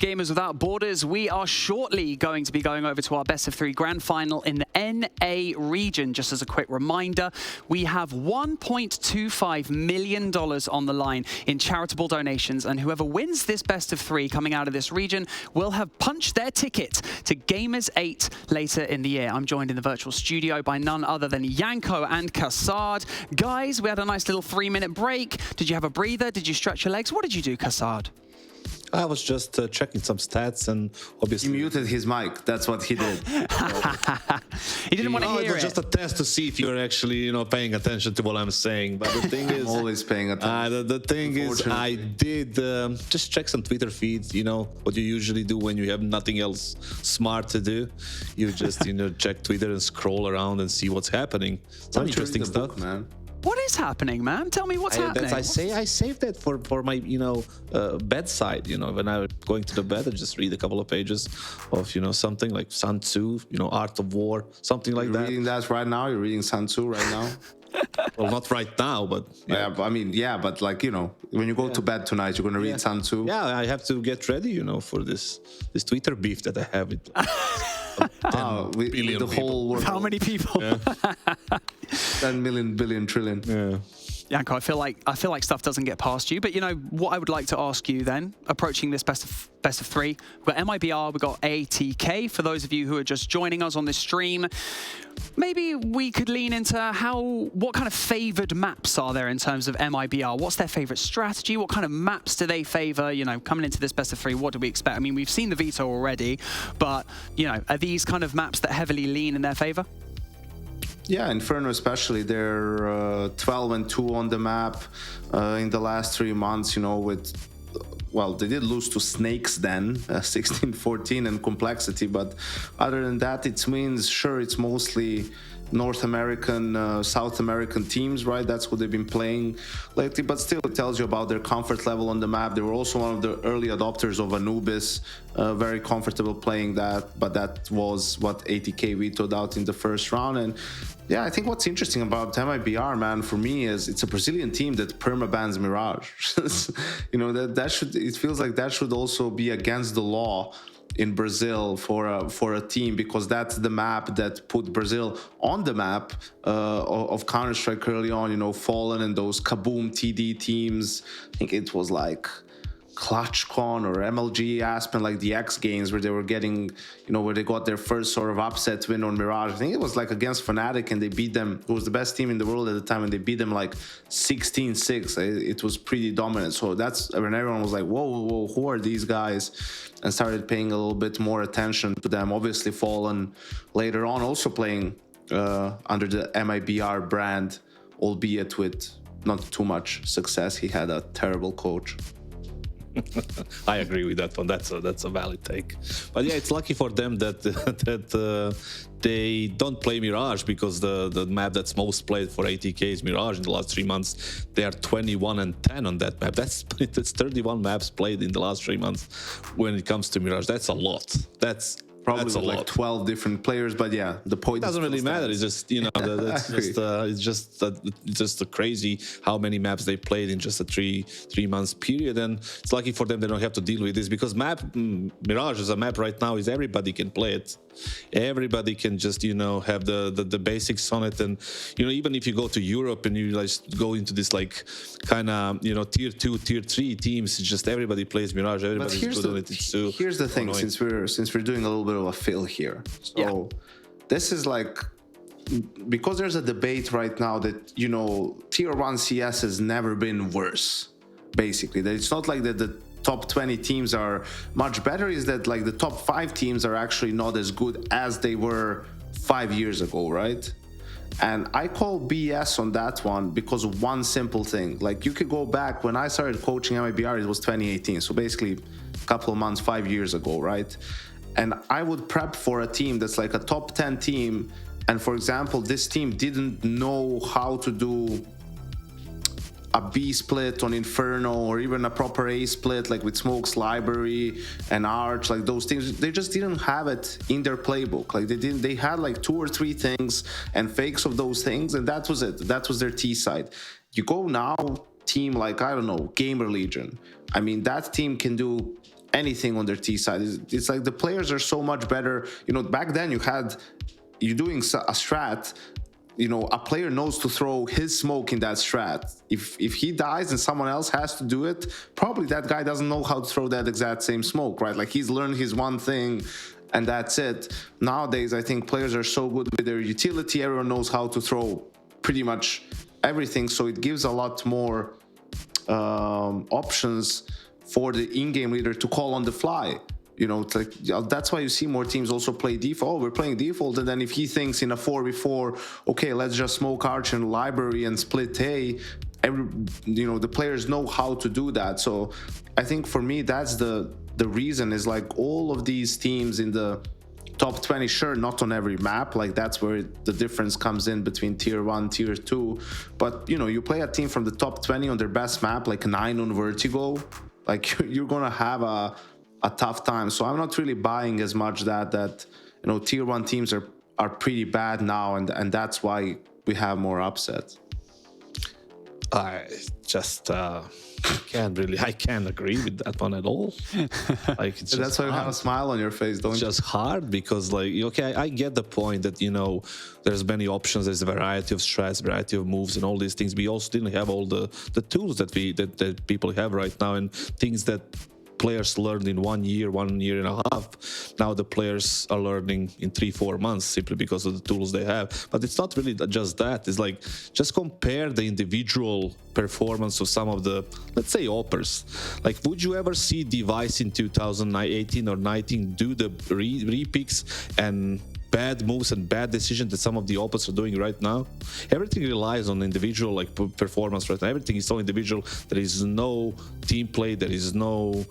Gamers Without Borders. We are shortly going to be going over to our best of 3 grand final in the NA region. Just as a quick reminder, we have $1.25 million on the line in charitable donations, and whoever wins this best of 3 coming out of this region will have punched their ticket to Gamers 8 later in the year. I'm joined in the virtual studio by none other than Yanko and Kassad. Guys, we had a nice little 3-minute break. Did you have a breather? Did you stretch your legs? What did you do, Kassad? I was just checking some stats, and obviously he muted his mic. That's what he did. He didn't want to hear it. It was just a test to see if you're actually, paying attention to what I'm saying. But the thing is, I'm always paying attention. The thing is, I did just check some Twitter feeds. What you usually do when you have nothing else smart to do. You just check Twitter and scroll around and see what's happening. Some interesting stuff, book, man. What is happening, man? Tell me what's happening. I saved that for my bedside. When I'm going to the bed, I just read a couple of pages of something like Sun Tzu, Art of War, something like that. You're reading that right now? You're reading Sun Tzu right now? Well, not right now, but yeah. But like when you go to bed tonight, you're gonna read Sun Tzu. Yeah, I have to get ready, for this Twitter beef that I have with the whole world. How many people? Yeah. 10 million, billion, trillion. Yeah. Yanko, I feel like stuff doesn't get past you, but what I would like to ask you then, approaching this best of 3, we've got MIBR, we've got ATK. For those of you who are just joining us on this stream, maybe we could lean into what kind of favored maps are there in terms of MIBR? What's their favorite strategy? What kind of maps do they favor? Coming into this best of 3, what do we expect? I mean, we've seen the veto already, but are these kind of maps that heavily lean in their favor? Yeah, Inferno especially, they're 12-2 on the map in the last 3 months, they did lose to Snakes then, 16-14 and Complexity, but other than that, it means, sure, it's mostly North American, South American teams, right? That's what they've been playing lately, but still it tells you about their comfort level on the map. They were also one of the early adopters of Anubis, very comfortable playing that, but that was what ATK vetoed out in the first round. And yeah, I think what's interesting about MIBR, man, for me is it's a Brazilian team that permabans Mirage. It feels like that should also be against the law in Brazil for a team, because that's the map that put Brazil on the map of Counter-Strike early on, Fallen and those Kaboom TD teams. I think it was like ClutchCon or MLG Aspen, like the X Games, where they were getting, where they got their first sort of upset win on Mirage. I think it was like against Fnatic, and they beat them. It was the best team in the world at the time, and they beat them like 16-6. It was pretty dominant. So that's when everyone was like, whoa, who are these guys? And started paying a little bit more attention to them. Obviously, Fallen later on also playing under the MIBR brand, albeit with not too much success. He had a terrible coach. I agree with that one. That's a valid take. But yeah, it's lucky for them that they don't play Mirage, because the map that's most played for ATK is Mirage. In the last 3 months, they are 21-10 on that map. That's 31 maps played in the last 3 months. When it comes to Mirage, that's a lot. That's probably like 12 different players, but yeah, the point doesn't really matter. It's just it's just crazy how many maps they played in just a three months period, and it's lucky for them they don't have to deal with this, because Mirage is a map right now is everybody can play it. Everybody can just have the basics on it, and even if you go to Europe and you go into this like kind of tier 2, tier 3 teams, it's just everybody plays Mirage. Everybody's good on it. Here's the thing, since we're doing a little bit of a fill here, so this is like, because there's a debate right now that tier 1 CS has never been worse. Basically, that it's not like that the top 20 teams are much better, is that like the top 5 teams are actually not as good as they were 5 years ago, right? And I call BS on that one because of one simple thing. Like, you could go back when I started coaching MIBR, it was 2018, so basically a couple of months, 5 years ago, right? And I would prep for a team that's like a top 10 team, and for example, this team didn't know how to do a B split on Inferno, or even a proper A split, like with Smoke's Library and Arch, like those things, they just didn't have it in their playbook. Like they had like 2 or 3 things and fakes of those things, and that was it. That was their T side. You go now, team like, I don't know, Gamer Legion. I mean, that team can do anything on their T side. It's like the players are so much better. You know, back then you're doing a strat. You know, a player knows to throw his smoke in that strat. If he dies and someone else has to do it, probably that guy doesn't know how to throw that exact same smoke, right? Like he's learned his one thing and that's it. Nowadays, I think players are so good with their utility. Everyone knows how to throw pretty much everything. So it gives a lot more options for the in-game leader to call on the fly. You know, it's like, that's why you see more teams also play default. Oh, we're playing default, and then if he thinks in a 4v4, okay, let's just smoke Arch and library and split A. You know, the players know how to do that. So I think for me, that's the reason is like all of these teams in the top 20, sure, not on every map. Like that's where the difference comes in between tier 1, tier 2. But you know, you play a team from the top 20 on their best map, like 9 on Vertigo, like you're gonna have a tough time. So I'm not really buying as much that you know, tier 1 teams are pretty bad now, and that's why we have more upsets. I just I can't agree with that one at all. Like it's That's why you have a smile on your face, don't you? It's just hard because, like, okay, I get the point that, you know, there's many options, there's a variety of strats, variety of moves, and all these things. We also didn't have all the tools that people have right now, and things that players learned in 1 year, 1 year and a half. Now the players are learning in 3-4 months simply because of the tools they have. But it's not really just that. It's like, just compare the individual performance of some of the, let's say, oppers. Like, would you ever see Device in 2018 or 19 do the re-picks and bad moves and bad decisions that some of the oppers are doing right now? Everything relies on individual, like, performance right now. Everything is so individual. There is no team play. There is no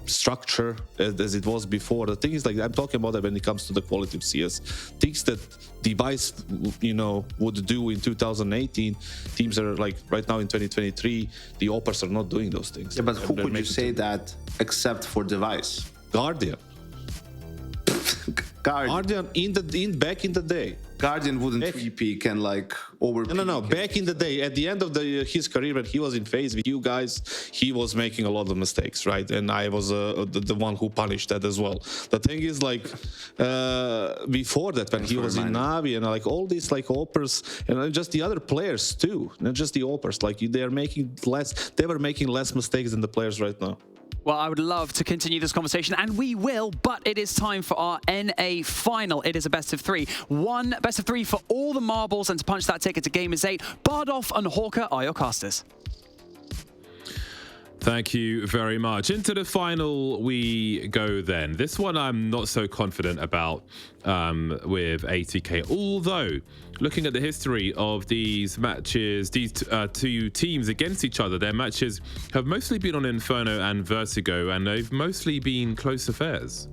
structure as it was before. The thing is, like, I'm talking about that when it comes to the quality of CS. Things that Device, you know, would do in 2018, teams are like right now in 2023, the oppers are not doing those things. Yeah, but who would you say that except for Device? Guardian. Guardian back in the day. Guardian wouldn't re-peak and like over. No. Back in the day, at the end of his career, when he was in phase with you guys, he was making a lot of mistakes, right? And I was the one who punished that as well. The thing is, like, before that, when he was in Navi and like all these like oppers and just the other players too, not just the oppers, like they were making less mistakes than the players right now. Well, I would love to continue this conversation, and we will, but it is time for our NA final. It is a best of 3. One best of 3 for all the marbles, and to punch that ticket to Gamers 8, Bardolph and Hawker are your casters. Thank you very much. Into the final we go then. This one I'm not so confident about with ATK, although looking at the history of these matches, these two teams against each other, their matches have mostly been on Inferno and Vertigo, and they've mostly been close affairs.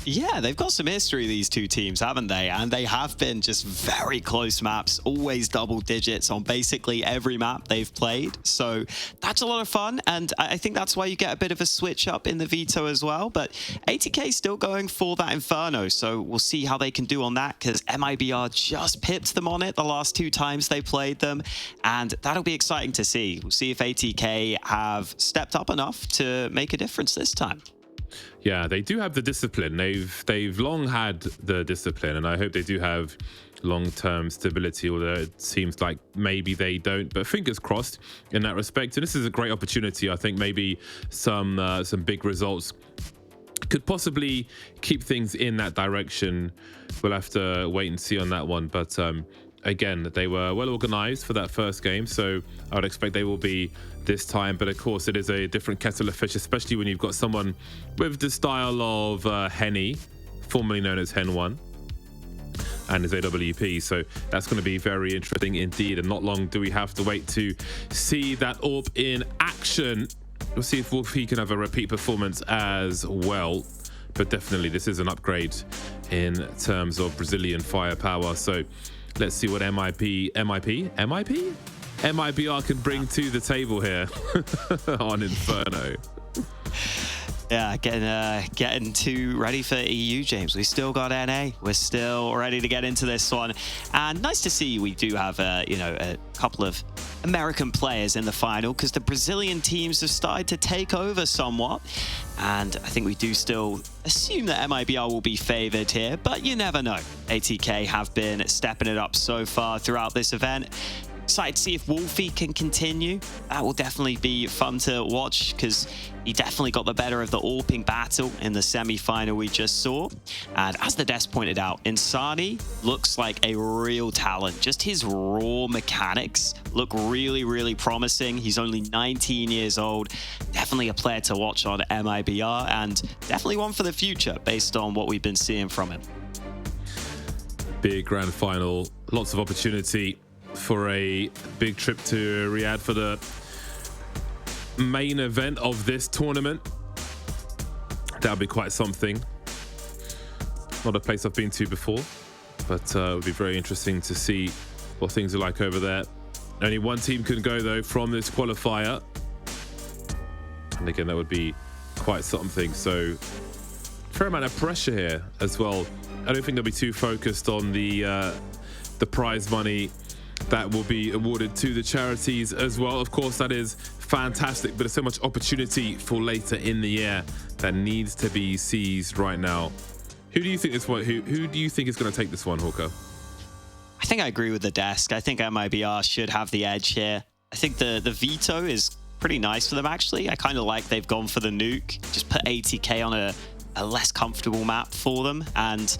Yeah, they've got some history, these two teams, haven't they? And they have been just very close maps, always double digits on basically every map they've played. So that's a lot of fun, and I think that's why you get a bit of a switch up in the veto as well. But ATK is still going for that Inferno, so we'll see how they can do on that, because MIBR just pipped them on it the last 2 times they played them, and that'll be exciting to see. We'll see if ATK have stepped up enough to make a difference this time. Yeah, they do have the discipline. They've long had the discipline, and I hope they do have long-term stability, although it seems like maybe they don't. But fingers crossed in that respect. And this is a great opportunity. I think maybe some big results could possibly keep things in that direction. We'll have to wait and see on that one. But again, they were well organized for that first game, so I would expect they will be this time. But of course, it is a different kettle of fish, especially when you've got someone with the style of Henny, formerly known as Hen1, and his AWP. So that's going to be very interesting indeed. And not long do we have to wait to see that AWP in action. We'll see if Wolfie can have a repeat performance as well. But definitely, this is an upgrade in terms of Brazilian firepower. So let's see what MIBR can bring to the table here on Inferno. Yeah, getting too ready for EU, James. We still got NA. We're still ready to get into this one, and nice to see we do have a couple of American players in the final, because the Brazilian teams have started to take over somewhat. And I think we do still assume that MIBR will be favored here, but you never know. ATK have been stepping it up so far throughout this event. Excited to see if Wolfie can continue. That will definitely be fun to watch, because he definitely got the better of the AWPing battle in the semi-final we just saw. And as the desk pointed out, Insani looks like a real talent. Just his raw mechanics look really, really promising. He's only 19 years old. Definitely a player to watch on MIBR, and definitely one for the future based on what we've been seeing from him. Big grand final, lots of opportunity for a big trip to Riyadh for the main event of this tournament. That'll be quite something. Not a place I've been to before, but it would be very interesting to see what things are like over there. Only one team can go though from this qualifier, and again that would be quite something. So fair amount of pressure here as well. I don't think they'll be too focused on the prize money that will be awarded to the charities as well. Of course, that is fantastic, but there's so much opportunity for later in the year that needs to be seized right now. Who do you think this one? Who do you think is going to take this one, Hawker? I think I agree with the desk. I think MIBR should have the edge here. I think the veto is pretty nice for them, actually. I kind of like they've gone for the nuke, just put ATK on a less comfortable map for them. And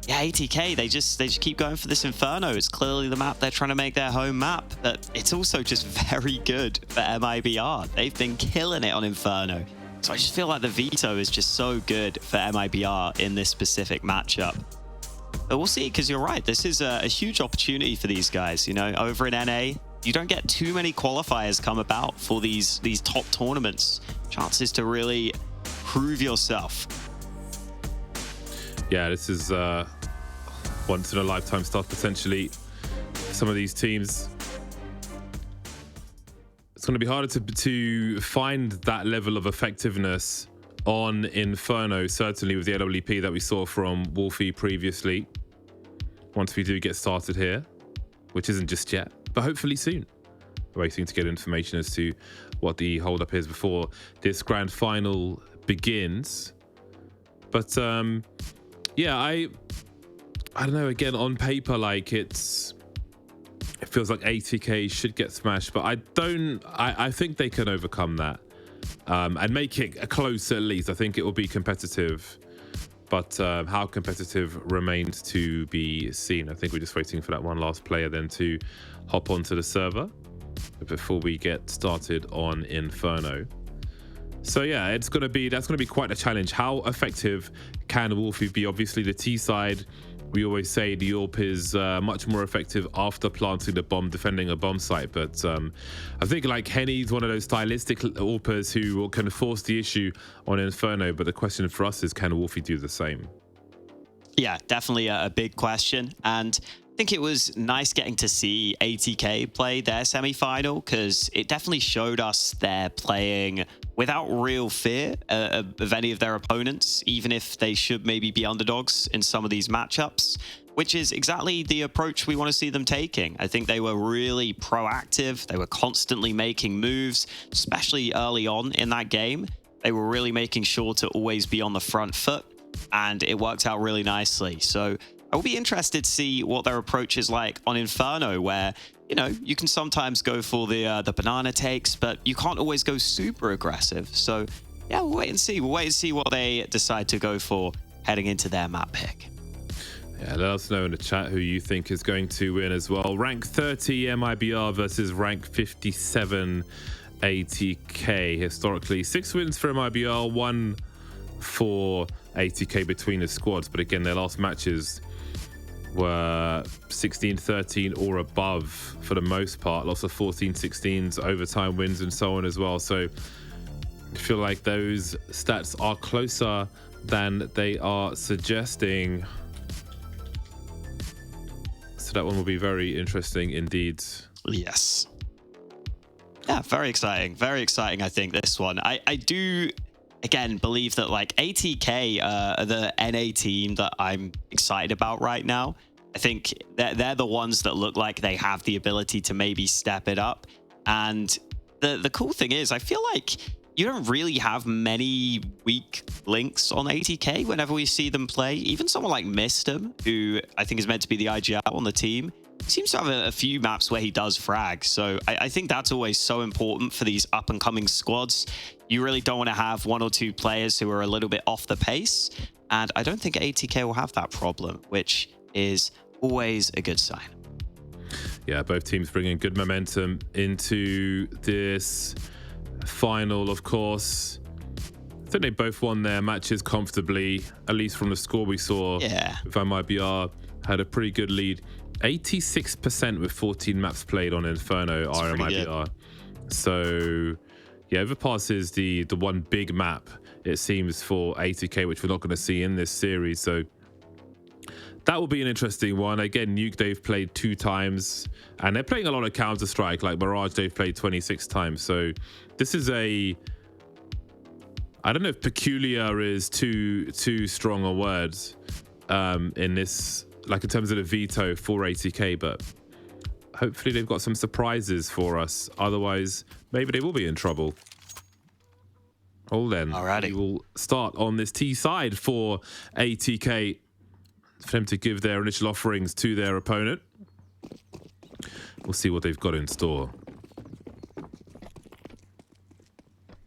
yeah, ATK, they just keep going for this Inferno. It's clearly the map they're trying to make their home map, but it's also just very good for MIBR. They've been killing it on Inferno. So I just feel like the veto is just so good for MIBR in this specific matchup. But we'll see, because you're right. This is a huge opportunity for these guys. You know, over in NA, you don't get too many qualifiers come about for these top tournaments. Chances to really prove yourself. Yeah, this is once in a lifetime stuff potentially. Some of these teams, it's going to be harder to find that level of effectiveness on Inferno, certainly with the LWP that we saw from Wolfie previously. Once we do get started here, which isn't just yet, but hopefully soon. We're waiting to get information as to what the holdup is before this grand final begins. But yeah, I don't know, again, on paper, like it feels like ATK should get smashed, but I think they can overcome that and make it close at least. I think it will be competitive, but how competitive remains to be seen. I think we're just waiting for that one last player then to hop onto the server before we get started on Inferno. So yeah, that's going to be quite a challenge. How effective can Wolfie be? Obviously, the T side, we always say the AWP is much more effective after planting the bomb, defending a bomb site. But I think like Henny's one of those stylistic AWPers who can force the issue on Inferno. But the question for us is, can Wolfie do the same? Yeah, definitely a big question. And I think it was nice getting to see ATK play their semi-final, because it definitely showed us they're playing without real fear of any of their opponents, even if they should maybe be underdogs in some of these matchups, which is exactly the approach we want to see them taking. I think they were really proactive. They were constantly making moves, especially early on in that game. They were really making sure to always be on the front foot, and it worked out really nicely. So I will be interested to see what their approach is like on Inferno, where, you know, you can sometimes go for the banana takes, but you can't always go super aggressive. So yeah, we'll wait and see. We'll wait and see what they decide to go for heading into their map pick. Yeah, let us know in the chat who you think is going to win as well. Rank 30 MIBR versus rank 57 ATK. Historically, 6 wins for MIBR, 1 for ATK between the squads. But again, their last matches were 16-13 or above for the most part. Lots of 14-16s, overtime wins and so on as well. So I feel like those stats are closer than they are suggesting. So that one will be very interesting indeed. Yes. Yeah, very exciting. Very exciting, I think, this one. I do, again, believe that like ATK are the NA team that I'm excited about right now. I think they're the ones that look like they have the ability to maybe step it up. And the cool thing is, I feel like you don't really have many weak links on ATK whenever we see them play. Even someone like Mistem, who I think is meant to be the IGL on the team, seems to have a few maps where he does frag. So I think that's always so important for these up-and-coming squads. You really don't want to have one or two players who are a little bit off the pace. And I don't think ATK will have that problem, which is always a good sign. Yeah, both teams bringing good momentum into this final, of course. I think they both won their matches comfortably, at least from the score we saw. Yeah. Van MIBR had a pretty good lead. 86% with 14 maps played on Inferno are MIBR. So yeah, Overpass is the one big map, it seems, for ATK, which we're not going to see in this series. So that will be an interesting one. Again, Nuke, they've played 2 times, and they're playing a lot of Counter-Strike. Like Mirage, they've played 26 times. So this is I don't know if peculiar is too strong a word in this, like in terms of the veto for ATK, but hopefully they've got some surprises for us. Otherwise, maybe they will be in trouble. Well then, Alrighty. we will start on this T side for ATK, for them to give their initial offerings to their opponent. We'll see what they've got in store.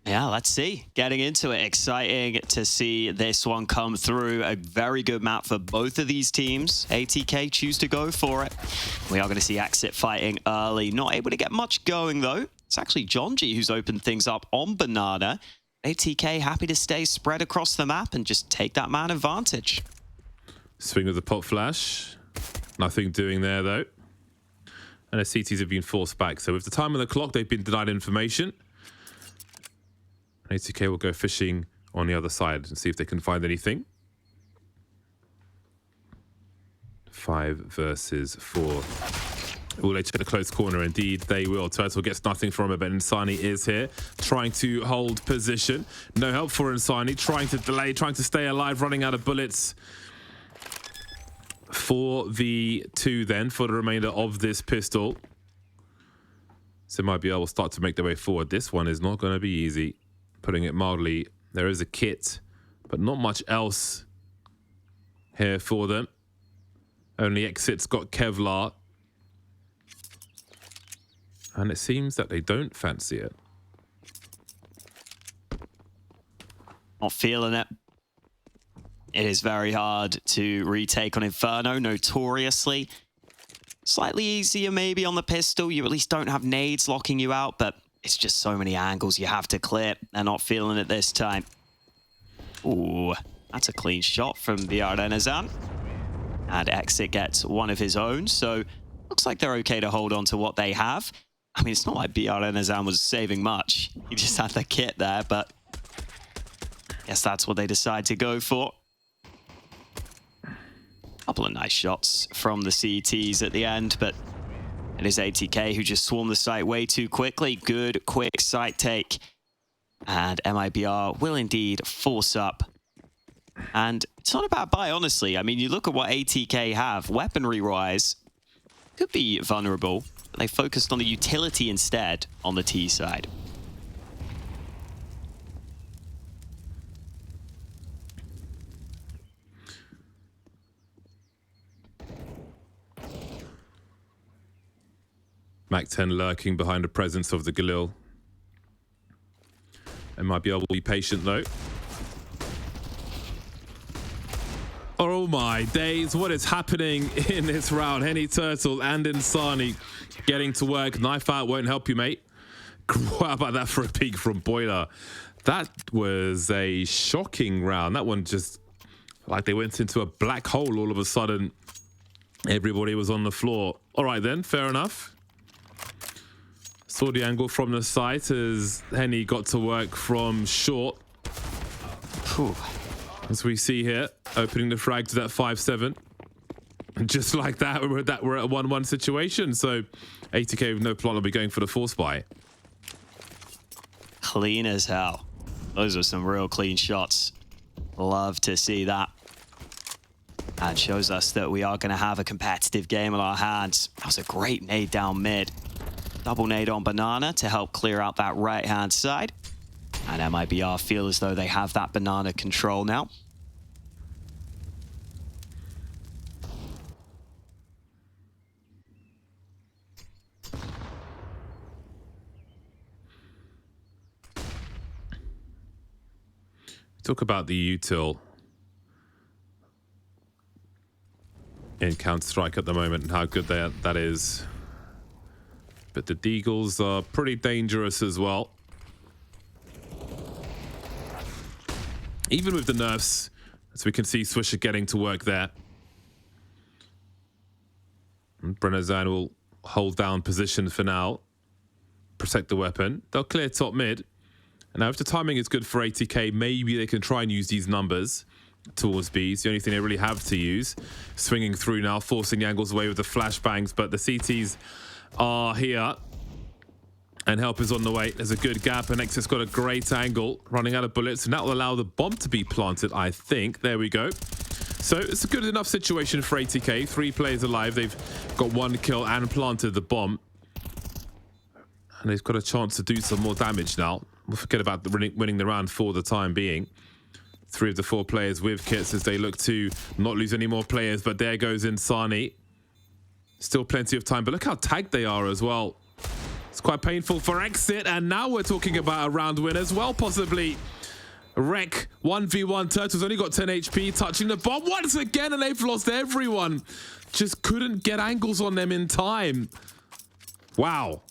Yeah, let's see. Getting into it, exciting to see this one come through. A very good map for both of these teams. ATK choose to go for it. We are going to see Exit fighting early. Not able to get much going, though. It's actually Jonji who's opened things up on Banana. ATK happy to stay spread across the map and just take that man advantage. Swing of the pop flash. Nothing doing there, though. And the CTs have been forced back. So with the time on the clock, they've been denied information. ATK will go fishing on the other side and see if they can find anything. 5 versus 4. Will they check the close corner? Indeed, they will. Turtle gets nothing from it, but Insani is here, trying to hold position. No help for Insani, trying to delay, trying to stay alive, running out of bullets. 4v2 then for the remainder of this pistol. So MIBR will start to make their way forward. This one is not going to be easy. Putting it mildly, there is a kit, but not much else here for them. Only Exit's got Kevlar. And it seems that they don't fancy it. Not feeling it. It is very hard to retake on Inferno, notoriously. Slightly easier maybe on the pistol. You at least don't have nades locking you out, but it's just so many angles you have to clear. They're not feeling it this time. Ooh, that's a clean shot from BR Renazan. And Exit gets one of his own, so looks like they're okay to hold on to what they have. I mean, it's not like BR Renazan was saving much. He just had the kit there, but I guess that's what they decide to go for. Couple of nice shots from the CTs at the end, but it is ATK who just swarmed the site way too quickly. Good, quick site take. And MIBR will indeed force up. And it's not a bad buy, honestly. I mean, you look at what ATK have, weaponry-wise, could be vulnerable. But they focused on the utility instead on the T side. Mac 10 lurking behind the presence of the Galil. MIBR will be patient though. Oh my days, what is happening in this round? Henny Turtle and Insani getting to work. Knife out won't help you, mate. How about that for a peek from Boiler? That was a shocking round. That one just, like they went into a black hole all of a sudden. Everybody was on the floor. All right then, fair enough. Saw the angle from the site as Henny got to work from short. Whew. As we see here, opening the frag to that 5-7. And just like that, we're at a 1-1 situation. So ATK with no plan will be going for the force buy. Clean as hell. Those were some real clean shots. Love to see that. And shows us that we are going to have a competitive game on our hands. That was a great nade down mid. Double nade on Banana to help clear out that right-hand side. And MIBR feel as though they have that Banana control now. Talk about the util in Counter-Strike at the moment and how good that is. But the Deagles are pretty dangerous as well. Even with the nerfs, as we can see Swisher getting to work there. And Brennazan will hold down position for now. Protect the weapon. They'll clear top mid. And now if the timing is good for ATK, maybe they can try and use these numbers towards B. It's the only thing they really have to use. Swinging through now, forcing the angles away with the flashbangs, but the CTs are here. And help is on the way. There's a good gap, and Exit's got a great angle, running out of bullets, and that will allow the bomb to be planted, I think. There we go. So it's a good enough situation for ATK. 3 players alive. They've got 1 kill and planted the bomb. And they've got a chance to do some more damage now. We'll forget about winning the round for the time being. 3 of the 4 players with kits as they look to not lose any more players, but there goes Insani. Still plenty of time, but look how tagged they are as well. It's quite painful for Exit, and now we're talking about a round win as well, possibly. Wreck, 1v1, Turtles only got 10 HP, touching the bomb once again, and they've lost everyone. Just couldn't get angles on them in time. Wow.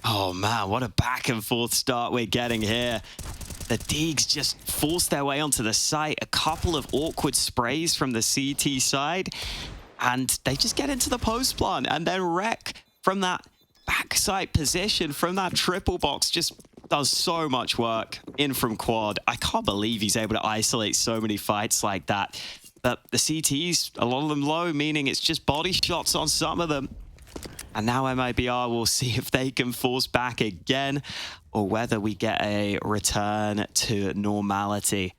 Oh man, what a back and forth start we're getting here. The Deags just forced their way onto the site. A couple of awkward sprays from the CT side, and they just get into the post plant, and then Wreck from that backside position, from that triple box, just does so much work in from quad. I can't believe he's able to isolate so many fights like that. But the CTs, a lot of them low, meaning it's just body shots on some of them. And now MIBR will see if they can force back again, or whether we get a return to normality.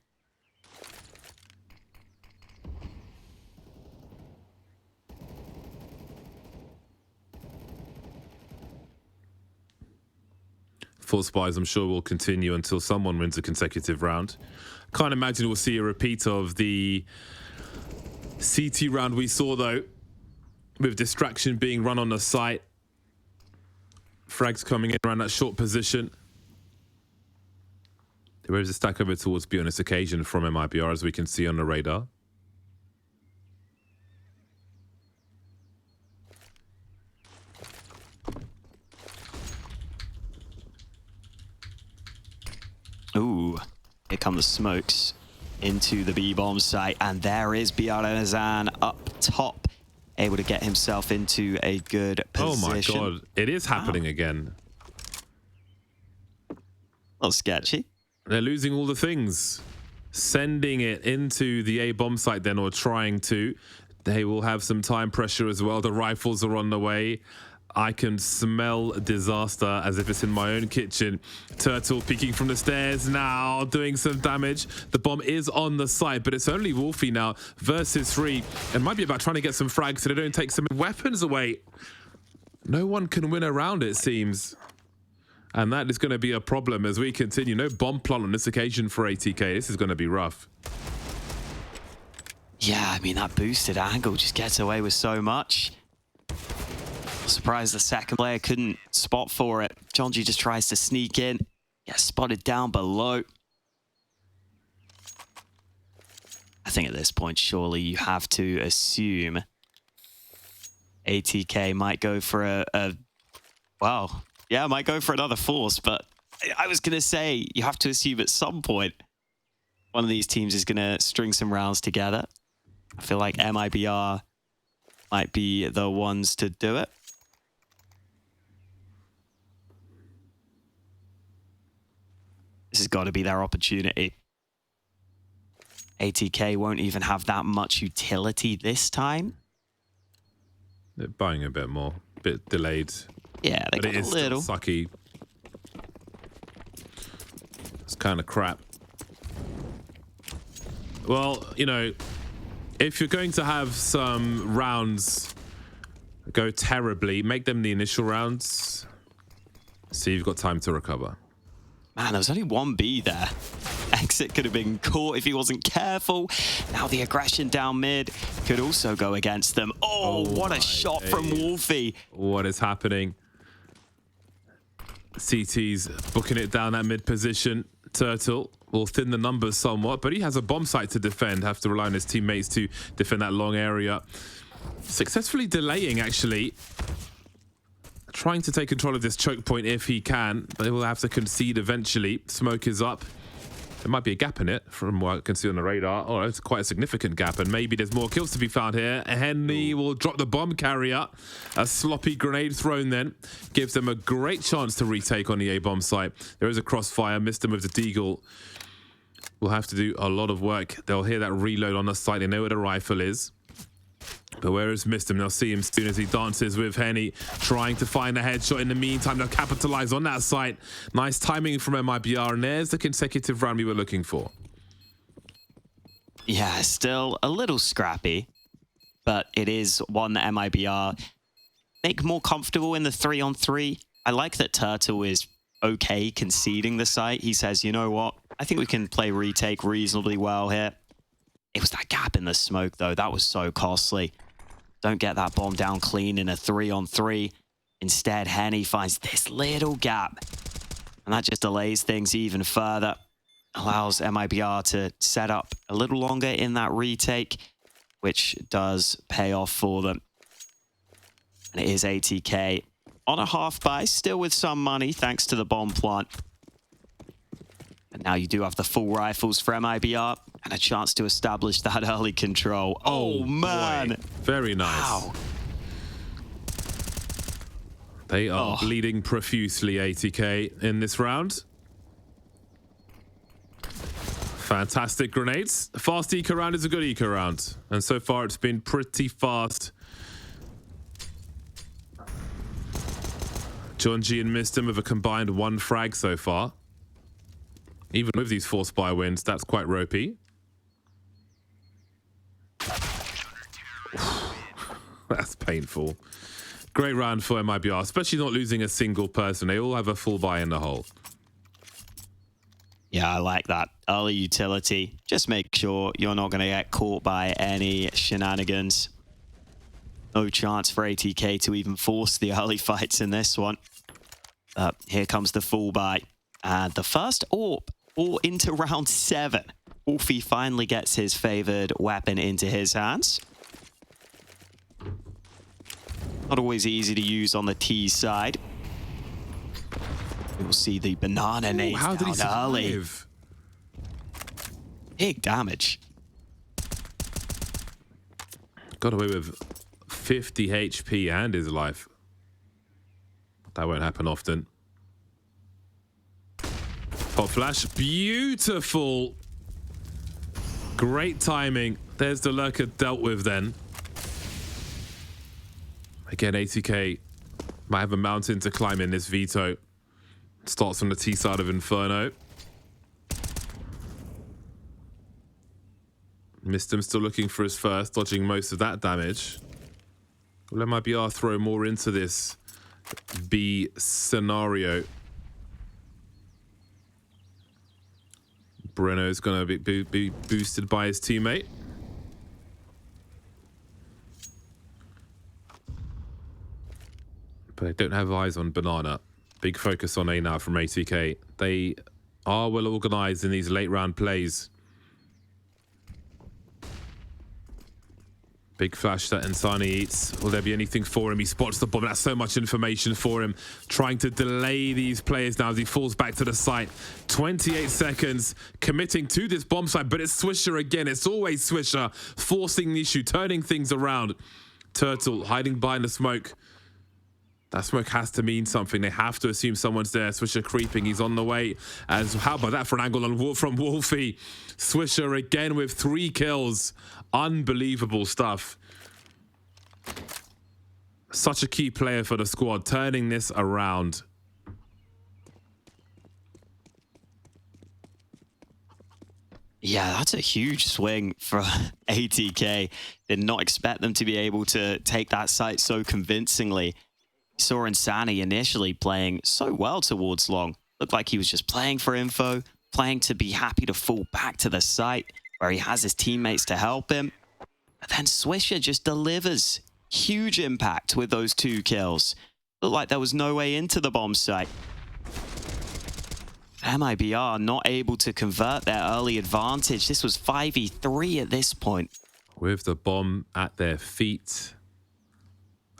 Force buys, I'm sure, will continue until someone wins a consecutive round. Can't imagine we'll see a repeat of the CT round we saw, though, with distraction being run on the site. Frags coming in around that short position. There is a stack over towards B on this occasion from MIBR, as we can see on the radar. Ooh, here come the smokes into the B-bomb site, and there is Brennazan up top, able to get himself into a good position. Oh my god, it is happening again. A little sketchy. They're losing all the things. Sending it into the A-bomb site then, or trying to. They will have some time pressure as well. The rifles are on the way. I can smell disaster as if it's in my own kitchen. Turtle peeking from the stairs now, doing some damage. The bomb is on the site, but it's only Wolfie now versus 3. It might be about trying to get some frags so they don't take some weapons away. No one can win around, it seems. And that is going to be a problem as we continue. No bomb plant on this occasion for ATK. This is going to be rough. Yeah, I mean, that boosted angle just gets away with so much. Surprised the second player couldn't spot for it. Jonji just tries to sneak in. Gets spotted down below. I think at this point, surely you have to assume ATK might go for well, yeah, might go for another force, but I was going to say, you have to assume at some point one of these teams is going to string some rounds together. I feel like MIBR might be the ones to do it. This has got to be their opportunity. ATK won't even have that much utility this time. They're buying a bit more, a bit delayed. Yeah, they got a little sucky. It's kind of crap. Well, you know, if you're going to have some rounds go terribly, make them the initial rounds. So you've got time to recover. Man, there was only one B there. Exit could have been caught if he wasn't careful. Now the aggression down mid could also go against them. Oh, what a shot from Wolfie. What is happening? CT's booking it down at mid position. Turtle will thin the numbers somewhat, but he has a bomb site to defend. Have to rely on his teammates to defend that long area. Successfully delaying, actually. Trying to take control of this choke point if he can, but he will have to concede eventually. Smoke is up. There might be a gap in it from what I can see on the radar. Oh, it's quite a significant gap, and maybe there's more kills to be found here. Henry will drop the bomb carrier. A sloppy grenade thrown then gives them a great chance to retake on the A-bomb site. There is a crossfire, missed him with the deagle. Will have to do a lot of work. They'll hear that reload on the site. They know where the rifle is. But where is Mistem? They'll see him as soon as he dances with Henny, trying to find a headshot. In the meantime, they'll capitalize on that site. Nice timing from MIBR, and there's the consecutive round we were looking for. Yeah, still a little scrappy, but it is one that MIBR make more comfortable in the 3-on-3. I like that Turtle is okay conceding the site. He says, you know what? I think we can play retake reasonably well here. It was that gap in the smoke, though. That was so costly. Don't get that bomb down clean in a 3-on-3. Instead, Henny finds this little gap. And that just delays things even further. Allows MIBR to set up a little longer in that retake, which does pay off for them. And it is ATK on a half buy, still with some money, thanks to the bomb plant. And now you do have the full rifles for MIBR and a chance to establish that early control. Oh man. Boy. Very nice. Wow. They are bleeding profusely, ATK, in this round. Fantastic grenades. Fast eco round is a good eco round. And so far it's been pretty fast. John G and Mistem with a combined 1 frag so far. Even with these 4 spy wins, that's quite ropey. That's painful. Great round for MIBR, especially not losing a single person. They all have a full buy in the hole. Yeah, I like that. Early utility. Just make sure you're not going to get caught by any shenanigans. No chance for ATK to even force the early fights in this one. Here comes the full buy. And the first AWP or into round 7. Wolfie finally gets his favored weapon into his hands. Not always easy to use on the T side. We'll see the banana nades how did he down early. survive? Big damage. Got away with 50 HP and his life. That won't happen often. Pop flash, beautiful. Great timing. There's the lurker dealt with then. Again, ATK might have a mountain to climb in this veto. Starts from the T side of Inferno. Mistem still looking for his first, dodging most of that damage. Will MIBR throw more into this B scenario? Breno's going to be boosted by his teammate. But they don't have eyes on Banana. Big focus on A now from ATK. They are well organized in these late round plays. Big flash that Insani eats. Will there be anything for him? He spots the bomb. That's so much information for him. Trying to delay these players now as he falls back to the site. 28 seconds committing to this bomb site, but it's Swisher again. It's always Swisher forcing the issue, turning things around. Turtle hiding behind the smoke. That smoke has to mean something. They have to assume someone's there. Swisher creeping. He's on the way. As how about that for an angle from Wolfie? Swisher again with 3 kills. Unbelievable stuff. Such a key player for the squad, turning this around. Yeah, that's a huge swing for ATK. Did not expect them to be able to take that site so convincingly. Saw Insani initially playing so well towards long. Looked like he was just playing for info, playing to be happy to fall back to the site where he has his teammates to help him. But then Swisher just delivers. Huge impact with those 2 kills. Looked like there was no way into the bomb site. MIBR not able to convert their early advantage. This was 5v3 at this point. With the bomb at their feet.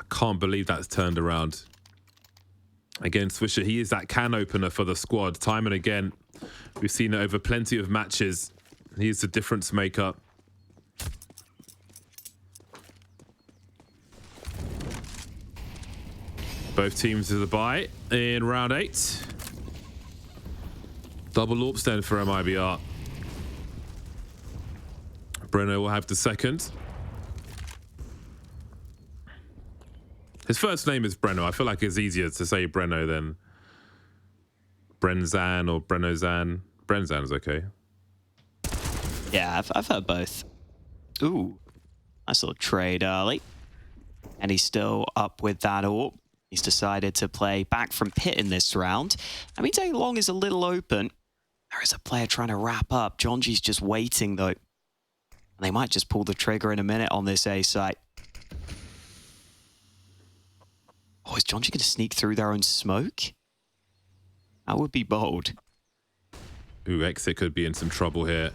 I can't believe that's turned around. Again, Swisher, he is that can opener for the squad. Time and again, we've seen it over plenty of matches. He is the difference maker. Both teams to the bye in round 8. Double AWPs then for MIBR. Breno will have the second. His first name is Breno. I feel like it's easier to say Breno than Brenzan or Brenozan. Brenzan is okay. Yeah, I've heard both. Ooh, nice little trade early. And he's still up with that AWP. He's decided to play back from pit in this round. I mean, Day Long is a little open. There is a player trying to wrap up. Jonji's just waiting, though. And they might just pull the trigger in a minute on this A site. Oh, is Jonji going to sneak through their own smoke? That would be bold. Ooh, Exit could be in some trouble here.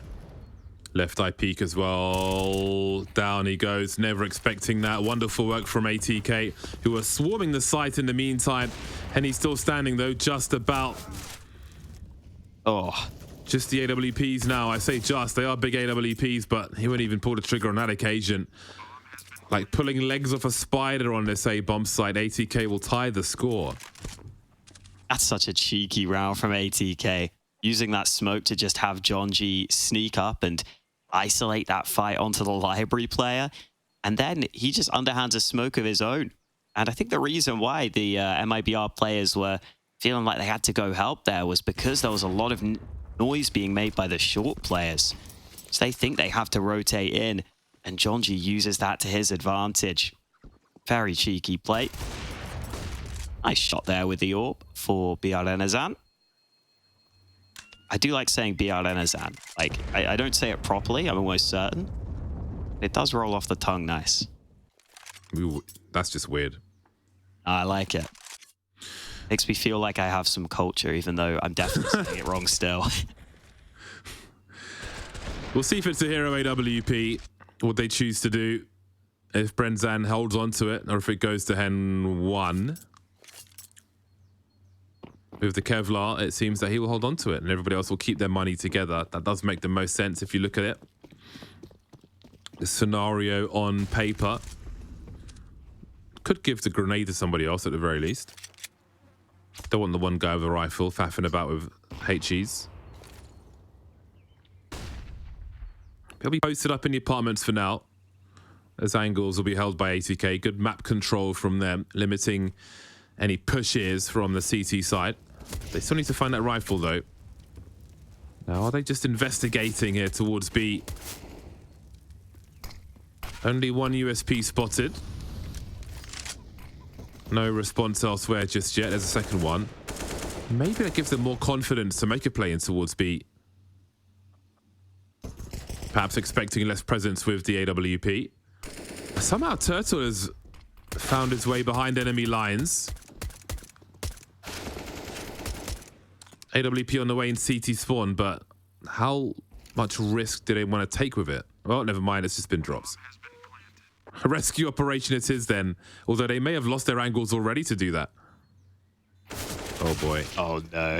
Left eye peek as well. Down he goes. Never expecting that. Wonderful work from ATK, who are swarming the site in the meantime. And he's still standing, though, just about. Oh. Just the AWPs now. I say just. They are big AWPs, but he wouldn't even pull the trigger on that occasion. Like pulling legs off a spider on this A-bomb site. ATK will tie the score. That's such a cheeky round from ATK. Using that smoke to just have Jonji sneak up and isolate that fight onto the library player. And then he just underhands a smoke of his own. And I think the reason why the MIBR players were feeling like they had to go help there was because there was a lot of noise being made by the short players. So they think they have to rotate in. And Jonji uses that to his advantage. Very cheeky play. Nice shot there with the AWP for BR Renazan. I do like saying BR Renazan. Like, I don't say it properly, I'm almost certain. It does roll off the tongue nice. Ooh, that's just weird. I like it. Makes me feel like I have some culture, even though I'm definitely saying it wrong still. We'll see if it's a hero AWP, what they choose to do. If Brenzan holds on to it, or if it goes to Hen 1. With the Kevlar, it seems that he will hold on to it, and everybody else will keep their money together. That does make the most sense if you look at it. The scenario on paper could give the grenade to somebody else at the very least. Don't want the one guy with a rifle faffing about with HEs. He'll be posted up in the apartments for now. Those angles will be held by ATK. Good map control from them, limiting any pushes from the CT side. They still need to find that rifle, though. Now, are they just investigating here towards B? Only one USP spotted. No response elsewhere just yet. There's a second one. Maybe that gives them more confidence to make a play in towards B. Perhaps expecting less presence with the AWP. Somehow Turtle has found his way behind enemy lines. AWP on the way in CT spawn, but how much risk do they want to take with it? Well, never mind, it's just been drops. A rescue operation it is then, although they may have lost their angles already to do that. Oh boy. Oh no.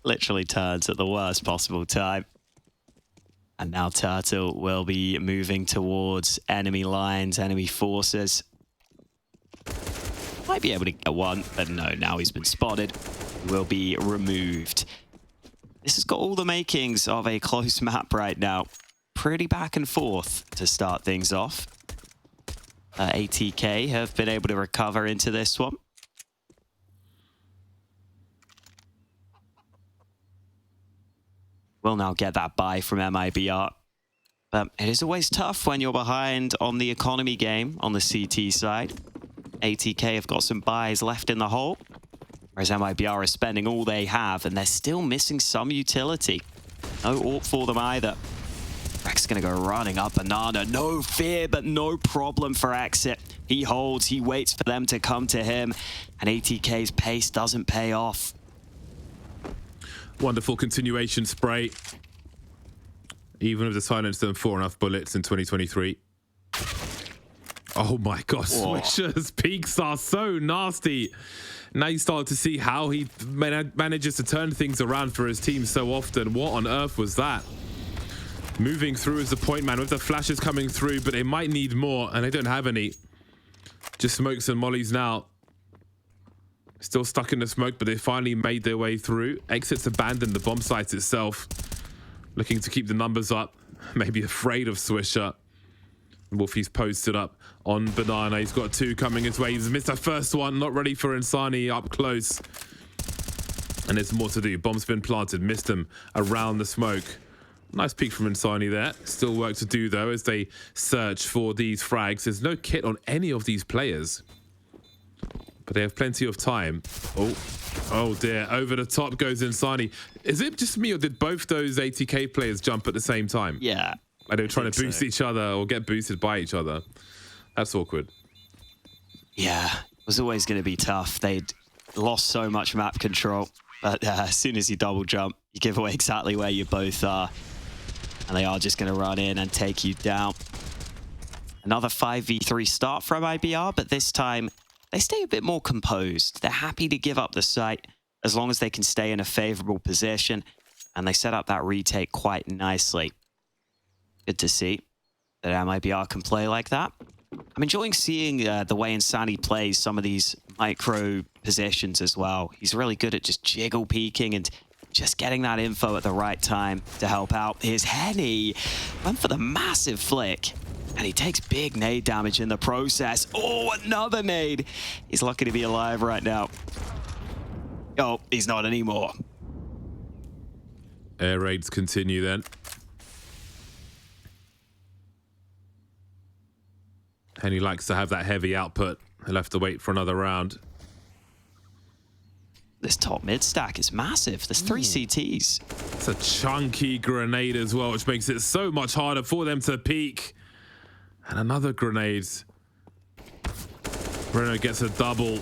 Literally turns at the worst possible time. And now Turtle will be moving towards enemy lines, enemy forces. Might be able to get one, but no, now he's been spotted. Will be removed. This has got all the makings of a close map right now. Pretty back and forth to start things off. ATK have been able to recover into this one. will now get that buy from MIBR. But it is always tough when you're behind on the economy game on the CT side. ATK have got some buys left in the hole, whereas MIBR is spending all they have, and they're still missing some utility. No AWP for them either. Rex gonna go running up Banana. No fear, but no problem for Exit. He holds, he waits for them to come to him, and ATK's pace doesn't pay off. Wonderful continuation spray. Even with the silenced them 4 enough bullets in 2023. Oh my god, Swisher's peaks are so nasty. Now you start to see how he manages to turn things around for his team so often. What on earth was that? Moving through as the point man with the flashes coming through, but they might need more, and they don't have any. Just smokes and mollies now. Still stuck in the smoke, but they finally made their way through. Exit's abandoned the bomb site itself. Looking to keep the numbers up. Maybe afraid of Swisher. Wolfie's posted up on Banana. He's got 2 coming his way. He's missed the first one. Not ready for Insani up close. And there's more to do. Bomb's been planted. Missed him around the smoke. Nice peek from Insani there. Still work to do, though, as they search for these frags. There's no kit on any of these players, but they have plenty of time. Oh dear. Over the top goes Insani. Is it just me, or did both those ATK players jump at the same time? Yeah. Are they trying to boost each other or get boosted by each other? That's awkward. Yeah, it was always going to be tough. They'd lost so much map control, but as soon as you double jump, you give away exactly where you both are. And they are just going to run in and take you down. Another 5v3 start from MIBR, but this time they stay a bit more composed. They're happy to give up the site as long as they can stay in a favorable position, and they set up that retake quite nicely. Good to see that MIBR can play like that. I'm enjoying seeing the way Insani plays some of these micro positions as well. He's really good at just jiggle peeking and just getting that info at the right time to help out. Here's Henny. Went for the massive flick, and he takes big nade damage in the process. Oh, another nade. He's lucky to be alive right now. Oh, he's not anymore. Air raids continue then. Henny likes to have that heavy output. He'll have to wait for another round. This top mid stack is massive. There's 3 CTs. It's a chunky grenade as well, which makes it so much harder for them to peek. And another grenade. Breno gets a double.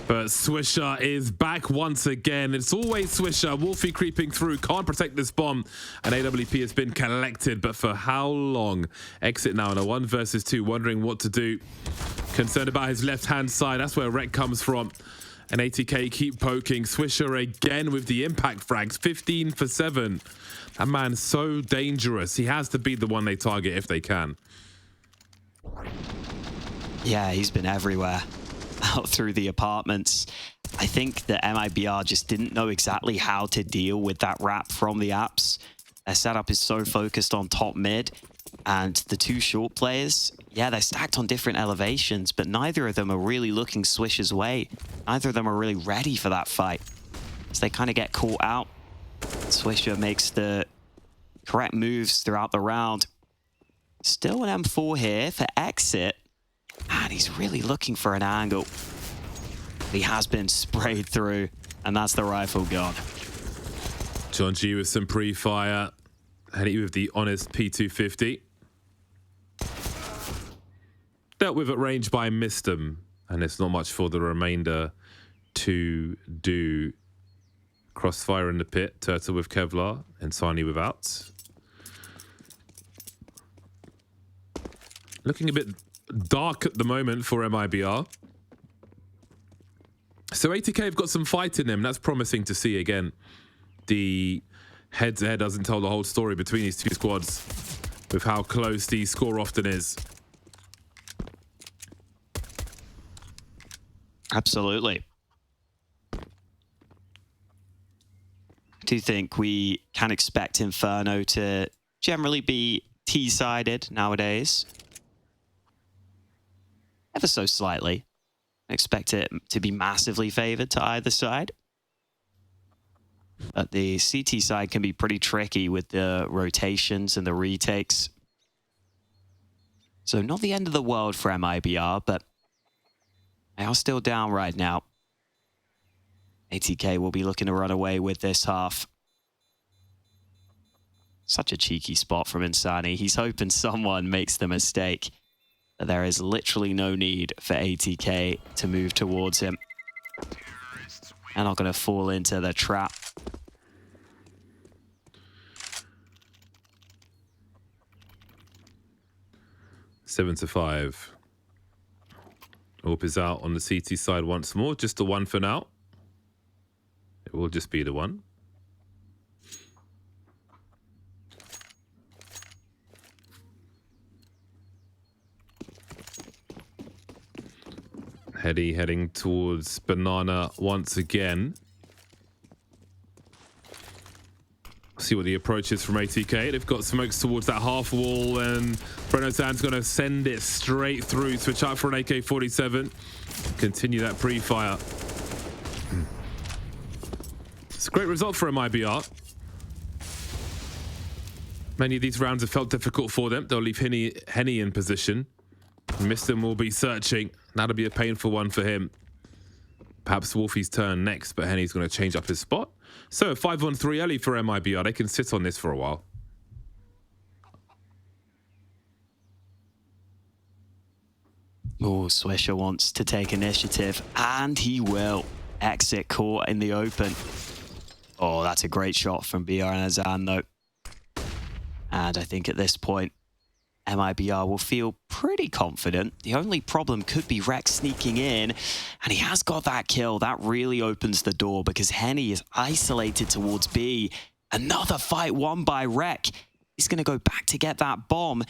But Swisher is back once again. It's always Swisher. Wolfie creeping through. Can't protect this bomb. And AWP has been collected. But for how long? Exit now in a 1 versus 2. Wondering what to do. Concerned about his left-hand side. That's where Rek comes from. And ATK keep poking. Swisher again with the impact frags. 15 for 7. That man's so dangerous. He has to be the one they target if they can. Yeah, he's been everywhere. Out through the apartments. I think that MIBR just didn't know exactly how to deal with that wrap from the apps. Their setup is so focused on top mid, and the 2 short players, yeah, they're stacked on different elevations, but neither of them are really looking Swish's way. Neither of them are really ready for that fight. So they kind of get caught out. Swisher makes the correct moves throughout the round. Still an M4 here for Exit. And he's really looking for an angle. He has been sprayed through, and that's the rifle gone. John G with some pre-fire. Henny with the honest P250. Dealt with at range by missed him. And it's not much for the remainder to do. Crossfire in the pit. Turtle with Kevlar. And Insani without. Looking a bit dark at the moment for MIBR. So ATK have got some fight in them. That's promising to see again. The head-to-head doesn't tell the whole story between these 2 squads with how close the score often is. Absolutely. I do think we can expect Inferno to generally be T-sided nowadays. Ever so slightly. I expect it to be massively favored to either side. But the CT side can be pretty tricky with the rotations and the retakes. So not the end of the world for MIBR, but they are still down right now. ATK will be looking to run away with this half. Such a cheeky spot from Insani. He's hoping someone makes the mistake. But there is literally no need for ATK to move towards him. And not going to fall into the trap. Seven to 5. AWP is out on the CT side once more. Just the one for now. It will just be the one. Heading towards Banana once again. See what the approach is from ATK. They've got smokes towards that half wall, and Brenozan's going to send it straight through. Switch out for an AK-47. Continue that pre-fire. It's a great result for MIBR. Many of these rounds have felt difficult for them. They'll leave Henny in position. Miston will be searching. That'll be a painful one for him. Perhaps Wolfie's turn next, but Henny's going to change up his spot. So 5-on-3 early for MIBR. They can sit on this for a while. Oh, Swisher wants to take initiative, and he will. Exit caught in the open. Oh, that's a great shot from BR and Azan, though. And I think at this point, MIBR will feel pretty confident. The only problem could be Rex sneaking in, and he has got that kill. That really opens the door because Henny is isolated towards B. Another fight won by Rek. He's going to go back to get that bomb.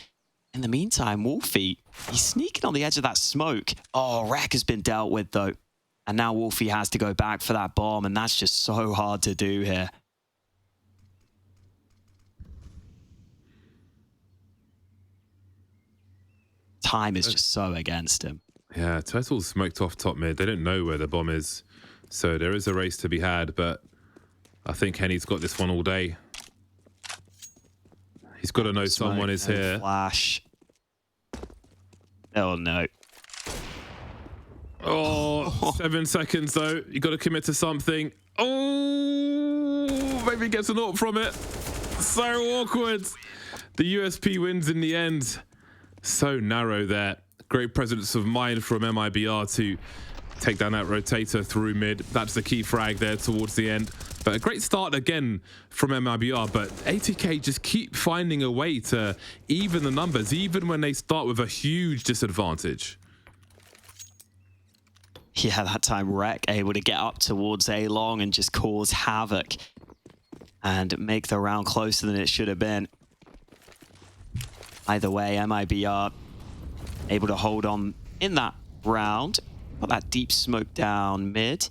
In the meantime, Wolfie, he's sneaking on the edge of that smoke. Oh, Rek has been dealt with, though. And now Wolfie has to go back for that bomb, and that's just so hard to do here. Time is just so against him. Yeah, Turtle's smoked off top mid. They don't know where the bomb is. So there is a race to be had, but I think Henny's got this one all day. He's got to know someone is here. Flash. Oh, no. Oh, 7 seconds, though. You got to commit to something. Oh, maybe gets an AWP from it. So awkward. The USP wins in the end. So narrow there. Great presence of mind from MIBR to take down that rotator through mid. That's the key frag there towards the end. But a great start again from MIBR, but ATK just keep finding a way to even the numbers, even when they start with a huge disadvantage. Yeah, that time Rek able to get up towards A-Long and just cause havoc and make the round closer than it should have been. Either way, MIBR able to hold on in that round. Got that deep smoke down mid,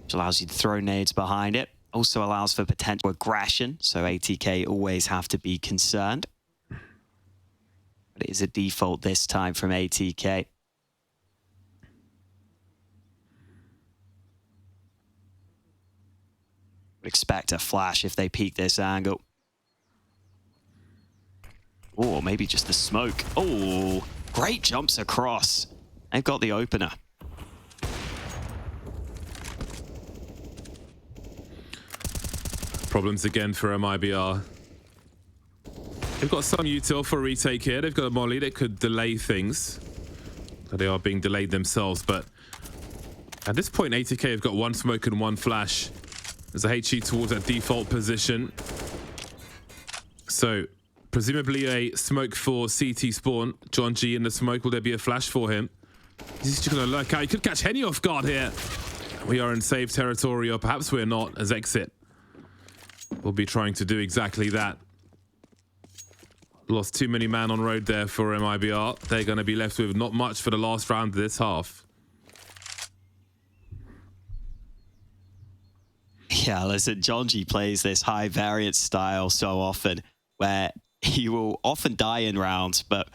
which allows you to throw nades behind it. Also allows for potential aggression, so ATK always have to be concerned. But it is a default this time from ATK. Would expect a flash if they peek this angle. Or maybe just the smoke. Oh, great jumps across. They've got the opener. Problems again for MIBR. They've got some util for retake here. They've got a molly that could delay things. They are being delayed themselves, but at this point, ATK have got one smoke and one flash. There's a HE towards that default position. So presumably a smoke for CT spawn. John G in the smoke. Will there be a flash for him? He's just going to lurk out. He could catch Henny off guard here. We are in safe territory, or perhaps we're not, as Exit will be trying to do exactly that. Lost too many man on road there for MIBR. They're going to be left with not much for the last round of this half. Yeah, listen, John G plays this high variance style so often, where he will often die in rounds, but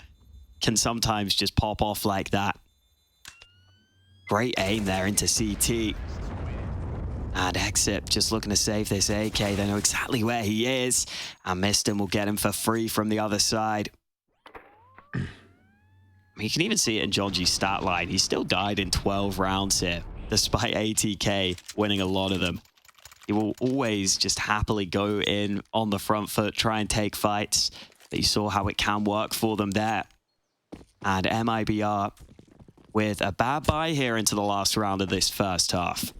can sometimes just pop off like that. Great aim there into CT. And Exit just looking to save this AK. They know exactly where he is. And Miston will get him for free from the other side. You can even see it in Jonji's stat line. He still died in 12 rounds here, despite ATK winning a lot of them. He will always just happily go in on the front foot, try and take fights. But you saw how it can work for them there. And MIBR with a bad buy here into the last round of this first half.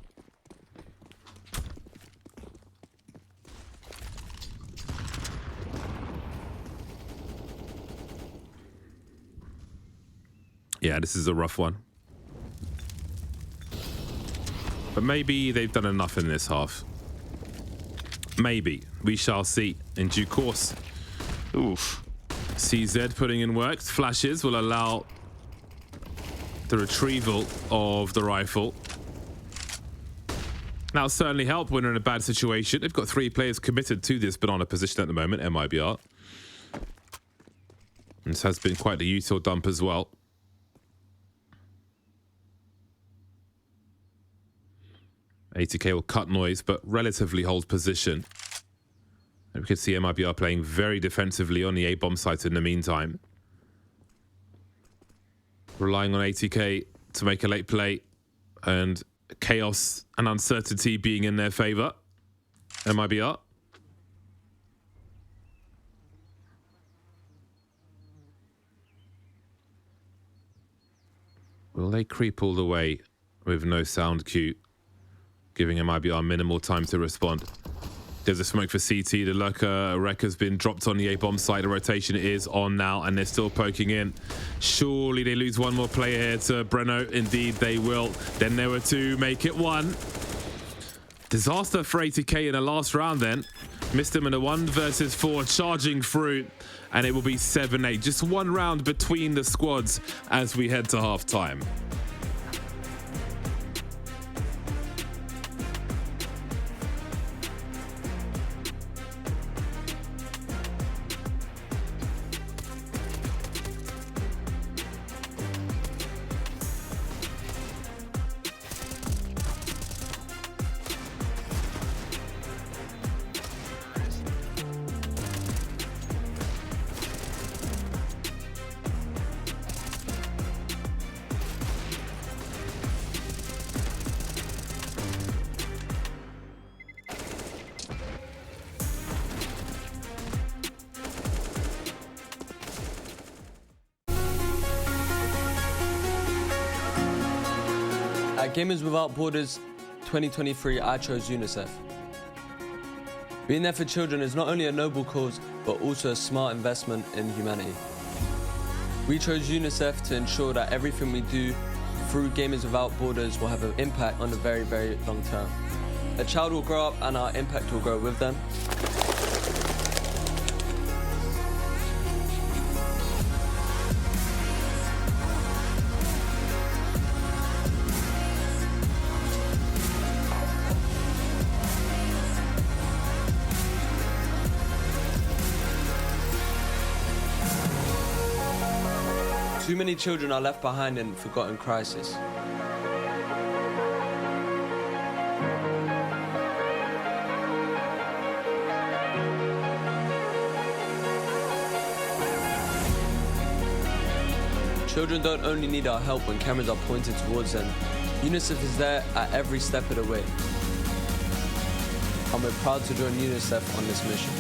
Yeah, this is a rough one. But maybe they've done enough in this half. Maybe. We shall see in due course. Oof. CZ putting in work. Flashes will allow the retrieval of the rifle. That'll certainly help when they're in a bad situation. They've got 3 players committed to this banana position at the moment, MIBR. And this has been quite the util dump as well. ATK will cut noise, but relatively hold position. And we can see MIBR playing very defensively on the A-bomb site in the meantime. Relying on ATK to make a late play, and chaos and uncertainty being in their favor. MIBR. Will they creep all the way with no sound cue, giving MIBR minimal time to respond? There's a smoke for CT. The lurker wreck has been dropped on the A-bomb side. The rotation is on now, and they're still poking in. Surely they lose one more player here to Breno. Indeed, they will. Then there were 2. Make it 1. Disaster for ATK in the last round then. Missed him in a 1 versus 4, charging through, and it will be 7-8. Just 1 round between the squads as we head to half-time. At Gamers Without Borders 2023, I chose UNICEF. Being there for children is not only a noble cause, but also a smart investment in humanity. We chose UNICEF to ensure that everything we do through Gamers Without Borders will have an impact on the very, very long term. A child will grow up and our impact will grow with them. Too many children are left behind in forgotten crisis. Children don't only need our help when cameras are pointed towards them. UNICEF is there at every step of the way. And we're proud to join UNICEF on this mission.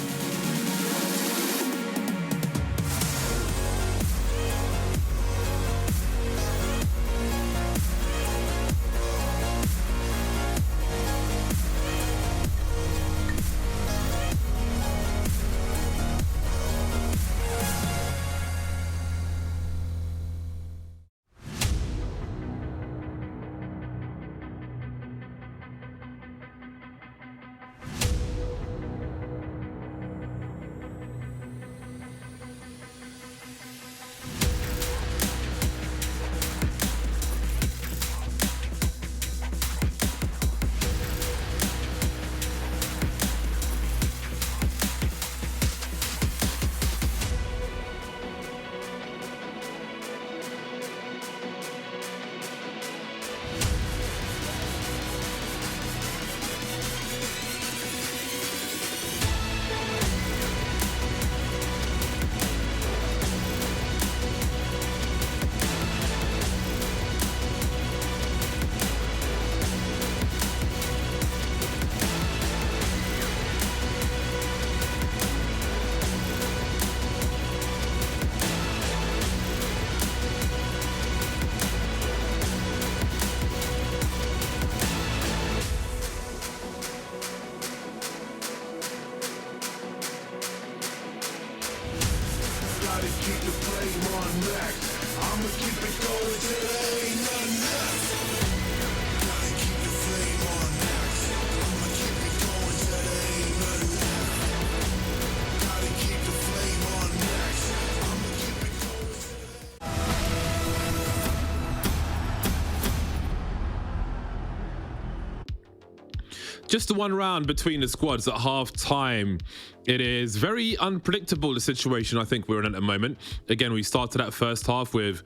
Just the one round between the squads at half time. It is very unpredictable, the situation I think we're in at the moment. Again, we started that first half with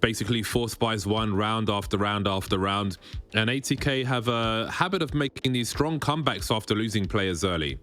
basically force buys one round after round after round. And ATK have a habit of making these strong comebacks after losing players early.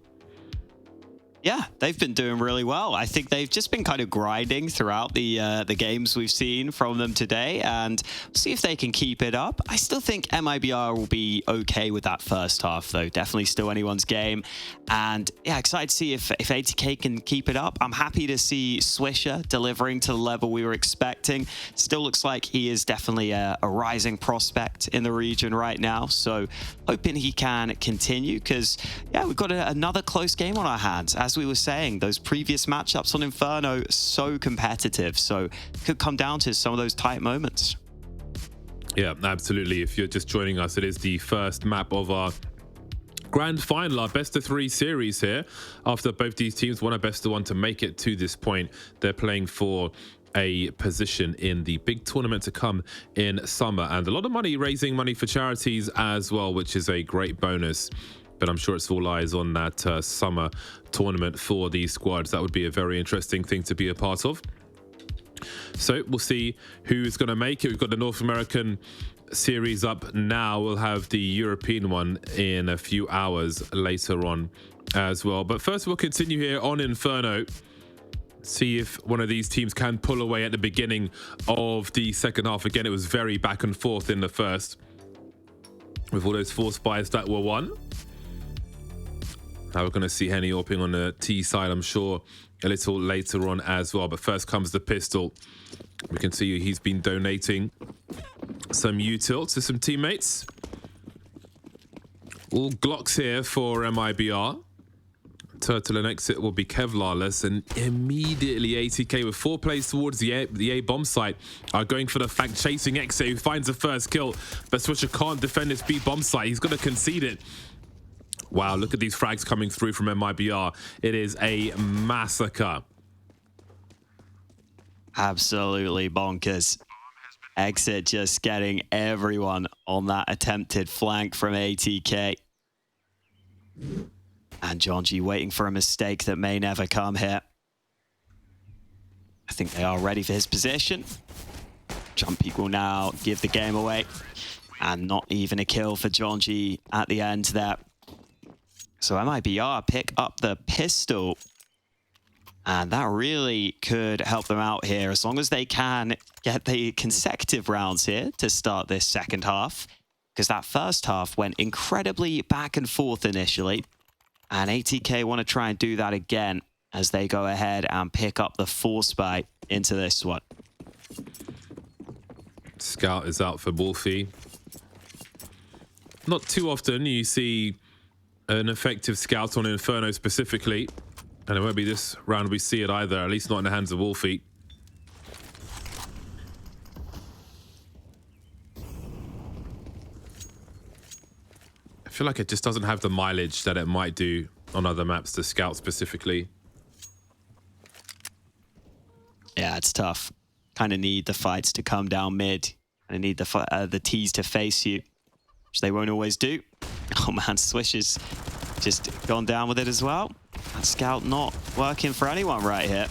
Yeah, they've been doing really well. I think they've just been kind of grinding throughout the games we've seen from them today, and see if they can keep it up. I still think MIBR will be okay with that first half, though. Definitely still anyone's game. And yeah, excited to see if ATK can keep it up. I'm happy to see Swisher delivering to the level we were expecting. Still looks like he is definitely a rising prospect in the region right now. So hoping he can continue, because yeah, we've got another close game on our hands. As we were saying, those previous matchups on Inferno, so competitive, so could come down to some of those tight moments. Yeah, absolutely. If you're just joining us, it is the first map of our grand final, our best of 3 series here. After both these teams won a best of 1 to make it to this point, they're playing for a position in the big tournament to come in summer, and a lot of money, raising money for charities as well, which is a great bonus. But I'm sure it's all eyes on that summer tournament for these squads. That would be a very interesting thing to be a part of. So we'll see who's going to make it. We've got the North American series up now. We'll have the European one in a few hours later on as well. But first, we'll continue here on Inferno. See if one of these teams can pull away at the beginning of the second half. Again, it was very back and forth in the first, with all those force buys that were won. Now we're going to see Henny Orping on the T side, I'm sure, a little later on as well. But first comes the pistol. We can see he's been donating some util to some teammates. All Glocks here for MIBR. Turtle and exit will be Kevlarless, and immediately ATK with 4 plays towards the A bomb site are going for the flank, chasing exit, who finds the first kill. But Swisher can't defend this B bomb site. He's going to concede it. Wow, look at these frags coming through from MIBR. It is a massacre. Absolutely bonkers. Exit just getting everyone on that attempted flank from ATK. And John G waiting for a mistake that may never come here. I think they are ready for his position. Jump Peak will now give the game away. And not even a kill for John G at the end there. So MIBR pick up the pistol. And that really could help them out here, as long as they can get the consecutive rounds here to start this second half. Because that first half went incredibly back and forth initially. And ATK want to try and do that again as they go ahead and pick up the force buy into this one. Scout is out for Wolfie. Not too often you see an effective scout on Inferno specifically. And it won't be this round we see it either, at least not in the hands of Wolfie. I feel like it just doesn't have the mileage that it might do on other maps, the scout specifically. Yeah, it's tough. Kind of need the fights to come down mid. Kind of need the T's to face you, which they won't always do. Oh man, Swish has just gone down with it as well. That scout not working for anyone right here.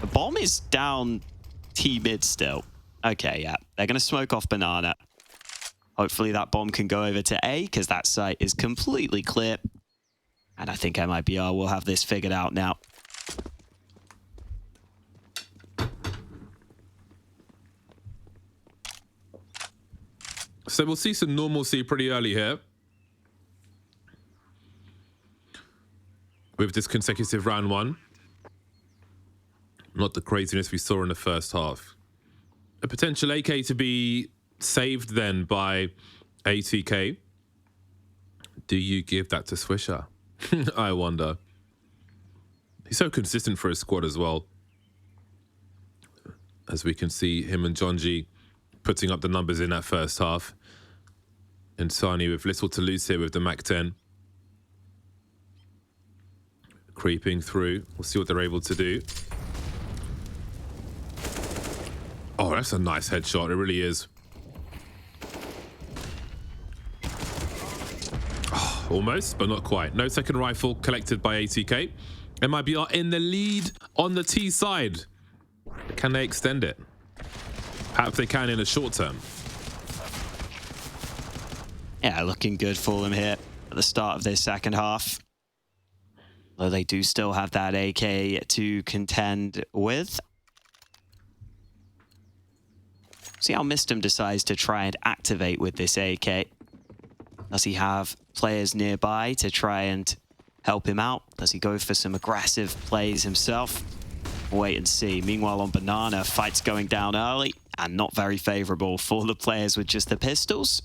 The bomb is down T mid still. Okay, yeah. They're going to smoke off Banana. Hopefully that bomb can go over to A, because that site is completely clear. And I think MIBR will have this figured out now. So we'll see some normalcy pretty early here. With this consecutive round 1. Not the craziness we saw in the first half. A potential AK to be saved then by ATK. Do you give that to Swisher? I wonder. He's so consistent for his squad as well. As we can see him and Jonji putting up the numbers in that first half. And Sani with little to lose here with the Mac-10. Creeping through. We'll see what they're able to do. Oh, that's a nice headshot. It really is. Oh, almost, but not quite. No second rifle collected by ATK. MIBR in the lead on the T side. Can they extend it? Perhaps they can in the short term. Yeah, looking good for them here at the start of this second half. Though they do still have that AK to contend with. See how Mistem decides to try and activate with this AK. Does he have players nearby to try and help him out? Does he go for some aggressive plays himself? Wait and see. Meanwhile on Banana, fight's going down early and not very favorable for the players with just the pistols.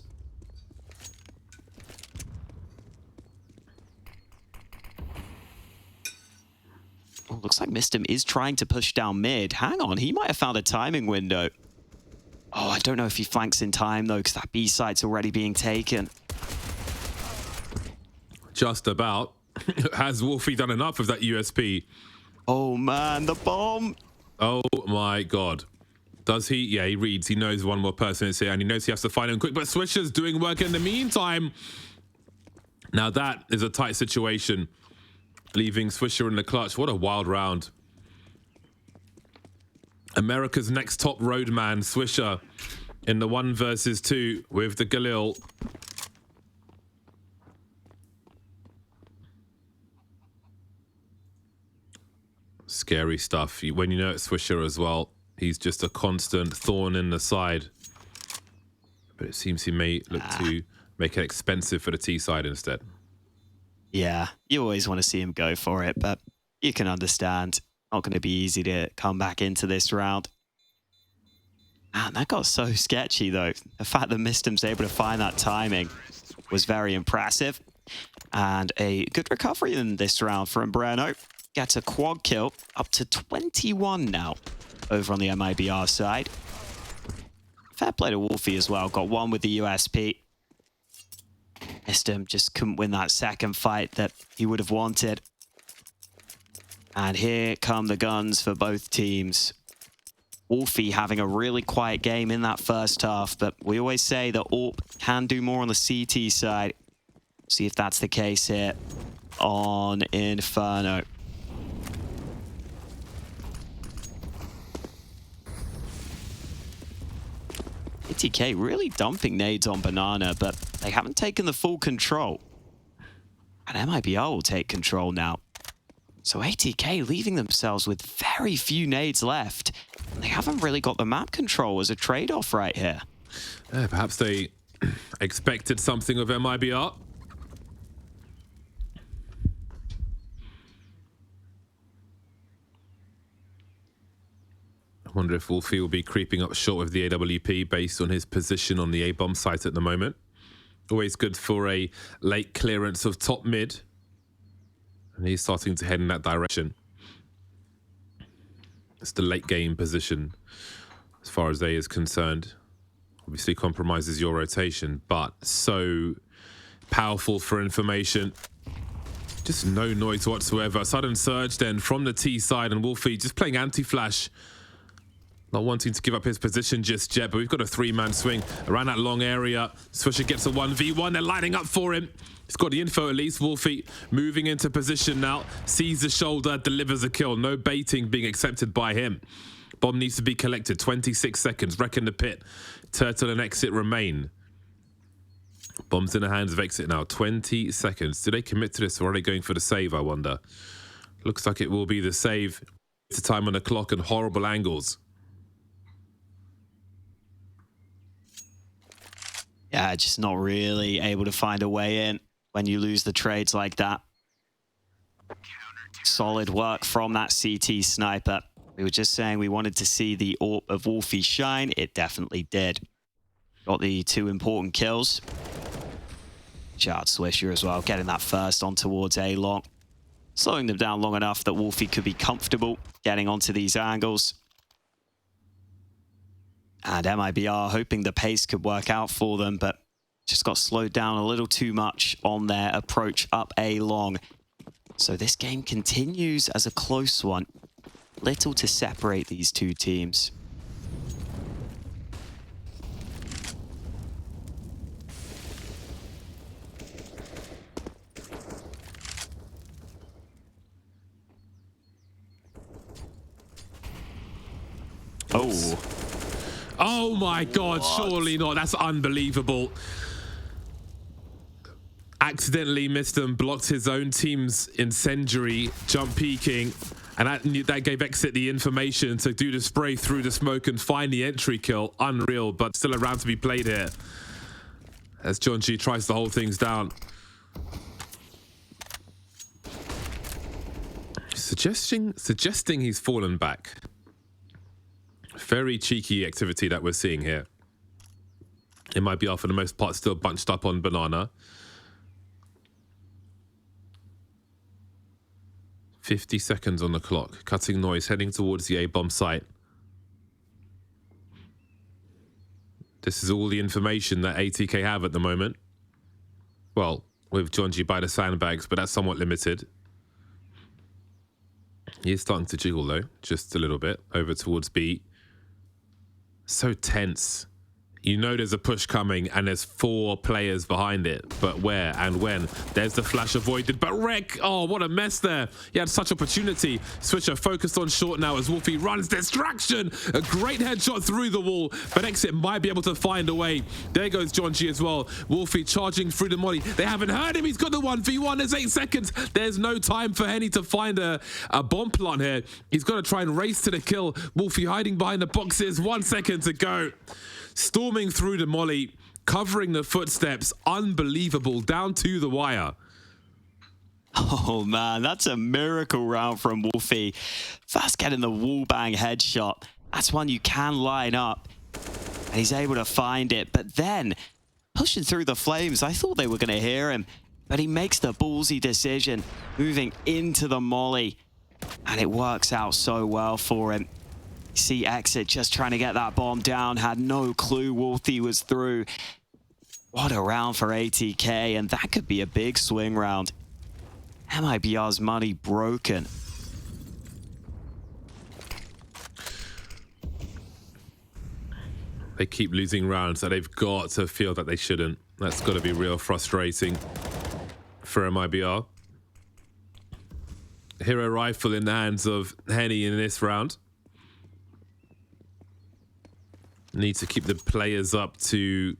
Oh, looks like Mistem is trying to push down mid. Hang on, he might have found a timing window. Oh, I don't know if he flanks in time though, because that B site's already being taken. Just about. Has Wolfie done enough of that USP? Oh man, the bomb! Oh my god. Does he? Yeah, he reads. He knows one more person is here and he knows he has to find him quick, but Swisher's doing work in the meantime. Now that is a tight situation. Leaving Swisher in the clutch. What a wild round. America's next top roadman, Swisher, in the 1 versus 2 with the Galil. Scary stuff. When you know it's Swisher as well, he's just a constant thorn in the side. But it seems he may look to make it expensive for the T side instead. Yeah, you always want to see him go for it, but you can understand. Not going to be easy to come back into this round. Man, that got so sketchy, though. The fact that Mistem's able to find that timing was very impressive. And a good recovery in this round from Breno. Gets a quad kill, up to 21 now, over on the MIBR side. Fair play to Wolfie as well. Got one with the USP. Mistem just couldn't win that second fight that he would have wanted. And here come the guns for both teams. Wolfie having a really quiet game in that first half, but we always say that AWP can do more on the CT side. See if that's the case here on Inferno. ATK really dumping nades on Banana, but they haven't taken the full control. And MIBR will take control now. So ATK leaving themselves with very few nades left. And they haven't really got the map control as a trade-off right here. Perhaps they expected something of MIBR. I wonder if Wolfie will be creeping up short of the AWP based on his position on the A-bomb site at the moment. Always good for a late clearance of top mid. And he's starting to head in that direction. It's the late game position as far as A is concerned. Obviously compromises your rotation, but so powerful for information. Just no noise whatsoever. Sudden surge then from the T side, and Wolfie just playing anti-flash. Not wanting to give up his position just yet, but we've got a 3-man swing around that long area. Swisher gets a 1v1. They're lining up for him. He's got the info at least. Wolfie moving into position now. Sees the shoulder, delivers a kill. No baiting being accepted by him. Bomb needs to be collected. 26 seconds. Wreck in the pit. Turtle and exit remain. Bomb's in the hands of exit now. 20 seconds. Do they commit to this or are they going for the save, I wonder? Looks like it will be the save. It's a time on the clock and horrible angles. Yeah, just not really able to find a way in when you lose the trades like that. Solid work from that CT sniper. We were just saying we wanted to see the AWP of Wolfie shine. It definitely did. Got the 2 important kills. Shout out Swisher as well, getting that first on towards A long. slowing them down long enough that Wolfie could be comfortable getting onto these angles. And MIBR hoping the pace could work out for them, but just got slowed down a little too much on their approach up A long. So this game continues as a close one. Little to separate these two teams. Oh. Oh my God, surely not. That's unbelievable. Accidentally missed him, blocked his own team's incendiary jump peeking, and that gave Exit the information to do the spray through the smoke and find the entry kill. Unreal, but still a round to be played here as John G tries to hold things down. Suggesting he's fallen back. Very cheeky activity that we're seeing here. It might be for the most part still bunched up on Banana. 50 seconds on the clock. Cutting noise heading towards the A-bomb site. This is all the information that ATK have at the moment. Well, with John G by the sandbags, but that's somewhat limited. He is starting to jiggle though, just a little bit, over towards B. So tense. You know there's a push coming and there's 4 players behind it, but where and when? There's the flash avoided, but Rek, oh, what a mess there. He had such opportunity. Switcher focused on short now as Wolfie runs. Distraction, a great headshot through the wall, but Exit might be able to find a way. There goes John G as well. Wolfie charging through the molly. They haven't heard him. He's got the 1v1. There's 8 seconds. There's no time for Henny to find a bomb plant here. He's got to try and race to the kill. Wolfie hiding behind the boxes. 1 second to go. Storming through the molly, covering the footsteps, unbelievable, down to the wire. Oh man, that's a miracle round from Wolfie. First getting the wall bang headshot. That's one you can line up. And he's able to find it, but then pushing through the flames. I thought they were going to hear him, but he makes the ballsy decision, moving into the molly. And it works out so well for him. See Exit just trying to get that bomb down, had no clue Wolfie was through. What a round for ATK, and that could be a big swing round. MIBR's money broken. They keep losing rounds that they've got to feel that they shouldn't. That's got to be real frustrating for MIBR. Hero rifle in the hands of Henny in this round. Need to keep the players up to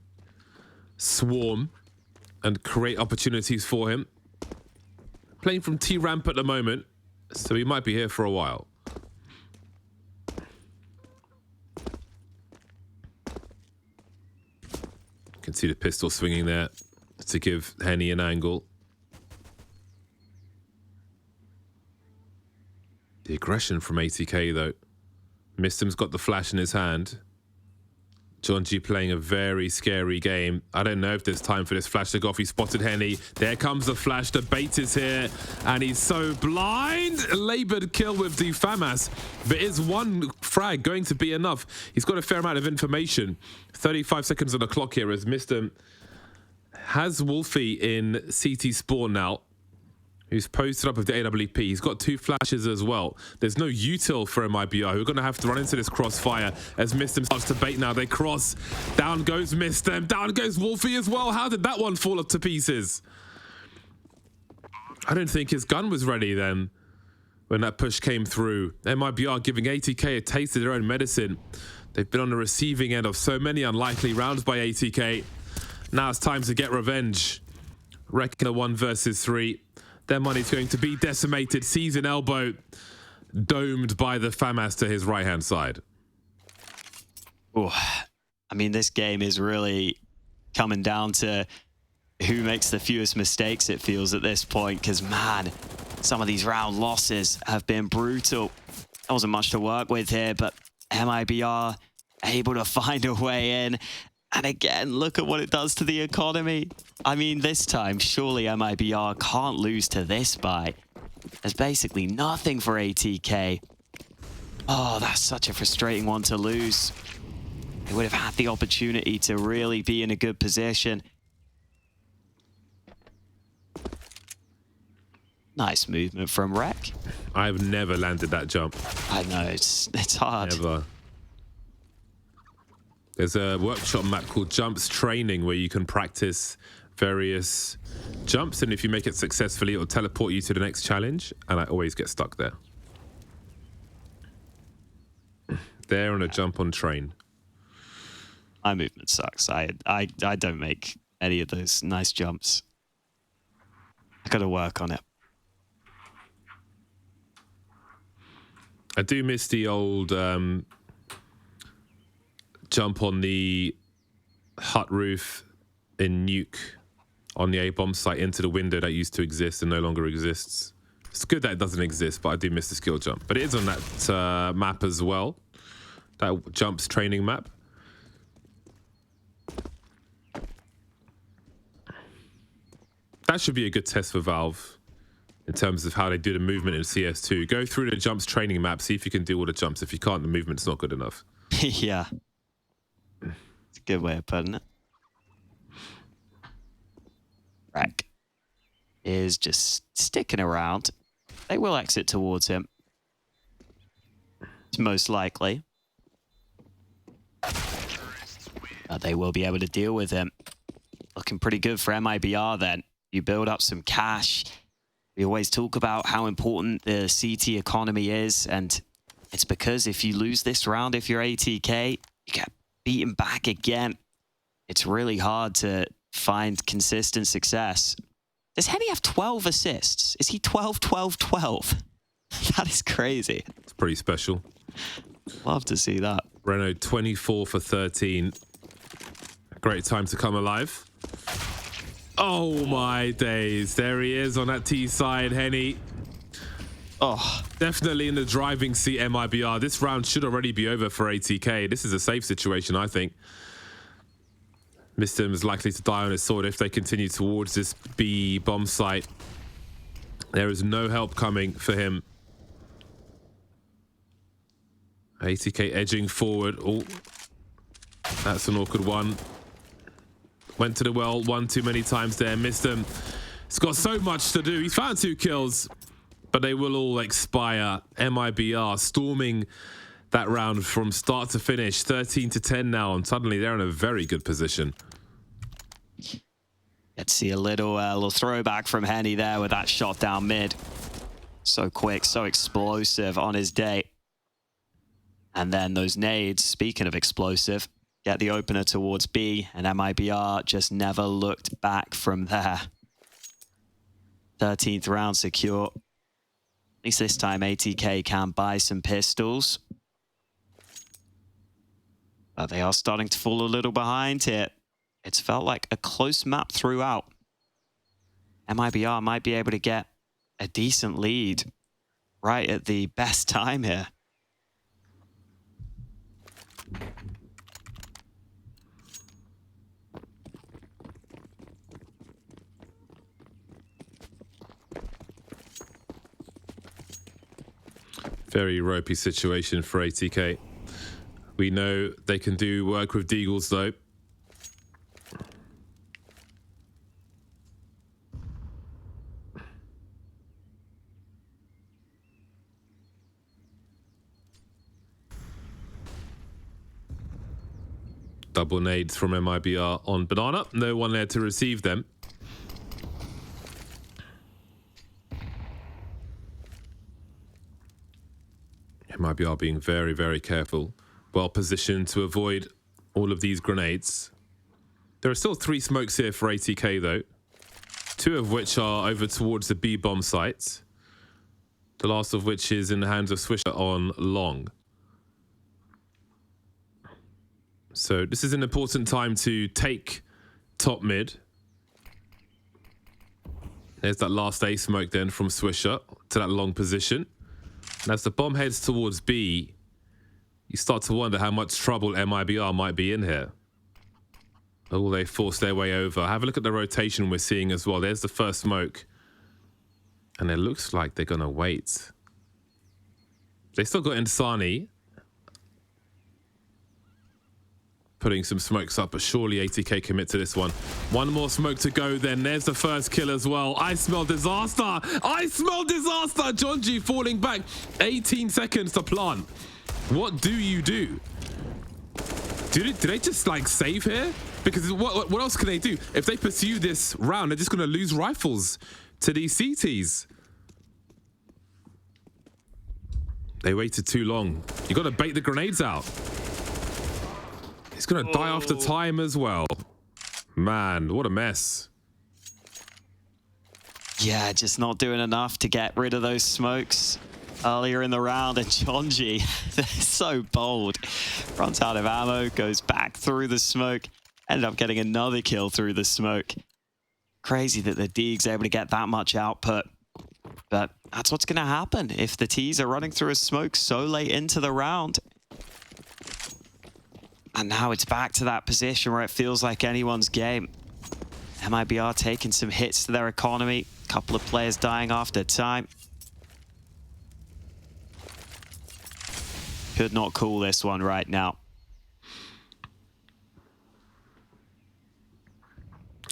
swarm and create opportunities for him. Playing from T-ramp at the moment, so he might be here for a while. You can see the pistol swinging there to give Henny an angle. The aggression from ATK though. Mistim's got the flash in his hand. John G playing a very scary game. I don't know if there's time for this flash to go off. He spotted Henny. There comes the flash. The bait is here. And he's so blind. Labored kill with the FAMAS. But is one frag going to be enough? He's got a fair amount of information. 35 seconds on the clock here as Mr. has Wolfie in CT spawn now, who's posted up with the AWP. He's got 2 flashes as well. There's no util for MIBR, who are going to have to run into this crossfire as Mistim starts to bait now. They cross. Down goes Mistim. Down goes Wolfie as well. How did that one fall to pieces? I don't think his gun was ready then when that push came through. MIBR giving ATK a taste of their own medicine. They've been on the receiving end of so many unlikely rounds by ATK. Now it's time to get revenge. Wrecking a 1 versus 3. Their money's going to be decimated. Sees an elbow domed by the FAMAS to his right-hand side. Oh, I mean, this game is really coming down to who makes the fewest mistakes, it feels, at this point. Because, man, some of these round losses have been brutal. There wasn't much to work with here, but MIBR able to find a way in. And again, look at what it does to the economy. I mean, this time, surely MIBR can't lose to this buy. There's basically nothing for ATK. Oh, that's such a frustrating one to lose. They would have had the opportunity to really be in a good position. Nice movement from Rek. I've never landed that jump. I know, it's hard. Never. There's a workshop map called Jumps Training where you can practice various jumps, and if you make it successfully, it'll teleport you to the next challenge, and I always get stuck there. There on a jump on train. My movement sucks. I don't make any of those nice jumps. I gotta work on it. I do miss the old jump on the hut roof in Nuke on the A-bomb site into the window that used to exist and no longer exists. It's good that it doesn't exist, but I do miss the skill jump. But it is on that map as well. That Jumps training map. That should be a good test for Valve in terms of how they do the movement in CS2. Go through the Jumps training map, see if you can do all the jumps. If you can't, the movement's not good enough. Yeah. It's a good way of putting it. Rek is just sticking around. They will exit towards him. It's most likely. But they will be able to deal with him. Looking pretty good for MIBR then. You build up some cash. We always talk about how important the CT economy is, and it's because if you lose this round, if you're ATK, you get beaten back again. It's really hard to find consistent success. Does Henny have 12 assists? Is he 12, 12, 12? That is crazy. It's pretty special. Love to see that. Renault 24 for 13. Great time to come alive. Oh my days. There he is on that T side, Henny. Oh, Definitely in the driving seat, MIBR. This round should already be over for ATK. This is a safe situation, I think. Mistim is likely to die on his sword if they continue towards this B bomb site. There is no help coming for him. ATK edging forward. Oh, that's an awkward one. Went to the well one too many times there. Missed him. He's got so much to do. He's found 2 kills, but they will all expire. MIBR storming that round from start to finish. 13-10 now, and suddenly they're in a very good position. let's see a little throwback from Henny there with that shot down mid. So quick, so explosive on his day. And then those nades, speaking of explosive, get the opener towards B, and MIBR just never looked back from there. 13th round secure. At least this time ATK can buy some pistols. But they are starting to fall a little behind here. It's felt like a close map throughout. MIBR might be able to get a decent lead right at the best time here. Very ropey situation for ATK. We know they can do work with Deagles though. Double nades from MIBR on Banana. No one there to receive them. MIBR being very, very careful. Well positioned to avoid all of these grenades. There are still 3 smokes here for ATK though. 2 of which are over towards the B bomb site. The last of which is in the hands of Swisher on long. So this is an important time to take top mid. There's that last A smoke then from Swisher to that long position. And as the bomb heads towards B, you start to wonder how much trouble MIBR might be in here. Oh, they force their way over. Have a look at the rotation we're seeing as well. There's the first smoke. And it looks like they're going to wait. They still got Insani. Putting some smokes up, but surely ATK commit to this one. One more smoke to go then. There's the first kill as well. I smell disaster. I smell disaster. Jonji falling back. 18 seconds to plant. What do you do? Do they just like save here? Because what else can they do? If they pursue this round, they're just going to lose rifles to these CTs. They waited too long. You got to bait the grenades out. He's going to die after time as well. Man, what a mess. Yeah, just not doing enough to get rid of those smokes earlier in the round. And Jonji, they're so bold. Runs out of ammo, goes back through the smoke. Ended up getting another kill through the smoke. Crazy that the Deeg's able to get that much output. But that's what's going to happen if the T's are running through a smoke so late into the round. And now it's back to that position where it feels like anyone's game. MIBR taking some hits to their economy. A couple of players dying after time. Could not call this one right now.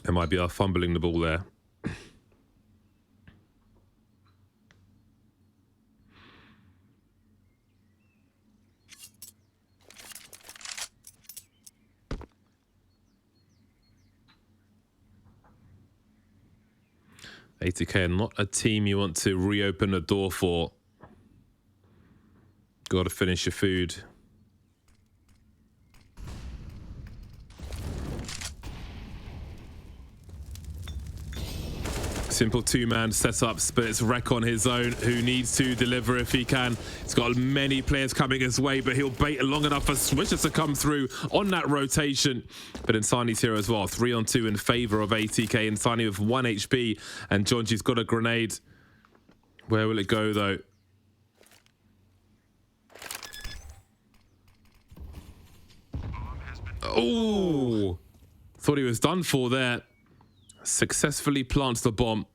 MIBR fumbling the ball there. ATK, not a team you want to reopen a door for. Got to finish your food. Simple two-man setups, but it's Rek on his own, who needs to deliver if he can. He's got many players coming his way, but he'll bait long enough for Swisher to come through on that rotation. But Insani's here as well. 3-on-2 in favor of ATK. Insani with 1 HP, and Jonji's got a grenade. Where will it go, though? Oh! Thought he was done for there. Successfully plants the bomb,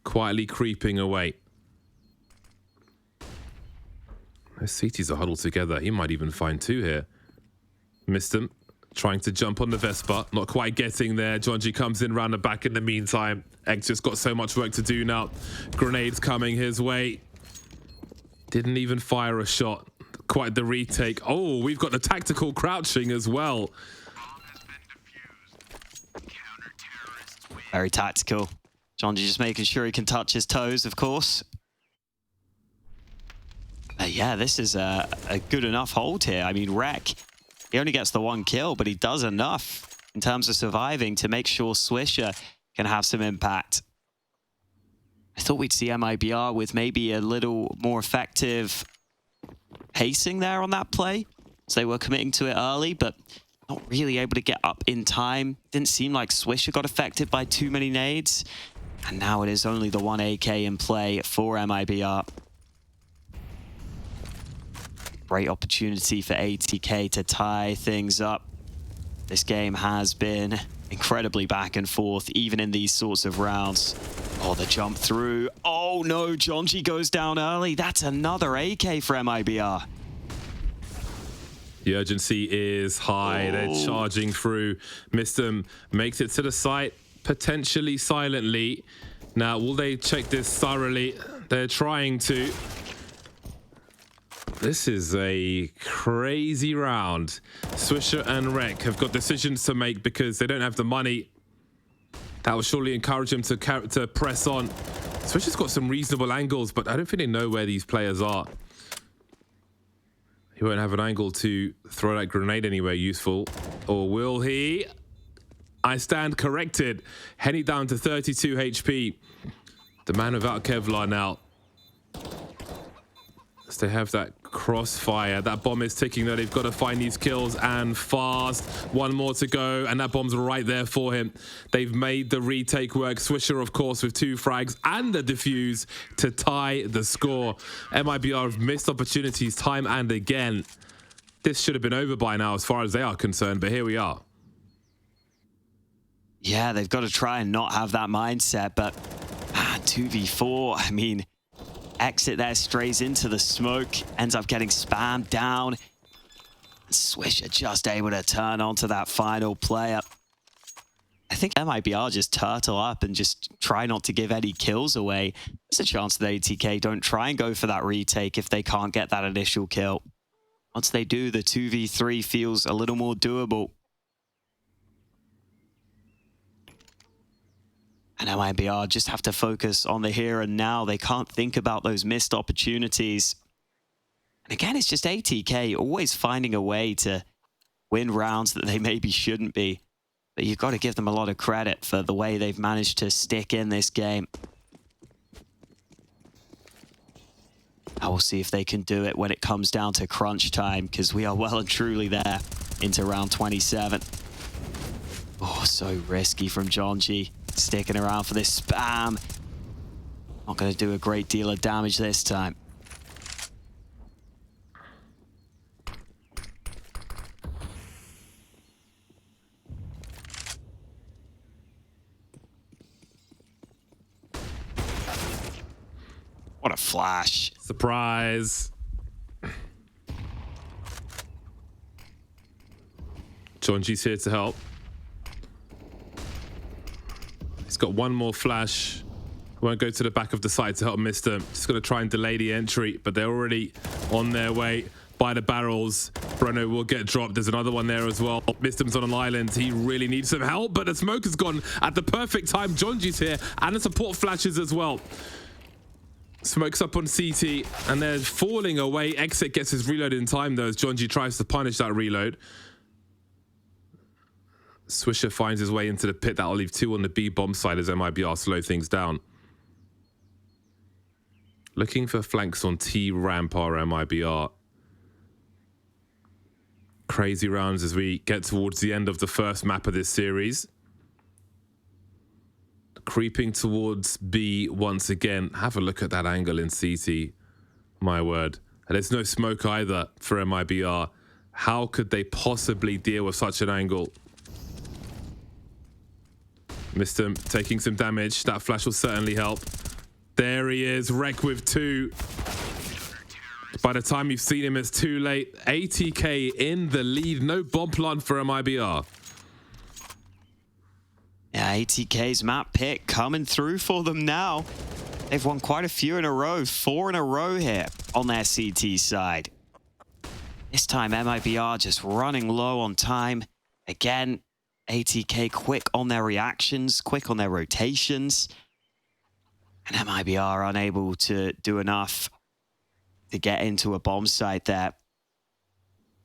quietly creeping away. Those CTs are huddled together. He might even find two here. Missed him. Trying to jump on the Vespa. Not quite getting there. Jonji comes in round the back in the meantime. Egg's just got so much work to do now. Grenades coming his way. Didn't even fire a shot. Quite the retake. Oh, we've got the tactical crouching as well. Very tactical. Jonji just making sure he can touch his toes, of course. Yeah, this is a good enough hold here. I mean, Rek, he only gets the 1 kill, but he does enough in terms of surviving to make sure Swisher can have some impact. I thought we'd see MIBR with maybe a little more effective pacing there on that play. So they were committing to it early, but not really able to get up in time. Didn't seem like Swisher got affected by too many nades. And now it is only the 1 AK in play for MIBR. Great opportunity for ATK to tie things up. This game has been incredibly back and forth, even in these sorts of rounds. Oh, the jump through. Oh no, Jonji goes down early. That's another AK for MIBR. The urgency is high. They're charging through. Missed him. Makes it to the site, potentially silently. Now, will they check this thoroughly? They're trying to. This is a crazy round. Swisher and Rek have got decisions to make because they don't have the money. That will surely encourage them to press on. Swisher's got some reasonable angles, but I don't think they know where these players are. He won't have an angle to throw that grenade anywhere useful. Or will he? I stand corrected. Henny down to 32 HP. The man without Kevlar now. As they have that crossfire. That bomb is ticking though. They've got to find these kills and fast. 1 more to go and that bomb's right there for him. They've made the retake work. Swisher, of course, with 2 frags and the defuse to tie the score. MIBR have missed opportunities time and again. This should have been over by now as far as they are concerned, but here we are. Yeah, they've got to try and not have that mindset, but 2v4. I mean, Exit there strays into the smoke, ends up getting spammed down. Swisher just able to turn onto that final player. I think MIBR just turtle up and just try not to give any kills away. There's a chance that ATK don't try and go for that retake if they can't get that initial kill. Once they do, the 2v3 feels a little more doable. And MIBR just have to focus on the here and now. They can't think about those missed opportunities. And again, it's just ATK always finding a way to win rounds that they maybe shouldn't be. But you've got to give them a lot of credit for the way they've managed to stick in this game. I will see if they can do it when it comes down to crunch time, because we are well and truly there into round 27. Oh, so risky from Jonji, sticking around for this spam. Not going to do a great deal of damage this time. What a flash. Surprise. Jonji's here to help. He's got one more flash. Won't go to the back of the site to help Mr. Just going to try and delay the entry, but they're already on their way by the barrels. Breno will get dropped. There's another one there as well. Mistum's on an island. He really needs some help, but the smoke has gone at the perfect time. Jonji's here, and the support flashes as well. Smokes up on CT, and they're falling away. Exit gets his reload in time, though, as Jonji tries to punish that reload. Swisher finds his way into the pit. That'll leave 2 on the B bomb side as MIBR slow things down. Looking for flanks on T ramp or MIBR. Crazy rounds as we get towards the end of the first map of this series. Creeping towards B once again. Have a look at that angle in CT. My word. And there's no smoke either for MIBR. How could they possibly deal with such an angle? Mr. taking some damage. That flash will certainly help. There he is. Wreck with 2. By the time you've seen him, it's too late. ATK in the lead. No bomb plant for MIBR. Yeah, ATK's map pick coming through for them now. They've won quite a few in a row, 4 in a row here on their CT side. This time MIBR just running low on time. Again, ATK quick on their reactions, quick on their rotations. And MIBR unable to do enough to get into a bomb site there.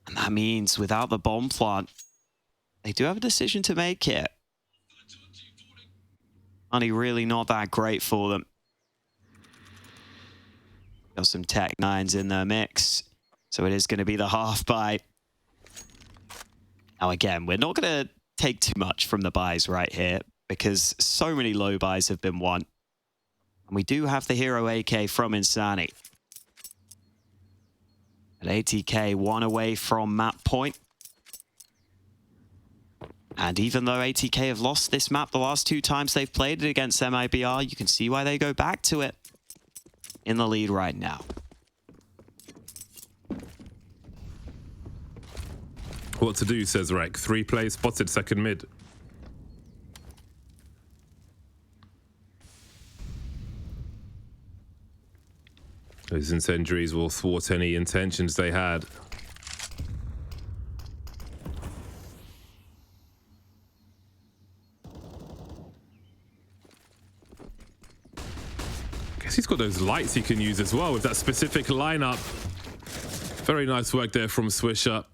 And that means without the bomb plant, they do have a decision to make here. Money really not that great for them. Got some Tech 9s in their mix, so it is going to be the half buy. Now again, we're not going to take too much from the buys right here, because so many low buys have been won. And we do have the hero AK from Insani. And ATK 1 away from map point. And even though ATK have lost this map the last 2 times they've played it against MIBR, you can see why they go back to it. In the lead right now. What to do, says Rek. 3 plays spotted second mid. Those incendiaries will thwart any intentions they had. He's got those lights he can use as well with that specific lineup. Very nice work there from Swisher.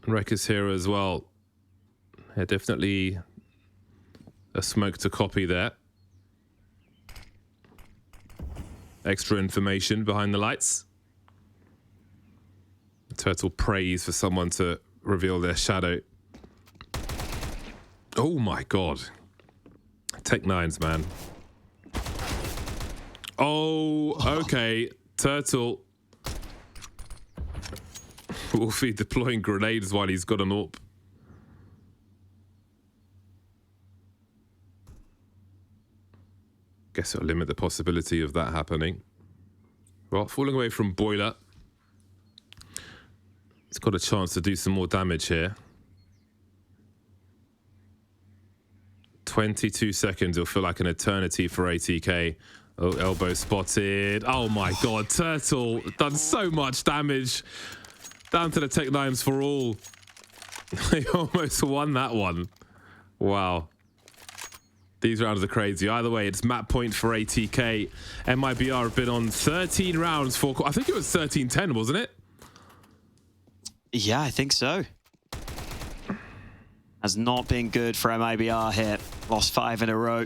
Rek is here as well. Yeah, definitely a smoke to copy there. Extra information behind the lights. Turtle prays for someone to reveal their shadow. Oh my god. Tech 9s, man. Oh, okay. Turtle. Wolfie deploying grenades while he's got an AWP. Guess it'll limit the possibility of that happening. Well, falling away from Boiler. He's got a chance to do some more damage here. 22 seconds. It'll feel like an eternity for ATK. Oh, elbow spotted. Oh my God, Turtle done so much damage. Down to the Tech 9s for all. They almost won that one. Wow. These rounds are crazy. Either way, it's map point for ATK. MIBR have been on 13 rounds for... I think it was 13-10, wasn't it? Yeah, I think so. Has not been good for MIBR here. Lost 5 in a row.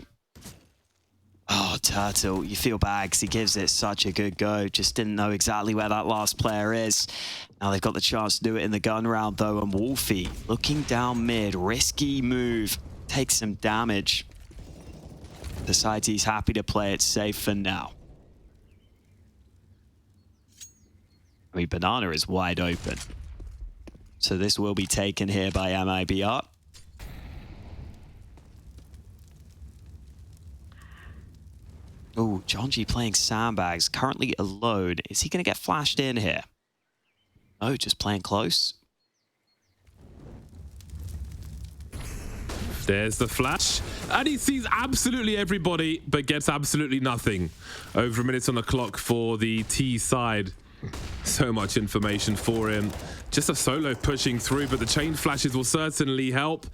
Oh, Turtle, you feel bad because he gives it such a good go. Just didn't know exactly where that last player is. Now they've got the chance to do it in the gun round, though. And Wolfie looking down mid. Risky move. Takes some damage. Decides he's happy to play it safe for now. I mean, Banana is wide open. So this will be taken here by MIBR. Oh, Jonji playing sandbags, currently alone. Is he going to get flashed in here? Oh, just playing close. There's the flash. And he sees absolutely everybody, but gets absolutely nothing. Over a minute on the clock for the T side. So much information for him. Just a solo pushing through, but the chain flashes will certainly help.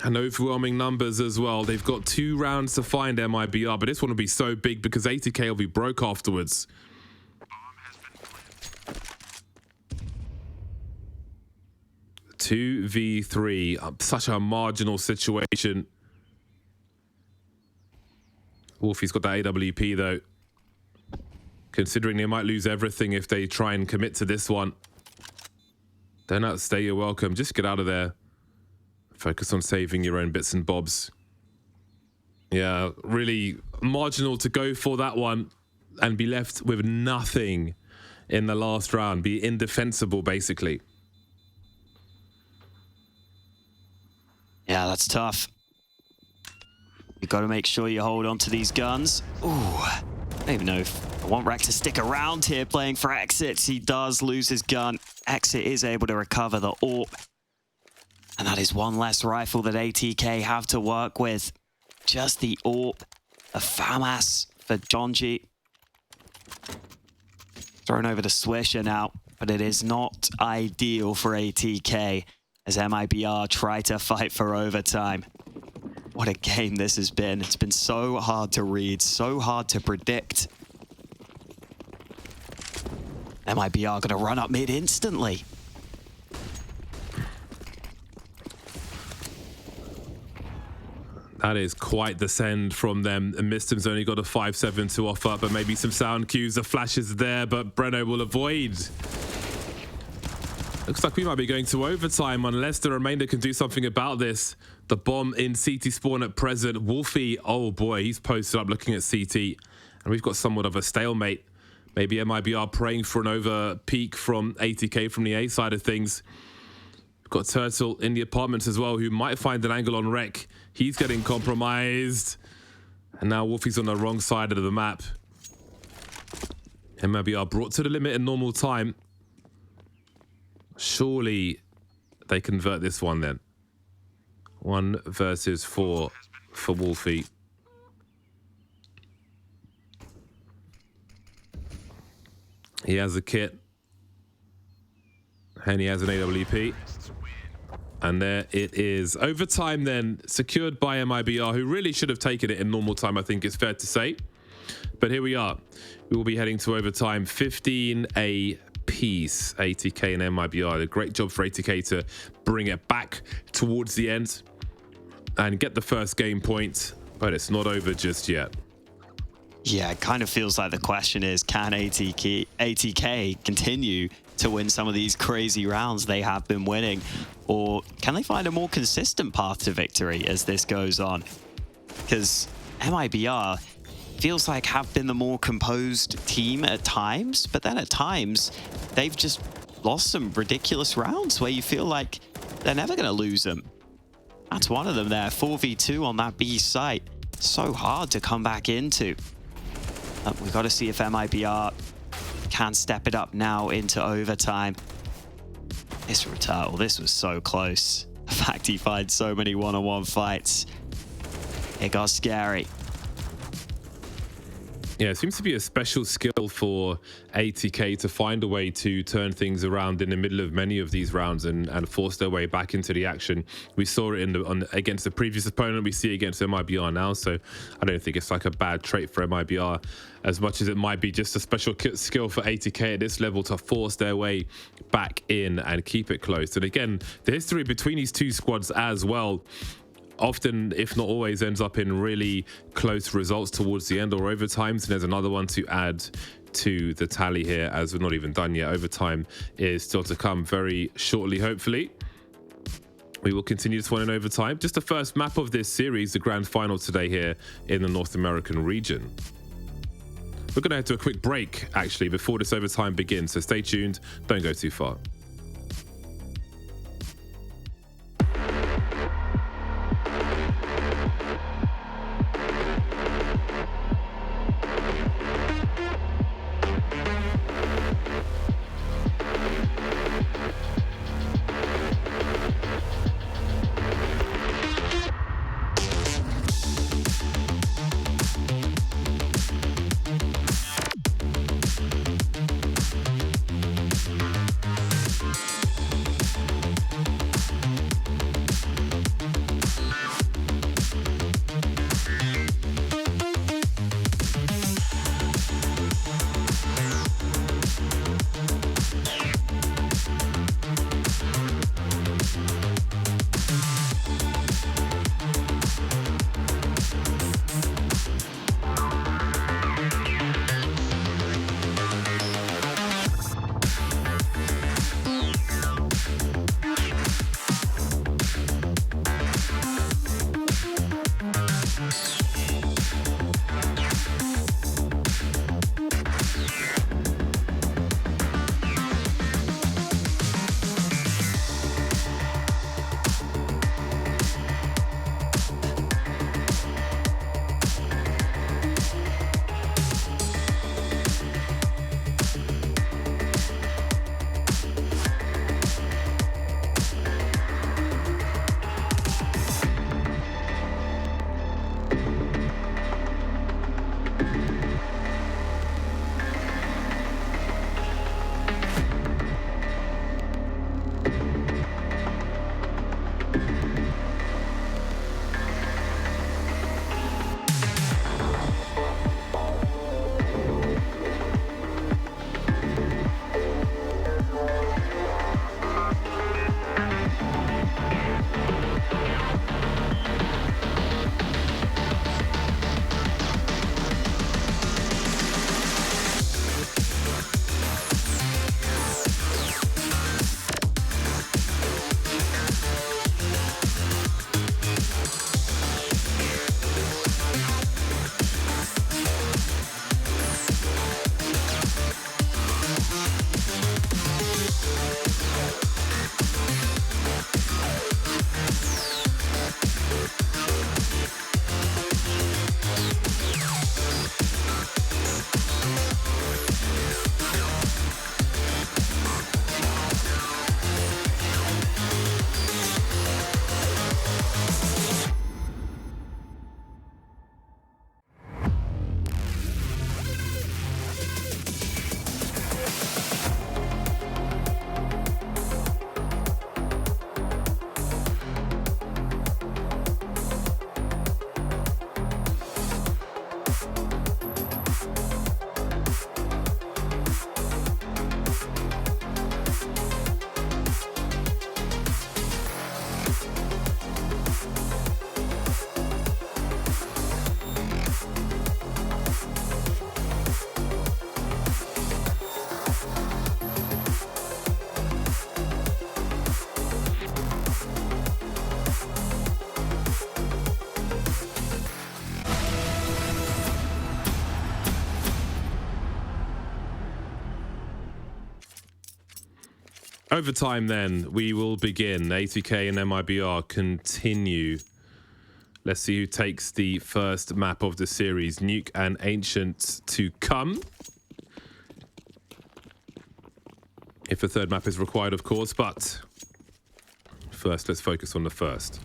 And overwhelming numbers as well. They've got 2 rounds to find MIBR, but this one will be so big because ATK will be broke afterwards. 2v3, such a marginal situation. Wolfie's got that AWP though. Considering they might lose everything if they try and commit to this one. Don't outstay your welcome, just get out of there. Focus on saving your own bits and bobs. Yeah, really marginal to go for that one and be left with nothing in the last round. Be indefensible, basically. Yeah, that's tough. You've got to make sure you hold on to these guns. Ooh, I don't even know if I want Rex to stick around here playing for Exits. He does lose his gun. Exit is able to recover the AWP. And that is one less rifle that ATK have to work with. Just the AWP, a FAMAS for Jonji. Thrown over to Swisher now, but it is not ideal for ATK as MIBR try to fight for overtime. What a game this has been. It's been so hard to read, so hard to predict. MIBR gonna run up mid instantly. That is quite the send from them. And Mistim's only got a 5-7 to offer, but maybe some sound cues. The flash is there, but Breno will avoid. Looks like we might be going to overtime unless the remainder can do something about this. The bomb in CT spawn at present. Wolfie, oh boy, he's posted up looking at CT. And we've got somewhat of a stalemate. Maybe MIBR praying for an over peak from ATK from the A side of things. We've got Turtle in the apartments as well, who might find an angle on Rec. He's getting compromised. And now Wolfie's on the wrong side of the map. MIBR brought to the limit in normal time. Surely they convert this one then. 1 versus 4 for Wolfie. He has a kit. And he has an AWP. And there it is. Overtime then, secured by MIBR, who really should have taken it in normal time, I think it's fair to say. But here we are. We will be heading to overtime. 15 apiece, ATK and MIBR. A great job for ATK to bring it back towards the end and get the first game point. But it's not over just yet. Yeah, it kind of feels like the question is, can ATK continue to win some of these crazy rounds they have been winning? Or can they find a more consistent path to victory as this goes on? Because MIBR feels like have been the more composed team at times, but then at times they've just lost some ridiculous rounds where you feel like they're never going to lose them. That's one of them there, 4v2 on that B site. so hard to come back into. We've got to see if MIBR can step it up now into overtime. This Returnal, this was so close. The fact he finds so many one-on-one fights, it got scary. Yeah, it seems to be a special skill for ATK to find a way to turn things around in the middle of many of these rounds and force their way back into the action. We saw it against the previous opponent. We see it against MIBR now, so I don't think it's like a bad trait for MIBR as much as it might be just a special skill for ATK at this level to force their way back in and keep it close. And again, the history between these two squads as well often, if not always, ends up in really close results towards the end or overtimes. And there's another one to add to the tally here, as we're not even done yet. Overtime is still to come very shortly, hopefully. We will continue this one in overtime. Just the first map of this series, the grand final today here in the North American region. We're going to head to a quick break, actually, before this overtime begins. So stay tuned. Don't go too far. Overtime then, we will begin. ATK and MIBR continue Let's see who takes the first map of the series. Nuke and Ancient to come. If a third map is required, of course, but first, let's focus on the first.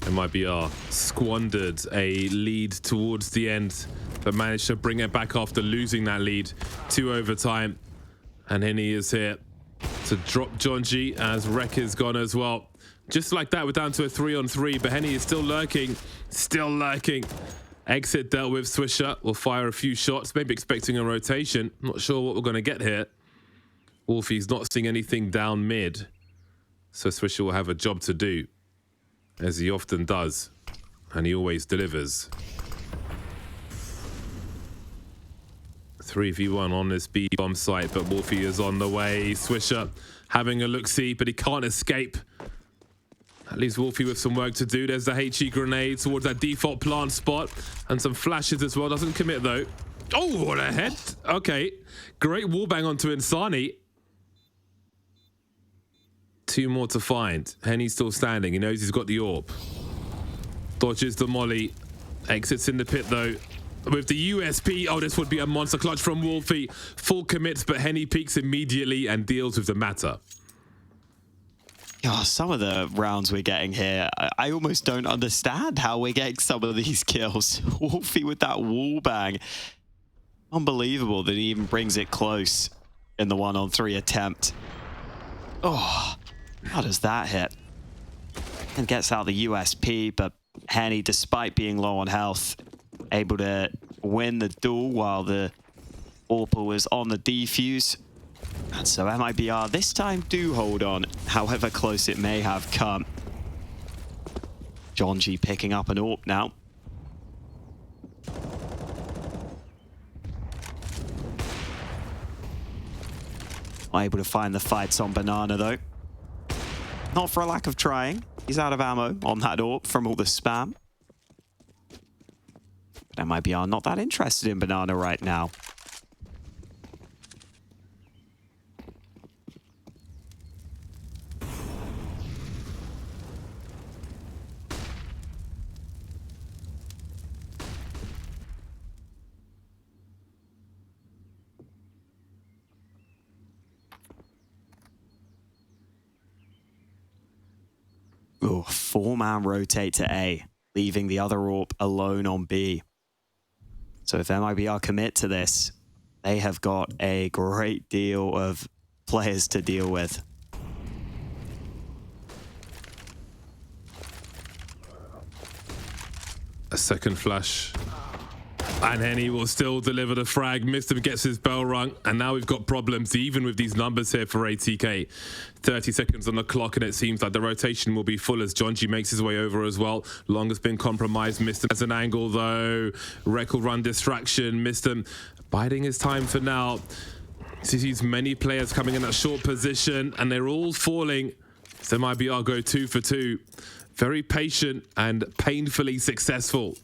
MIBR squandered a lead towards the end, but managed to bring it back after losing that lead to overtime. And Henny is here to drop John G as Rek is gone as well. Just like that, we're down to a 3-on-3, but Henny is still lurking, Exit dealt with. Swisher will fire a few shots, maybe expecting a rotation. Not sure what we're going to get here. Wolfie's not seeing anything down mid, so Swisher will have a job to do, as he often does, and he always delivers. 3v1 on this B bomb site, but Wolfie is on the way. Swisher having a look-see, but he can't escape. At least Wolfie with some work to do. There's the HE grenade towards that default plant spot, and some flashes as well. Doesn't commit though. Oh, what a head. Okay, great wallbang onto Insani. 2 more to find. Henny's still standing. He knows he's got the AWP. Dodges the molly. Exits in the pit though. With the USP, oh, this would be a monster clutch from Wolfie. Full commits, but Henny peeks immediately and deals with the matter. Oh, some of the rounds we're getting here, I almost don't understand how we're getting some of these kills. Wolfie with that wall bang. Unbelievable that he even brings it close in the 1-on-3 attempt. Oh, how does that hit? And gets out the USP, but Henny, despite being low on health, able to win the duel while the AWP was on the defuse. And so MIBR this time do hold on, however close it may have come. John G picking up an AWP now. Able to find the fights on Banana though. Not for a lack of trying. He's out of ammo on that AWP from all the spam. But MIBR not that interested in Banana right now. Oh, 4-man rotate to A, leaving the other AWP alone on B. So if MIBR commit to this, they have got a great deal of players to deal with. A second flash. And Henny will still deliver the frag. Mr. gets his bell rung, and now we've got problems even with these numbers here for ATK. 30 seconds on the clock, and it seems like the rotation will be full as John G makes his way over as well. Long has been compromised. Mr. has an angle though. Rek will run distraction. Mr. biding his time for now. He sees many players coming in that short position, and they're all falling. So MIBR go 2 for 2. Very patient and painfully successful.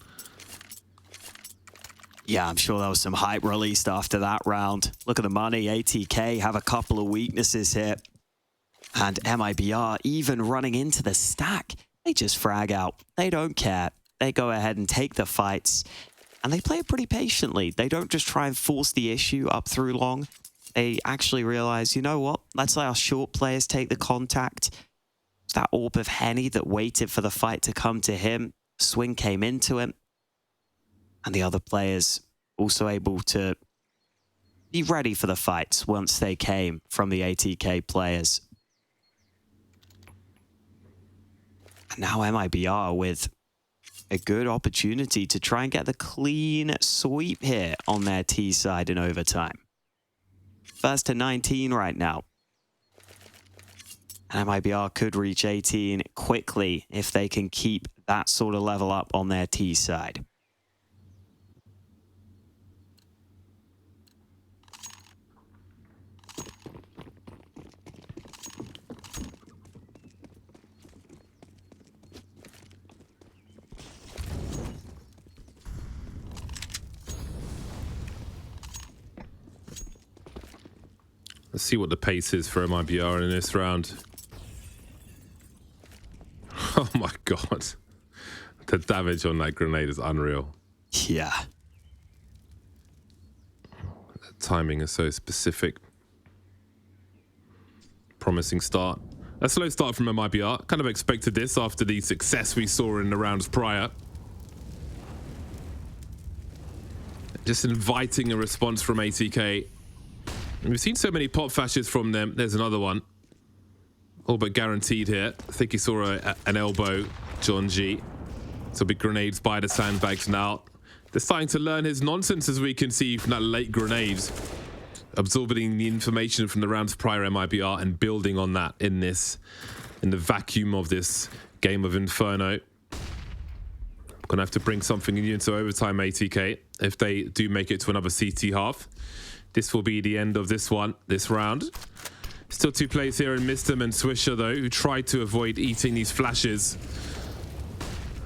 Yeah, I'm sure there was some hype released after that round. Look at the money. ATK have a couple of weaknesses here. And MIBR even running into the stack. They just frag out. They don't care. They go ahead and take the fights. And they play it pretty patiently. They don't just try and force the issue up through long. They actually realize, you know what? Let's let our short players take the contact. It's that AWP of Henny that waited for the fight to come to him. Swing came into him. And the other players also able to be ready for the fights once they came from the ATK players. And now MIBR with a good opportunity to try and get the clean sweep here on their T side in overtime. First to 19 right now. And MIBR could reach 18 quickly if they can keep that sort of level up on their T side. Let's see what the pace is for MIBR in this round. Oh my god. The damage on that grenade is unreal. Yeah. The timing is so specific. Promising start. A slow start from MIBR. Kind of expected this after the success we saw in the rounds prior. Just inviting a response from ATK. And we've seen so many pop flashes from them. There's another one. All but guaranteed here. I think he saw an elbow, John G. So big grenades by the sandbags now. They're starting to learn his nonsense, as we can see from that late grenades. Absorbing the information from the rounds prior MIBR and building on that in the vacuum of this game of Inferno. Gonna have to bring something new into overtime, ATK, if they do make it to another CT half. This will be the end of this round. Still 2 players here in Mistem and Swisher, though, who tried to avoid eating these flashes.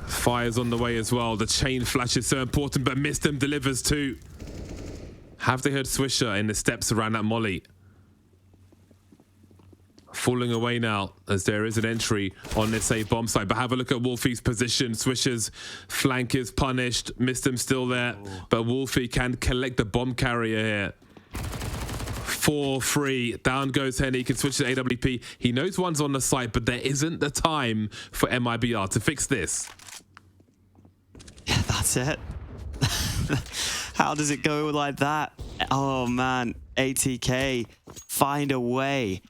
Fire's on the way as well. The chain flash is so important, but Mistem delivers too. Have they heard Swisher in the steps around that molly? Falling away now as there is an entry on this A bomb site. But have a look at Wolfie's position. Swisher's flank is punished. Mistem still there, but Wolfie can collect the bomb carrier here. 4-3. Down goes Henny. He can switch to AWP. He knows one's on the site, but there isn't the time for MIBR to fix this. Yeah, that's it. How does it go like that? Oh man, ATK find a way.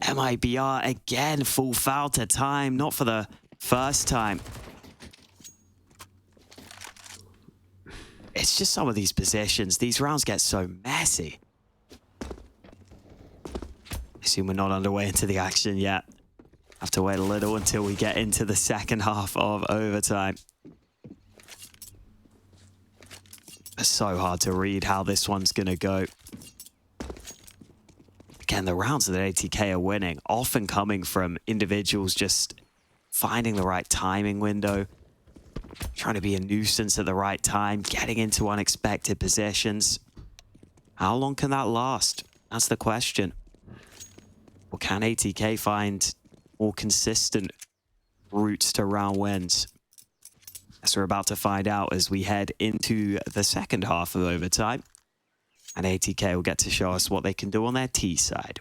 MIBR again, full foul to time, not for the first time. It's just some of these positions. These rounds get so messy. I assume we're not underway into the action yet. Have to wait a little until we get into the second half of overtime. It's so hard to read how this one's gonna go. Again, the rounds that ATK are winning, often coming from individuals just finding the right timing window, trying to be a nuisance at the right time, getting into unexpected positions. How long can that last? That's the question. Or can ATK find more consistent routes to round wins? As we're about to find out as we head into the second half of overtime. And ATK will get to show us what they can do on their T side.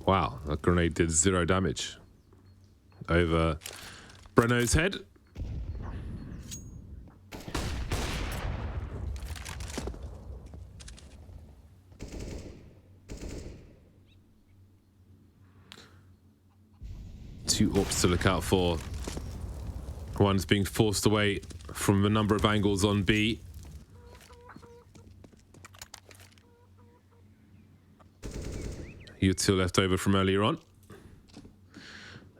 Wow, that grenade did 0 damage over Breno's head. Two AWPs to look out for. One's being forced away from a number of angles on B. Util left over from earlier on.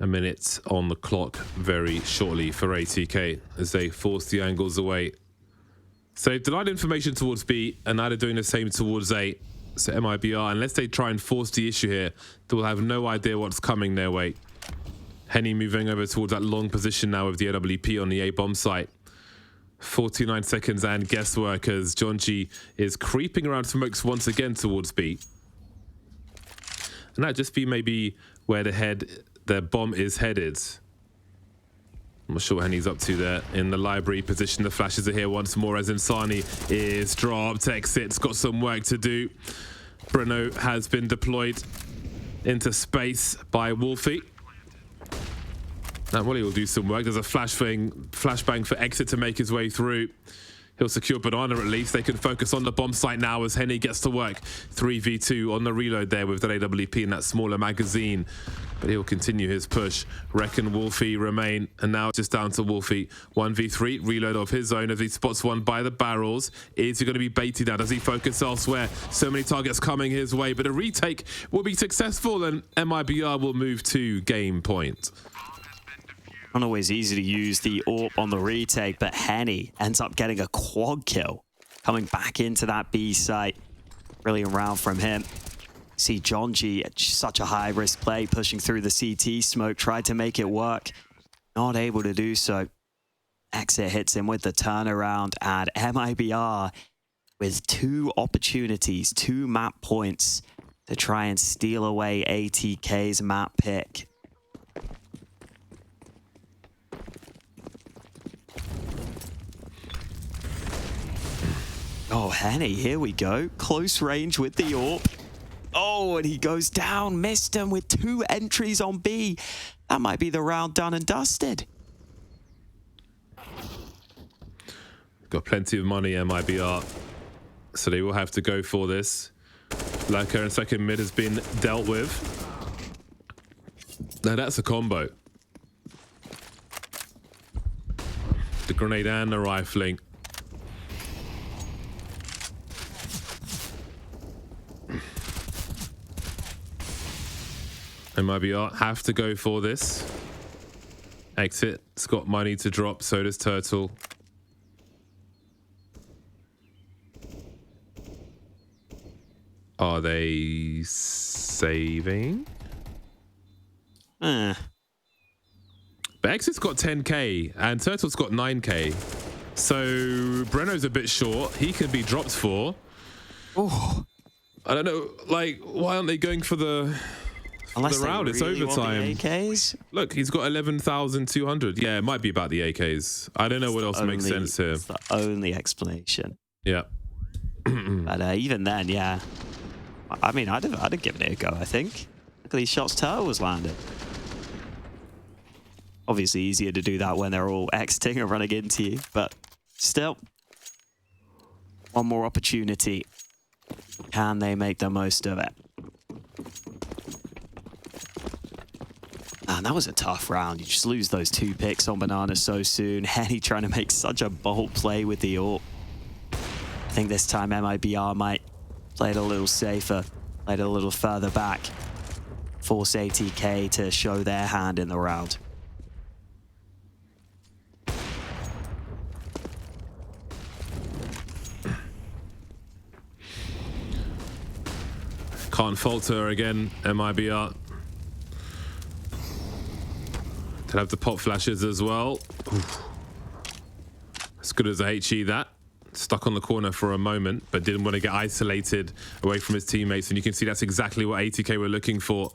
A minute on the clock very shortly for ATK as they force the angles away. So they've denied information towards B and now they're doing the same towards A. So MIBR, unless they try and force the issue here, they will have no idea what's coming their way. Henny moving over towards that long position now with the AWP on the A bomb site. 49 seconds and guesswork as John G is creeping around smokes once again towards B. And that just be maybe where the bomb is headed. I'm not sure what Henny's up to there in the library position. The flashes are here once more as Insani is dropped. Exit's got some work to do. Breno has been deployed into space by Wolfie. Now Wally will do some work. There's a flashbang for Exit to make his way through. He'll secure Banana at least. They can focus on the bomb site now as Henny gets to work. 3v2 on the reload there with that AWP in that smaller magazine. But he'll continue his push. Rek and Wolfie remain. And now just down to Wolfie. 1v3, reload of his own as he spots one by the barrels. Is he going to be baited now? Does he focus elsewhere? So many targets coming his way. But a retake will be successful and MIBR will move to game point. Not always easy to use the AWP on the retake, but Henny ends up getting a quad kill. Coming back into that B site. Brilliant round from him. See John G, such a high risk play, pushing through the CT smoke, tried to make it work. Not able to do so. Exit hits him with the turnaround, and MIBR with 2 opportunities, 2 map points to try and steal away ATK's map pick. Oh, Henny, here we go. Close range with the AWP. Oh, and he goes down. Missed him with 2 entries on B. That might be the round done and dusted. Got plenty of money, MIBR. So they will have to go for this. Lacquer and second mid has been dealt with. Now that's a combo. The grenade and the rifling. MIBR have to go for this. Exit's got money to drop, so does Turtle. Are they saving? But Exit's got 10k and Turtle's got 9k. So Breno's a bit short. He could be dropped for. Oh, I don't know. Like, why aren't they going for the... Unless the round, really it's overtime. AKs? Look, he's got 11,200. Yeah, it might be about the AKs. I don't know what else makes sense here. It's the only explanation. Yeah. But even then, yeah. I mean, I'd have given it a go, I think. Look at these shots Turtle was landing. Obviously easier to do that when they're all exiting or running into you, but still. One more opportunity. Can they make the most of it? Man, that was a tough round. You just lose those 2 picks on Banana so soon. Henny trying to make such a bold play with the AWP. I think this time MIBR might play it a little safer, play it a little further back. Force ATK to show their hand in the round. Can't falter again, MIBR. Could have the pop flashes as well. Oof. As good as a HE that. Stuck on the corner for a moment, but didn't want to get isolated away from his teammates. And you can see that's exactly what ATK were looking for.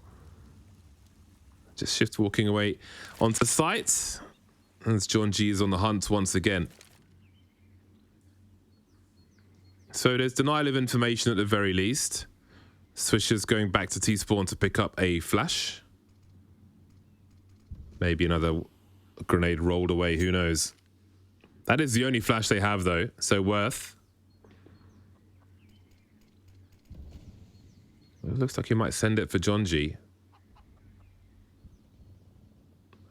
Just shift walking away onto site. As John G is on the hunt once again. So there's denial of information at the very least. Swisher's going back to T-Spawn to pick up a flash. Maybe another grenade rolled away, who knows. That is the only flash they have though, so worth. It looks like he might send it for John G.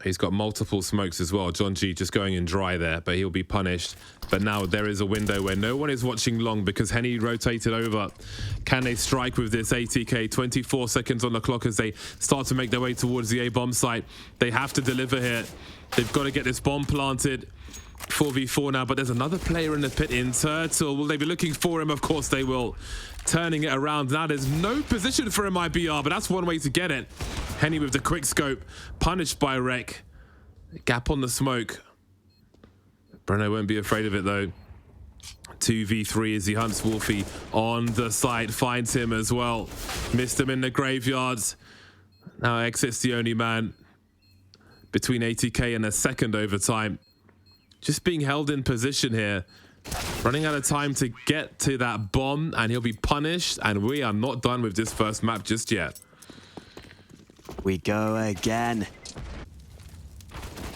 He's got multiple smokes as well. John G just going in dry there, but he'll be punished. But now there is a window where no one is watching long because Henny rotated over. Can they strike with this ATK? 24 seconds on the clock as they start to make their way towards the A-bomb site. They have to deliver here. They've got to get this bomb planted. 4v4 now, but there's another player in the pit in Turtle. Will they be looking for him? Of course they will. Turning it around. Now there's no position for MIBR, but that's one way to get it. Henny with the quick scope. Punished by Rek. Gap on the smoke. Breno won't be afraid of it though. 2v3 as he hunts Wolfie on the side. Finds him as well. Missed him in the graveyards. Now Exit's the only man between ATK and a second overtime. Just being held in position here. Running out of time to get to that bomb, and he'll be punished. And we are not done with this first map just yet. We go again.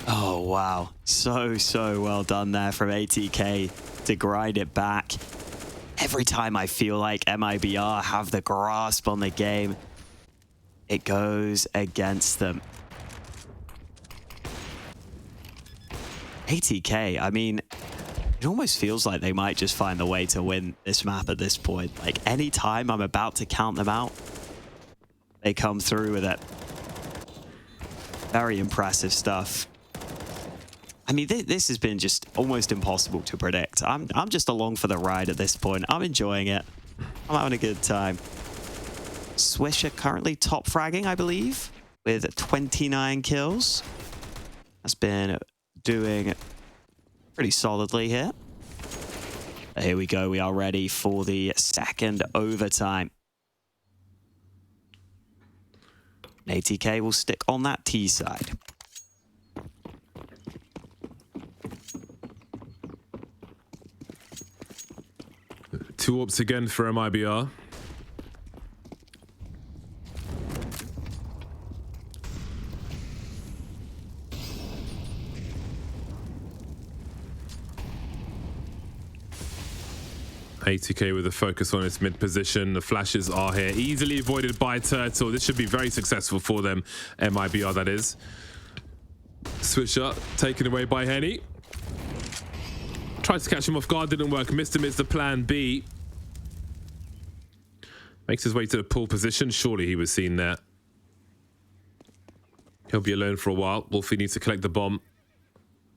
Oh, wow. So well done there from ATK to grind it back. Every time I feel like MIBR have the grasp on the game, it goes against them. ATK, I mean, it almost feels like they might just find the way to win this map at this point. Like, any time I'm about to count them out, they come through with it. Very impressive stuff. I mean, this has been just almost impossible to predict. I'm just along for the ride at this point. I'm enjoying it. I'm having a good time. Swisher currently top fragging, I believe, with 29 kills. Has been doing pretty solidly here. Here we go. We are ready for the second overtime. ATK will stick on that T side. Two ups again for MIBR. ATK with a focus on its mid position. The flashes are here, easily avoided by Turtle. This should be very successful for them, MIBR that is. Swisher taken away by Henny. Tried to catch him off guard, didn't work. Missed him is the plan B. Makes his way to the pull position. Surely he was seen there. He'll be alone for a while. Wolfie needs to collect the bomb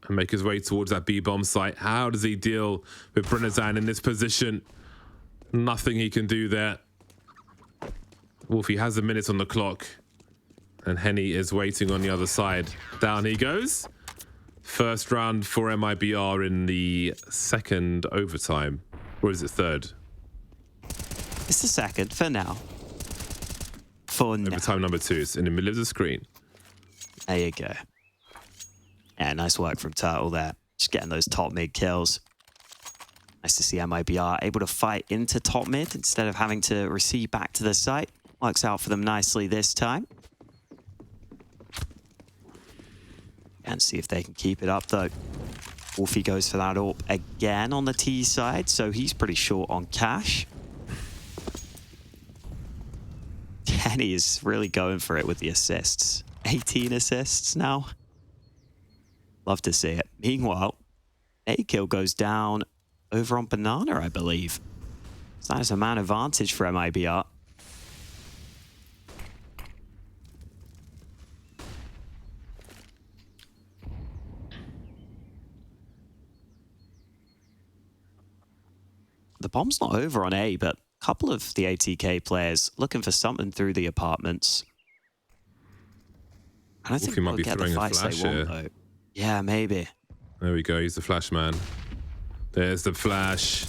and make his way towards that B-bomb site. How does he deal with Brennazan in this position? Nothing he can do there. Wolfie has a minute on the clock. And Henny is waiting on the other side. Down he goes. First round for MIBR in the second overtime. Or is it third? It's the second for now. For now. Overtime number 2 is in the middle of the screen. There you go. Yeah, nice work from Turtle there. Just getting those top mid kills. Nice to see MIBR able to fight into top mid instead of having to recede back to the site. Works out for them nicely this time. And see if they can keep it up though. Wolfie goes for that AWP again on the T side, so he's pretty short on cash. Henny is really going for it with the assists. 18 assists now. Love to see it. Meanwhile, A kill goes down over on Banana, I believe. So that is a man advantage for MIBR. The bomb's not over on A, but a couple of the ATK players looking for something through the apartments. I don't think they'll get the fights they want, though. Yeah, maybe. There we go. He's the flash man. There's the flash.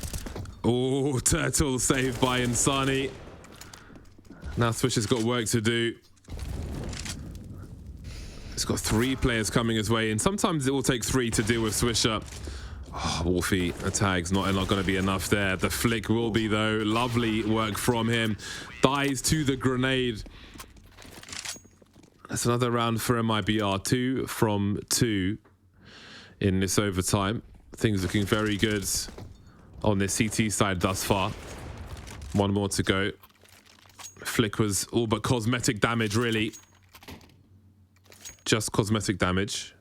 Oh, Turtle saved by Insani. Now Swisher's got work to do. He's got 3 players coming his way, and sometimes it will take 3 to deal with Swisher. Oh, Wolfie, a tag's not going to be enough there. The flick will be, though. Lovely work from him. Dies to the grenade. That's another round for MIBR. 2 from 2 in this overtime. Things looking very good on this CT side thus far. 1 more to go. Flick was all but cosmetic damage, really. Just cosmetic damage.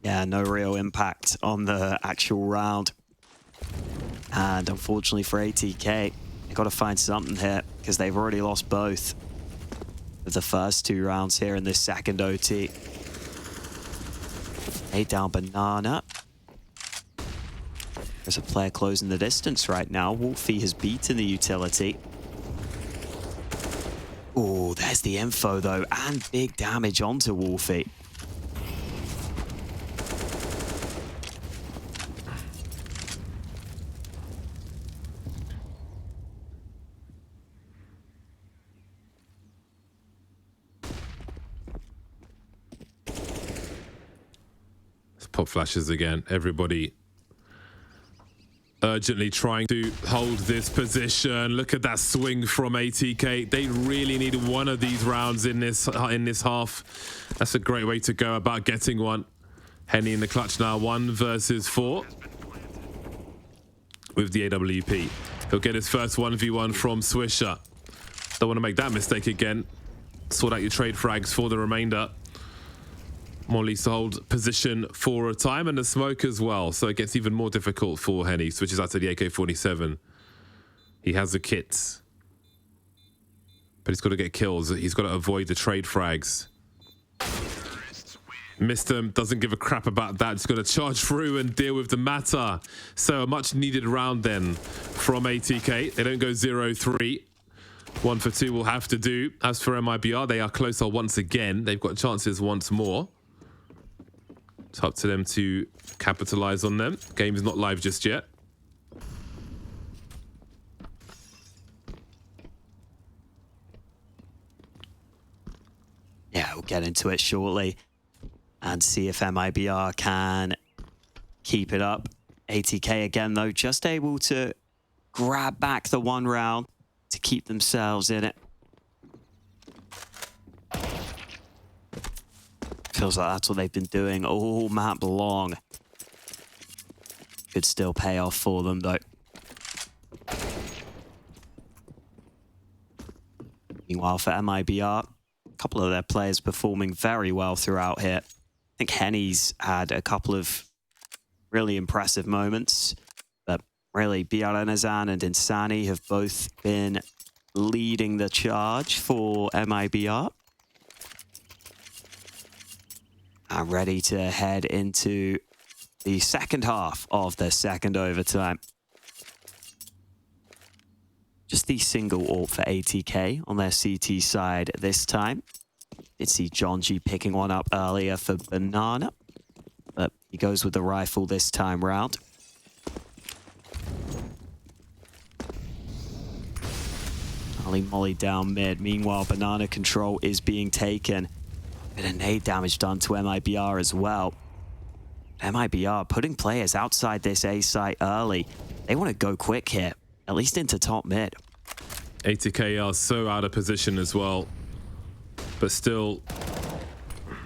Yeah, no real impact on the actual round. And unfortunately for ATK, they've got to find something here because they've already lost both of the first 2 rounds here in this second OT. 8 down Banana. There's a player closing the distance right now. Wolfie has beaten the utility. Oh, there's the info though, and big damage onto Wolfie. Pop flashes again. Everybody urgently trying to hold this position. Look at that swing from ATK. They really need one of these rounds in this half. That's a great way to go about getting one. Henny in the clutch now. 1 versus 4 with the AWP. He'll get his first 1v1 from Swisher. Don't want to make that mistake again. Sort out your trade frags for the remainder. Molly's to hold position for a time, and the smoke as well, so it gets even more difficult for Henny. Switches out to the AK-47. He has the kit. But he's got to get kills. He's got to avoid the trade frags. Missed him, doesn't give a crap about that. Just going to charge through and deal with the matter. So a much needed round then from ATK. They don't go 0-3. 1 for 2 will have to do. As for MIBR, they are closer once again. They've got chances once more. It's up to them to capitalize on them. Game is not live just yet. Yeah, we'll get into it shortly and see if MIBR can keep it up. ATK again, though, just able to grab back the 1 round to keep themselves in it. Feels like that's what they've been doing all map long. Could still pay off for them, though. Meanwhile, for MIBR, a couple of their players performing very well throughout here. I think Henny's had a couple of really impressive moments, but really Biaranazan and Insani have both been leading the charge for MIBR. And ready to head into the second half of the second overtime. Just the single AWP for ATK on their CT side this time. Did see John G picking one up earlier for Banana, but he goes with the rifle this time round. Ali Molly down mid. Meanwhile, Banana control is being taken. Bit of nade damage done to MIBR as well. MIBR putting players outside this A site early. They want to go quick here, at least into top mid. ATK are so out of position as well, but still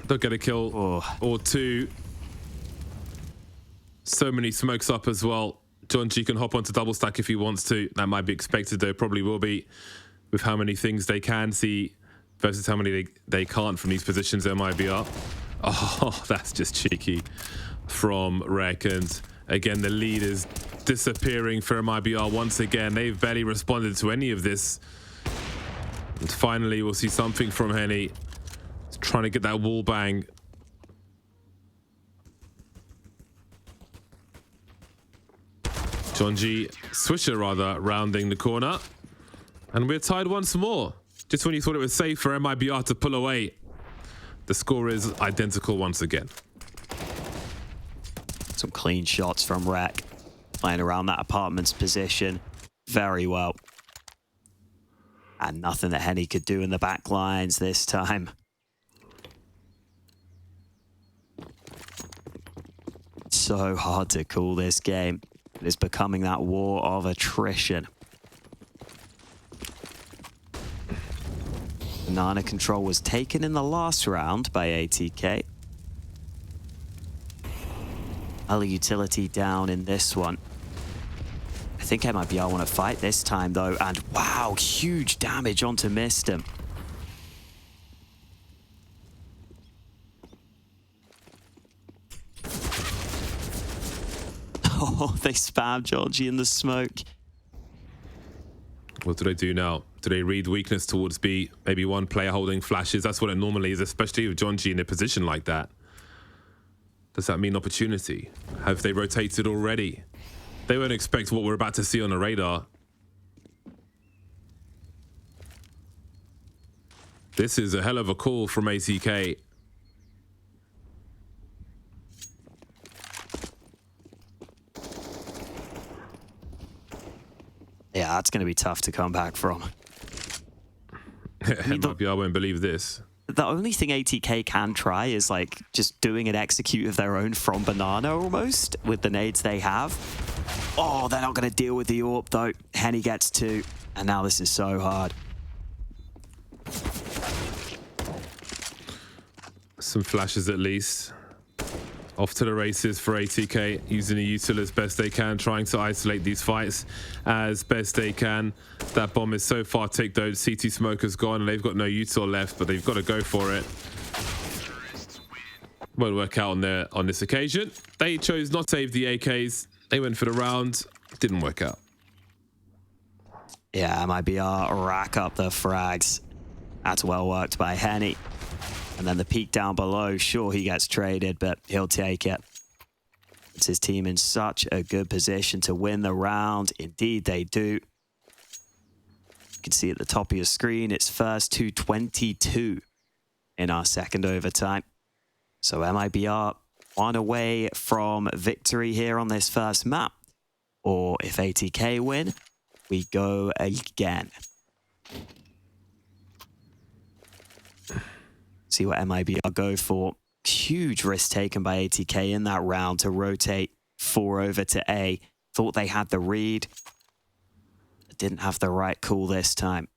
they'll get a kill or two. So many smokes up as well. John G can hop onto double stack if he wants to. That might be expected, though, probably will be, with how many things they can see versus how many they can't from these positions. MIBR. Oh, that's just cheeky from Rek. And again, the lead is disappearing for MIBR once again. They've barely responded to any of this. And finally, we'll see something from Henny. He's trying to get that wall bang. John G, Swisher rather, rounding the corner. And we're tied once more. Just when you thought it was safe for MIBR to pull away, the score is identical once again. Some clean shots from Rek, playing around that apartment's position very well. And nothing that Henny could do in the back lines this time. So hard to call this game. It is becoming that war of attrition. Banana control was taken in the last round by ATK. Early utility down in this one. I think MIBR want to fight this time, though. And wow, huge damage onto Mistem. Oh, they spam Georgie in the smoke. What do they do now? Do they read weakness towards B? Maybe one player holding flashes. That's what it normally is, especially with John G in a position like that. Does that mean opportunity? Have they rotated already? They won't expect what we're about to see on the radar. This is a hell of a call from ATK. Yeah, that's going to be tough to come back from. MIBR won't believe this. The only thing ATK can try is like just doing an execute of their own from Banana almost with the nades they have. Oh, they're not going to deal with the AWP though. Henny gets 2, and now this is so hard. Some flashes at least. Off to the races for ATK, using the util as best they can, trying to isolate these fights as best they can. That bomb is so far ticked though. CT smoke has gone and they've got no util left, but they've got to go for it. Won't work out on this occasion. They chose not to save the AKs. They went for the round. Didn't work out. Yeah, MIBR rack up the frags. That's well worked by Henny. And then the peek down below, sure, he gets traded, but he'll take it. It's his team in such a good position to win the round. Indeed, they do. You can see at the top of your screen, it's first to 22 in our second overtime. So MIBR one away from victory here on this first map. Or if ATK win, we go again. See what MIBR go for. Huge risk taken by ATK in that round to rotate 4 over to A. Thought they had the read. But didn't have the right call this time.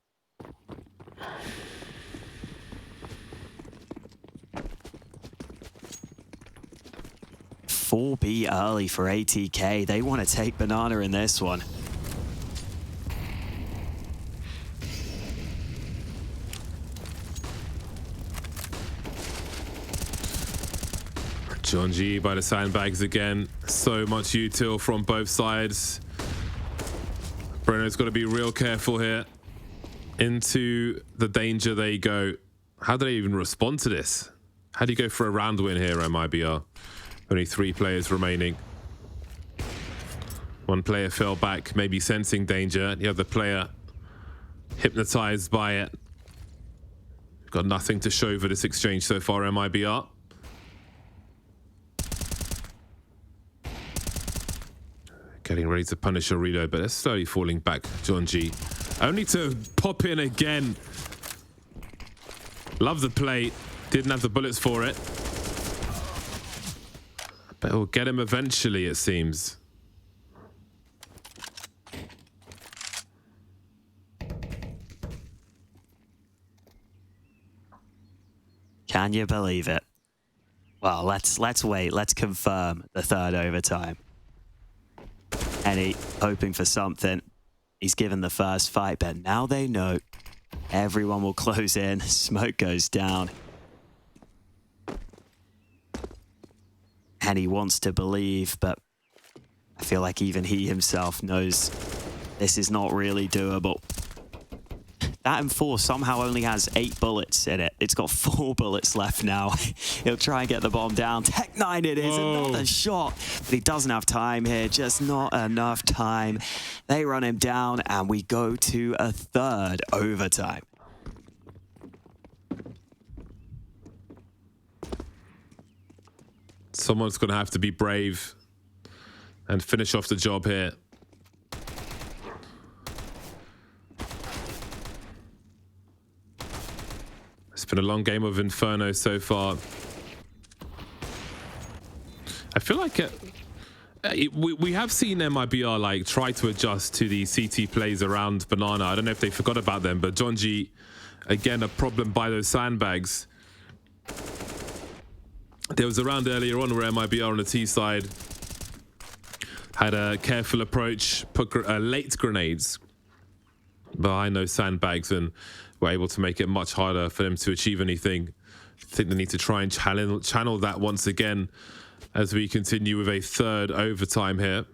$4B early for ATK. They want to take banana in this one. John G by the sandbags again. So much util from both sides. Brenner's got to be real careful here. Into the danger they go. How do they even respond to this? How do you go for a round win here, MIBR? Only 3 players remaining. One player fell back, maybe sensing danger. The other player hypnotized by it. Got nothing to show for this exchange so far, MIBR. Getting ready to punish a reload, but they're slowly falling back. John G. Only to pop in again. Love the play. Didn't have the bullets for it. But it'll get him eventually, it seems. Can you believe it? Well, let's wait. Let's confirm the third overtime. Henny hoping for something. He's given the first fight, but now they know everyone will close in. Smoke goes down. Henny wants to believe, but I feel like even he himself knows this is not really doable. That M4 somehow only has 8 bullets in it. It's got 4 bullets left now. He'll try and get the bomb down. Tech 9 it is, another shot. But he doesn't have time here, just not enough time. They run him down and we go to a third overtime. Someone's going to have to be brave and finish off the job here. It's been a long game of Inferno so far. I feel like we have seen MIBR like try to adjust to the CT plays around Banana. I don't know if they forgot about them, but John G, again, a problem by those sandbags. There was a round earlier on where MIBR on the T side had a careful approach, put late grenades behind those sandbags and were able to make it much harder for them to achieve anything. I think they need to try and channel that once again as we continue with a third overtime here.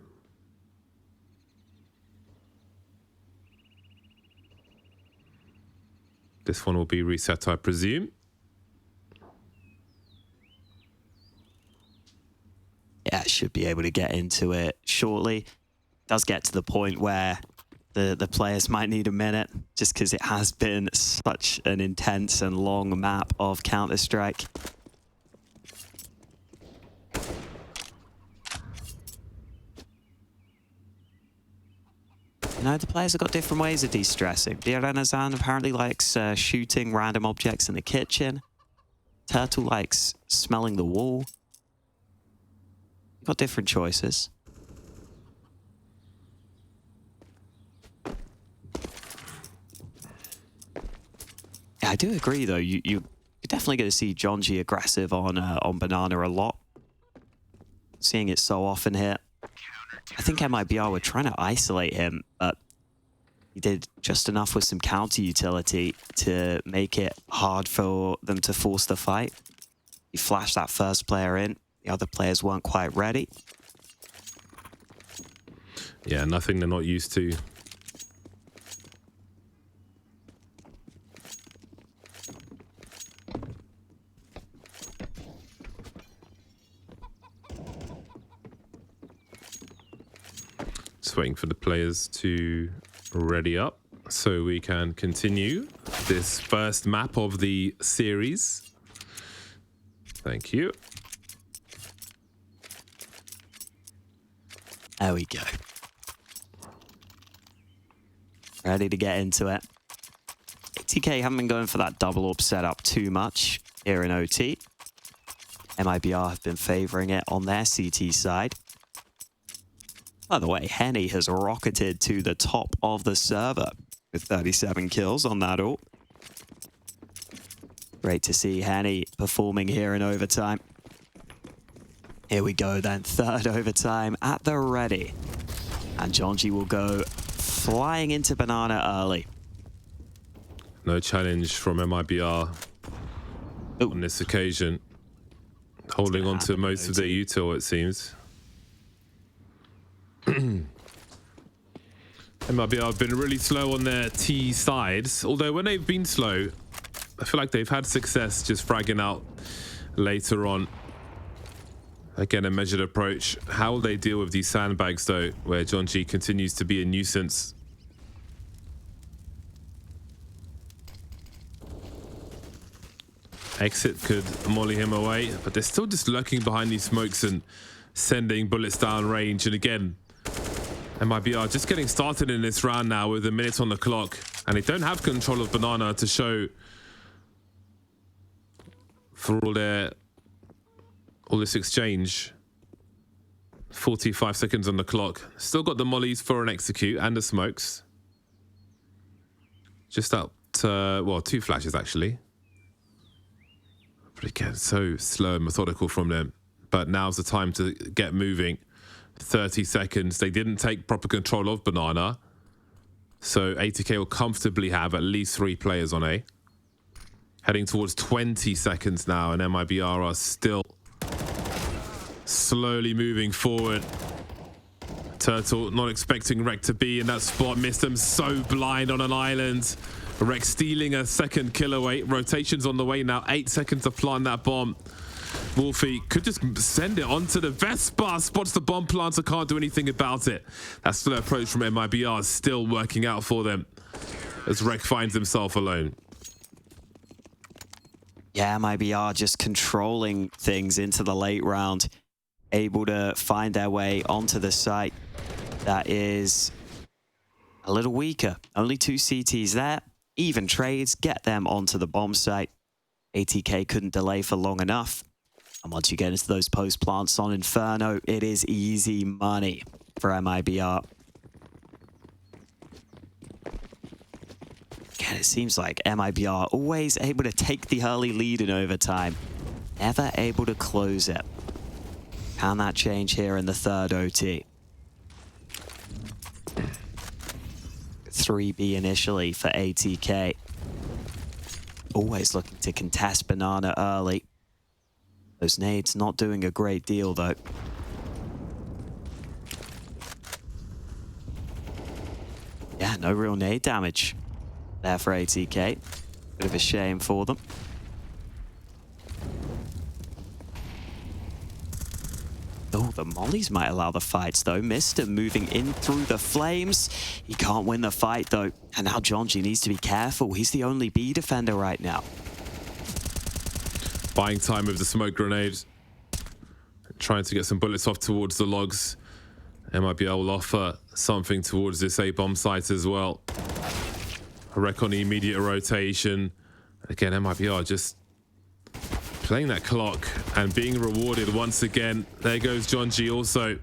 This one will be reset, I presume. Yeah, should be able to get into it shortly. Does get to the point where the players might need a minute just because it has been such an intense and long map of Counter-Strike. You know, the players have got different ways of de-stressing. Diarenazan apparently likes shooting random objects in the kitchen. Turtle likes smelling the wall. Got different choices. Yeah, I do agree though. You're definitely going to see John G aggressive on Banana a lot. Seeing it so often here. I think MIBR were trying to isolate him, but he did just enough with some counter utility to make it hard for them to force the fight. He flashed that first player in. The other players weren't quite ready. Yeah, nothing they're not used to. Just waiting for the players to ready up so we can continue this first map of the series. Thank you. There we go. Ready to get into it. ATK haven't been going for that double orb setup too much here in OT. MIBR have been favoring it on their CT side. By the way, Henny has rocketed to the top of the server with 37 kills on that orb. Great to see Henny performing here in overtime. Here we go then, third overtime at the ready. And Jonji will go flying into Banana early. No challenge from MIBR on this occasion. Holding on to most of their util, it seems. MIBR have been really slow on their T sides. Although when they've been slow, I feel like they've had success just fragging out later on. Again, a measured approach. How will they deal with these sandbags, though, where Jonji continues to be a nuisance? Exit could molly him away, but they're still just lurking behind these smokes and sending bullets down range. And again, MIBR just getting started in this round now with a minute on the clock, and they don't have control of Banana to show for all this exchange. 45 seconds on the clock. Still got the mollies for an execute and the smokes. Just out, well, 2 flashes actually. But again, so slow and methodical from them. But now's the time to get moving. 30 seconds. They didn't take proper control of Banana. So ATK will comfortably have at least 3 players on A. Heading towards 20 seconds now, and MIBR are still slowly moving forward. Turtle not expecting Rek to be in that spot. Missed him so blind on an island. Rek stealing a second kill away. Rotations on the way now. 8 seconds to plant that bomb. Wolfie could just send it onto the Vespa. Spots the bomb planter, can't do anything about it. That slow approach from MIBR is still working out for them as Rek finds himself alone. Yeah, MIBR just controlling things into the late round. Able to find their way onto the site that is a little weaker. Only 2 CTs there. Even trades, get them onto the bomb site. ATK couldn't delay for long enough. And once you get into those post plants on Inferno, it is easy money for MIBR. Again, it seems like MIBR always able to take the early lead in overtime. Never able to close it. Can that change here in the third OT? 3B initially for ATK. Always looking to contest Banana early. Those nades not doing a great deal though. Yeah, no real nade damage there for ATK. Bit of a shame for them. Oh, the mollies might allow the fights though. Mister moving in through the flames. He can't win the fight though. And now Jonji needs to be careful. He's the only B defender right now. Buying time with the smoke grenade. Trying to get some bullets off towards the logs. MIBR will offer something towards this A bomb site as well. A Rek on the immediate rotation. Again, MIBR just playing that clock and being rewarded once again. There goes Jonji also.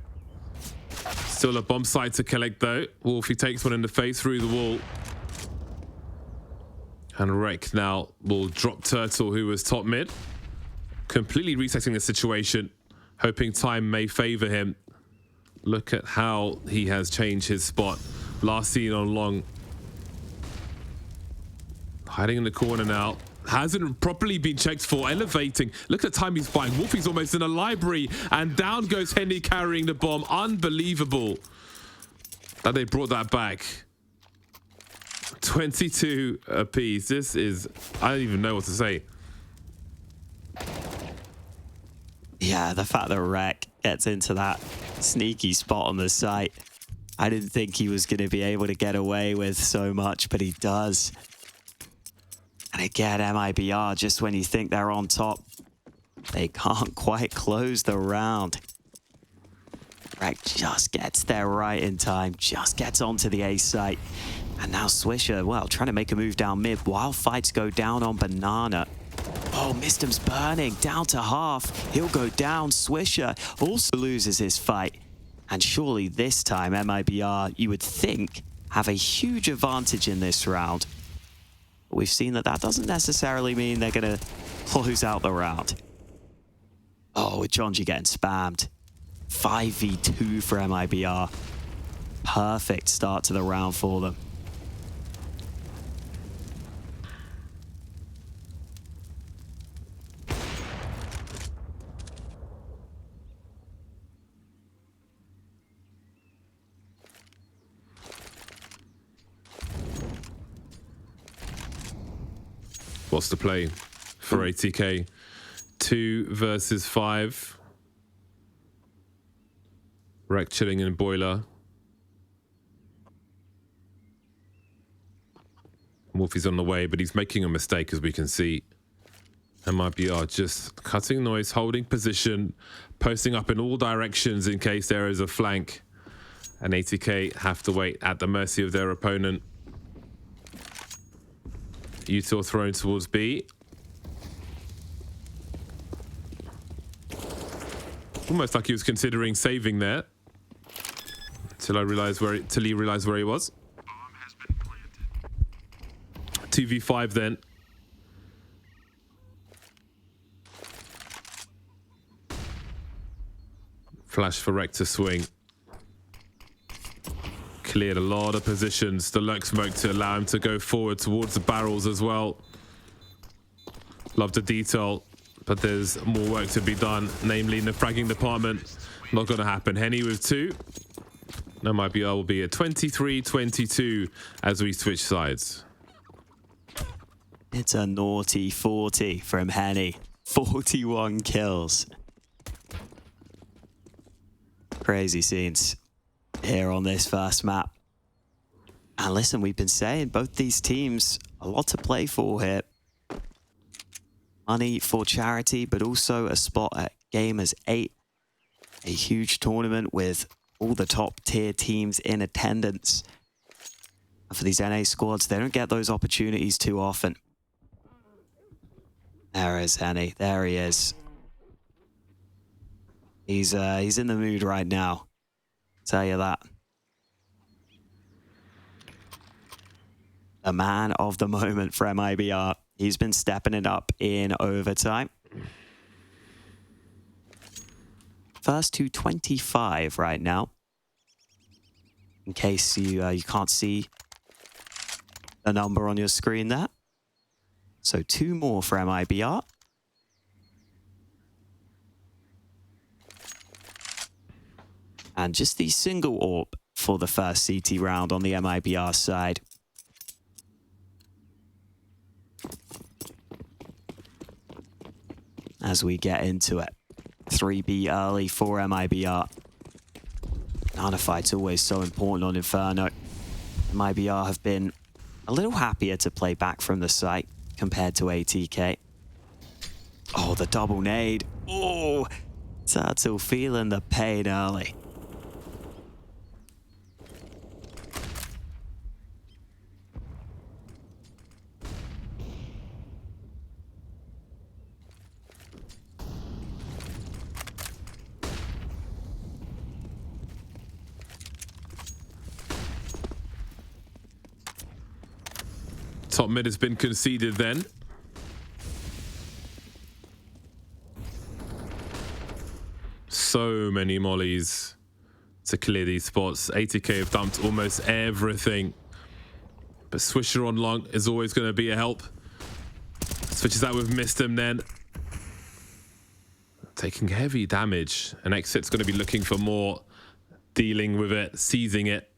Still a bomb site to collect though. Wolfie takes one in the face through the wall. And Rek now will drop Turtle, who was top mid. Completely resetting the situation. Hoping time may favor him. Look at how he has changed his spot. Last seen on long. Hiding in the corner now. Hasn't properly been checked for. Elevating. Look at the time he's buying. Wolfie's almost in a library. And down goes Henny carrying the bomb. Unbelievable that they brought that back. 22 apiece. This is... I don't even know what to say. Yeah, the fact that Rek gets into that sneaky spot on the site. I didn't think he was going to be able to get away with so much, but he does. And again, MIBR, just when you think they're on top, they can't quite close the round. Rek just gets there right in time, just gets onto the A site. And now Swisher, well, trying to make a move down mid while fights go down on Banana. Oh, Mistem's burning, down to half. He'll go down. Swisher also loses his fight. And surely this time, MIBR, you would think, have a huge advantage in this round. But we've seen that that doesn't necessarily mean they're going to close out the round. Oh, with Jonji getting spammed. 5v2 for MIBR. Perfect start to the round for them. What's the play for ATK? 2 versus 5. Rek chilling in Boiler. Wolfie's on the way, but he's making a mistake, as we can see. MIBR just cutting noise, holding position, posting up in all directions in case there is a flank. And ATK have to wait at the mercy of their opponent. Util thrown towards B. Almost like he was considering saving there. Till he realized where he was. 2v5 then. Flash for Rek to swing. Cleared a lot of positions. The lurk smoke to allow him to go forward towards the barrels as well. Love the detail, but there's more work to be done, namely in the fragging department. Not going to happen. Henny with 2. No, MIBR will be at 23-22 as we switch sides. It's a naughty 40 from Henny. 41 kills. Crazy scenes here on this first map. And listen, we've been saying both these teams, a lot to play for here. Money for charity, but also a spot at Gamers 8. A huge tournament with all the top tier teams in attendance. And for these NA squads, they don't get those opportunities too often. There is Henny. There he is. He's in the mood right now. Tell you that. The man of the moment for MIBR. He's been stepping it up in overtime. First to 25 right now. In case you can't see the number on your screen there. So 2 more for MIBR. And just the single AWP for the first CT round on the MIBR side. As we get into it. 3B early for MIBR. Nana fight's always so important on Inferno. MIBR have been a little happier to play back from the site compared to ATK. Oh, the double nade. Oh, Turtle feeling the pain early. Top mid has been conceded then. So many mollies to clear these spots. ATK have dumped almost everything. But Swisher on long is always going to be a help. Switches out with Mistem then. Taking heavy damage. And Exit's going to be looking for more. Dealing with it, seizing it.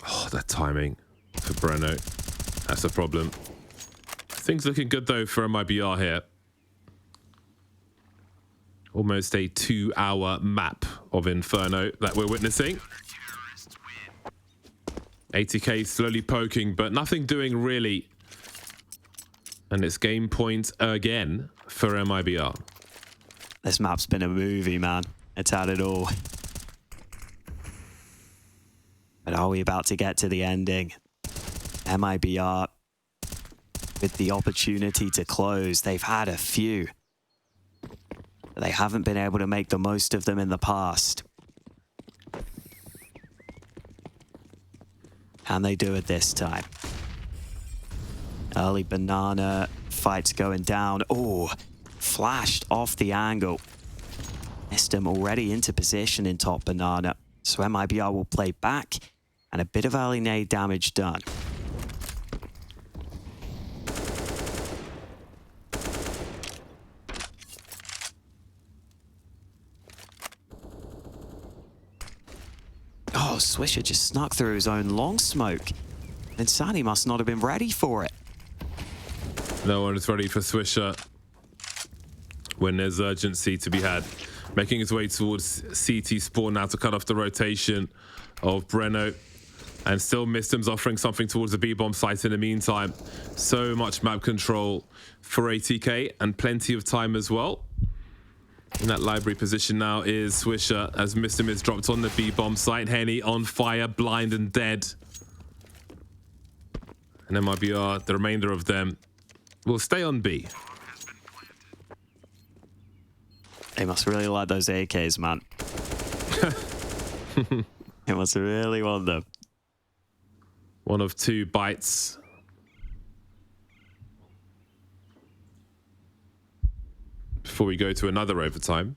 Oh, that timing for Breno. That's a problem. Things looking good, though, for MIBR here. Almost a 2-hour map of Inferno that we're witnessing. ATK slowly poking, but nothing doing really. And it's game point again for MIBR. This map's been a movie, man. It's had it all. But are we about to get to the ending? MIBR with the opportunity to close. They've had a few. But they haven't been able to make the most of them in the past. Can they do it this time? Early banana fights going down. Oh, flashed off the angle. Missed him already into position in top banana. So MIBR will play back and a bit of early nade damage done. Oh, Swisher just snuck through his own long smoke. And Sani must not have been ready for it. No one is ready for Swisher when there's urgency to be had. Making his way towards CT spawn now to cut off the rotation of Breno. And still Mistim's offering something towards the B-bomb site in the meantime. So much map control for ATK and plenty of time as well. In that library position now is Swisher as Mistim is dropped on the B-bomb site. Henny on fire, blind and dead. And MIBR, the remainder of them, will stay on B. They must really like those AKs, man. They must really want them. One of two bites. Before we go to another overtime.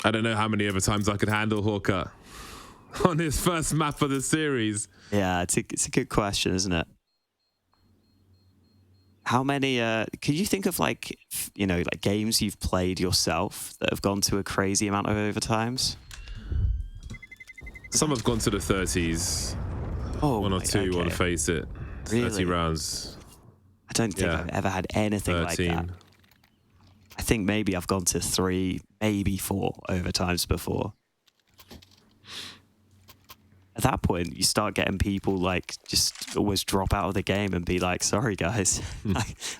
I don't know how many overtimes I could handle Hawker on his first map of the series. Yeah, it's a good question, isn't it? How many, could you think of like, you know, like games you've played yourself that have gone to a crazy amount of overtimes? Some have gone to the 30s. Oh, one or two, okay. want to face it. Really? 30 rounds. I don't think I've ever had anything 13. like that. I think maybe I've gone to 3, maybe 4 overtimes before. At that point, you start getting people like just always drop out of the game and be like, sorry guys,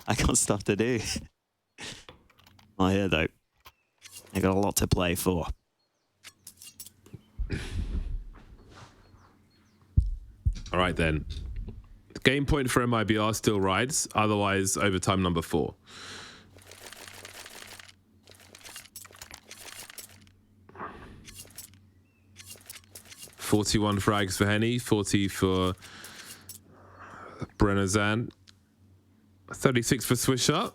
I got stuff to do. Not here though. I got a lot to play for. All right then. Game point for MIBR still rides, otherwise overtime number 4. $41 frags for Henny, 40 for Brenazan, 36 for Swisher.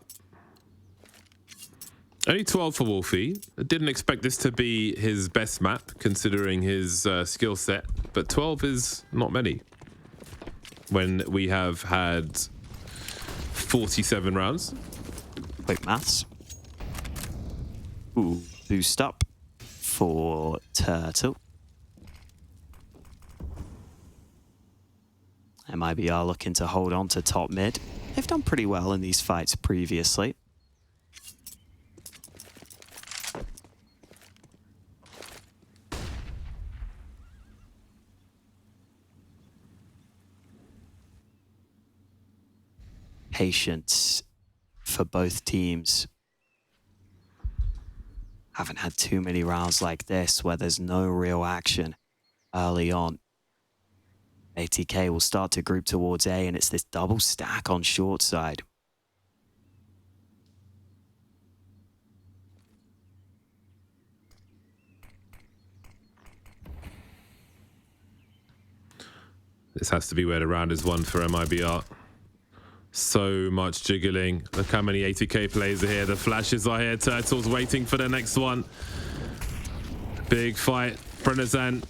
Only 12 for Wolfie. I didn't expect this to be his best map, considering his skill set, but 12 is not many. When we have had 47 rounds. Quick maths. Ooh, boost up for Turtle. MIBR looking to hold on to top mid. They've done pretty well in these fights previously. Patience for both teams. Haven't had too many rounds like this where there's no real action early on. ATK will start to group towards A, and it's this double stack on short side. This has to be where the round is won for MIBR. So much jiggling. Look how many ATK players are here. The flashes are here. Turtle's waiting for the next one. Big fight. Brenazan.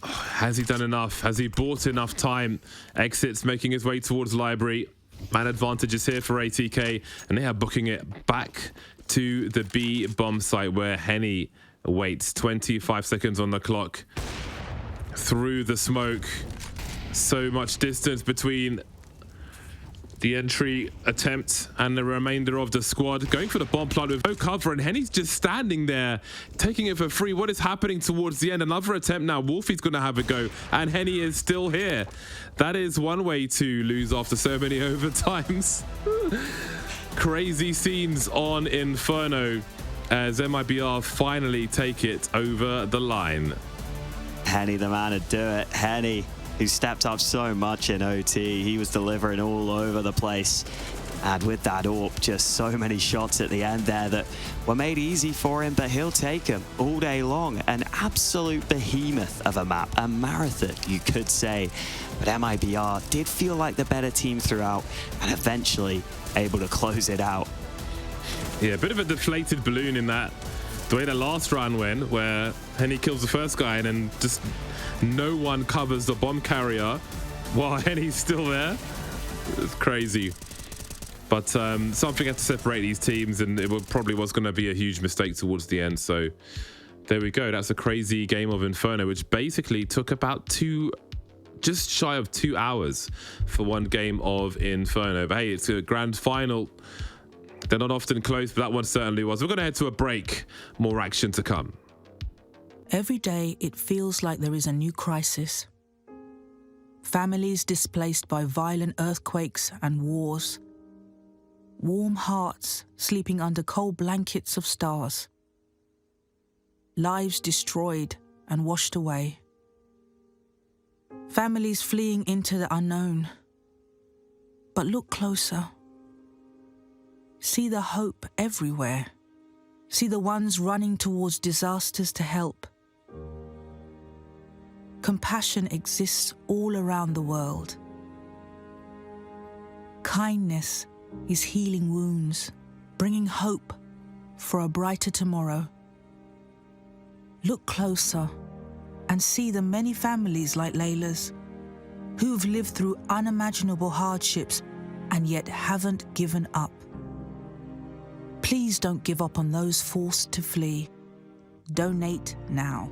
Has he done enough? Has he bought enough time? Exits, making his way towards library. Man advantage is here for ATK, and they are booking it back to the B bomb site where Henny waits. 25 seconds on the clock. Through the smoke. So much distance between the entry attempt and the remainder of the squad going for the bomb plant with no cover, and Henny's just standing there taking it for free. What is happening towards the end? Another attempt now. Wolfie's gonna have a go, and Henny is still here. That is one way to lose after so many overtimes. Crazy scenes on Inferno as MIBR finally take it over the line. Henny the man to do it. Henny, who stepped up so much in OT. He was delivering all over the place. And with that AWP, just so many shots at the end there that were made easy for him, but he'll take them all day long. An absolute behemoth of a map, a marathon, you could say. But MIBR did feel like the better team throughout and eventually able to close it out. Yeah, a bit of a deflated balloon in that. The way the last round went, where Henny kills the first guy and then just no one covers the bomb carrier while Henny's still there. It's crazy. But something had to separate these teams, and it probably was going to be a huge mistake towards the end. So there we go. That's a crazy game of Inferno, which basically took about just shy of 2 hours for one game of Inferno. But hey, it's a grand final. They're not often close, but that one certainly was. We're going to head to a break. More action to come. Every day, it feels like there is a new crisis. Families displaced by violent earthquakes and wars. Warm hearts sleeping under cold blankets of stars. Lives destroyed and washed away. Families fleeing into the unknown. But look closer. See the hope everywhere. See the ones running towards disasters to help. Compassion exists all around the world. Kindness is healing wounds, bringing hope for a brighter tomorrow. Look closer and see the many families like Layla's who've lived through unimaginable hardships and yet haven't given up. Please don't give up on those forced to flee. Donate now.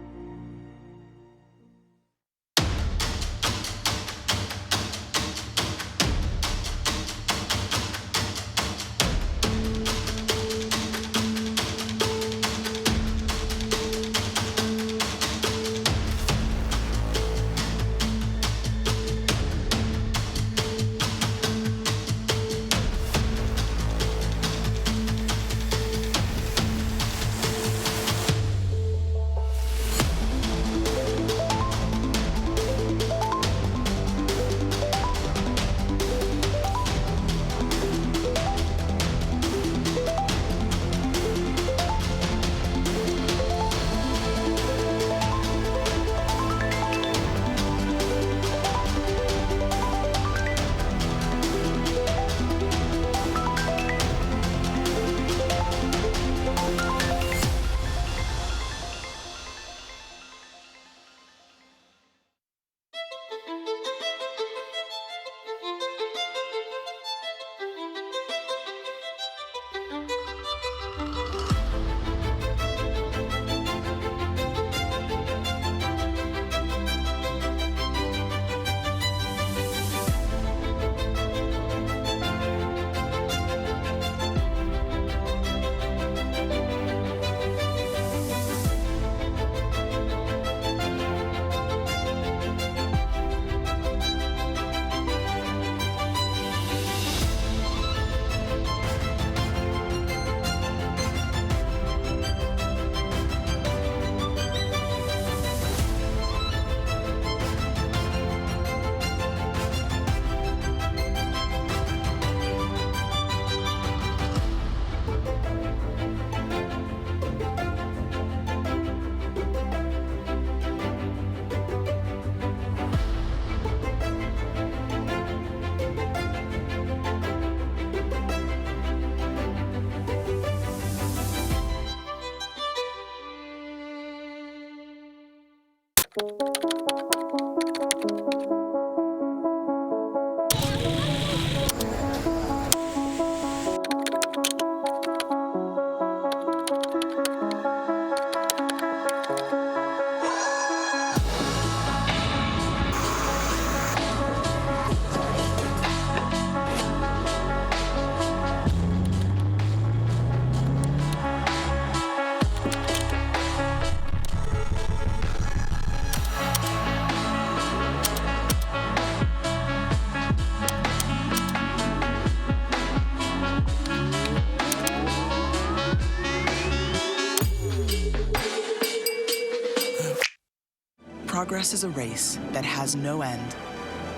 Progress is a race that has no end.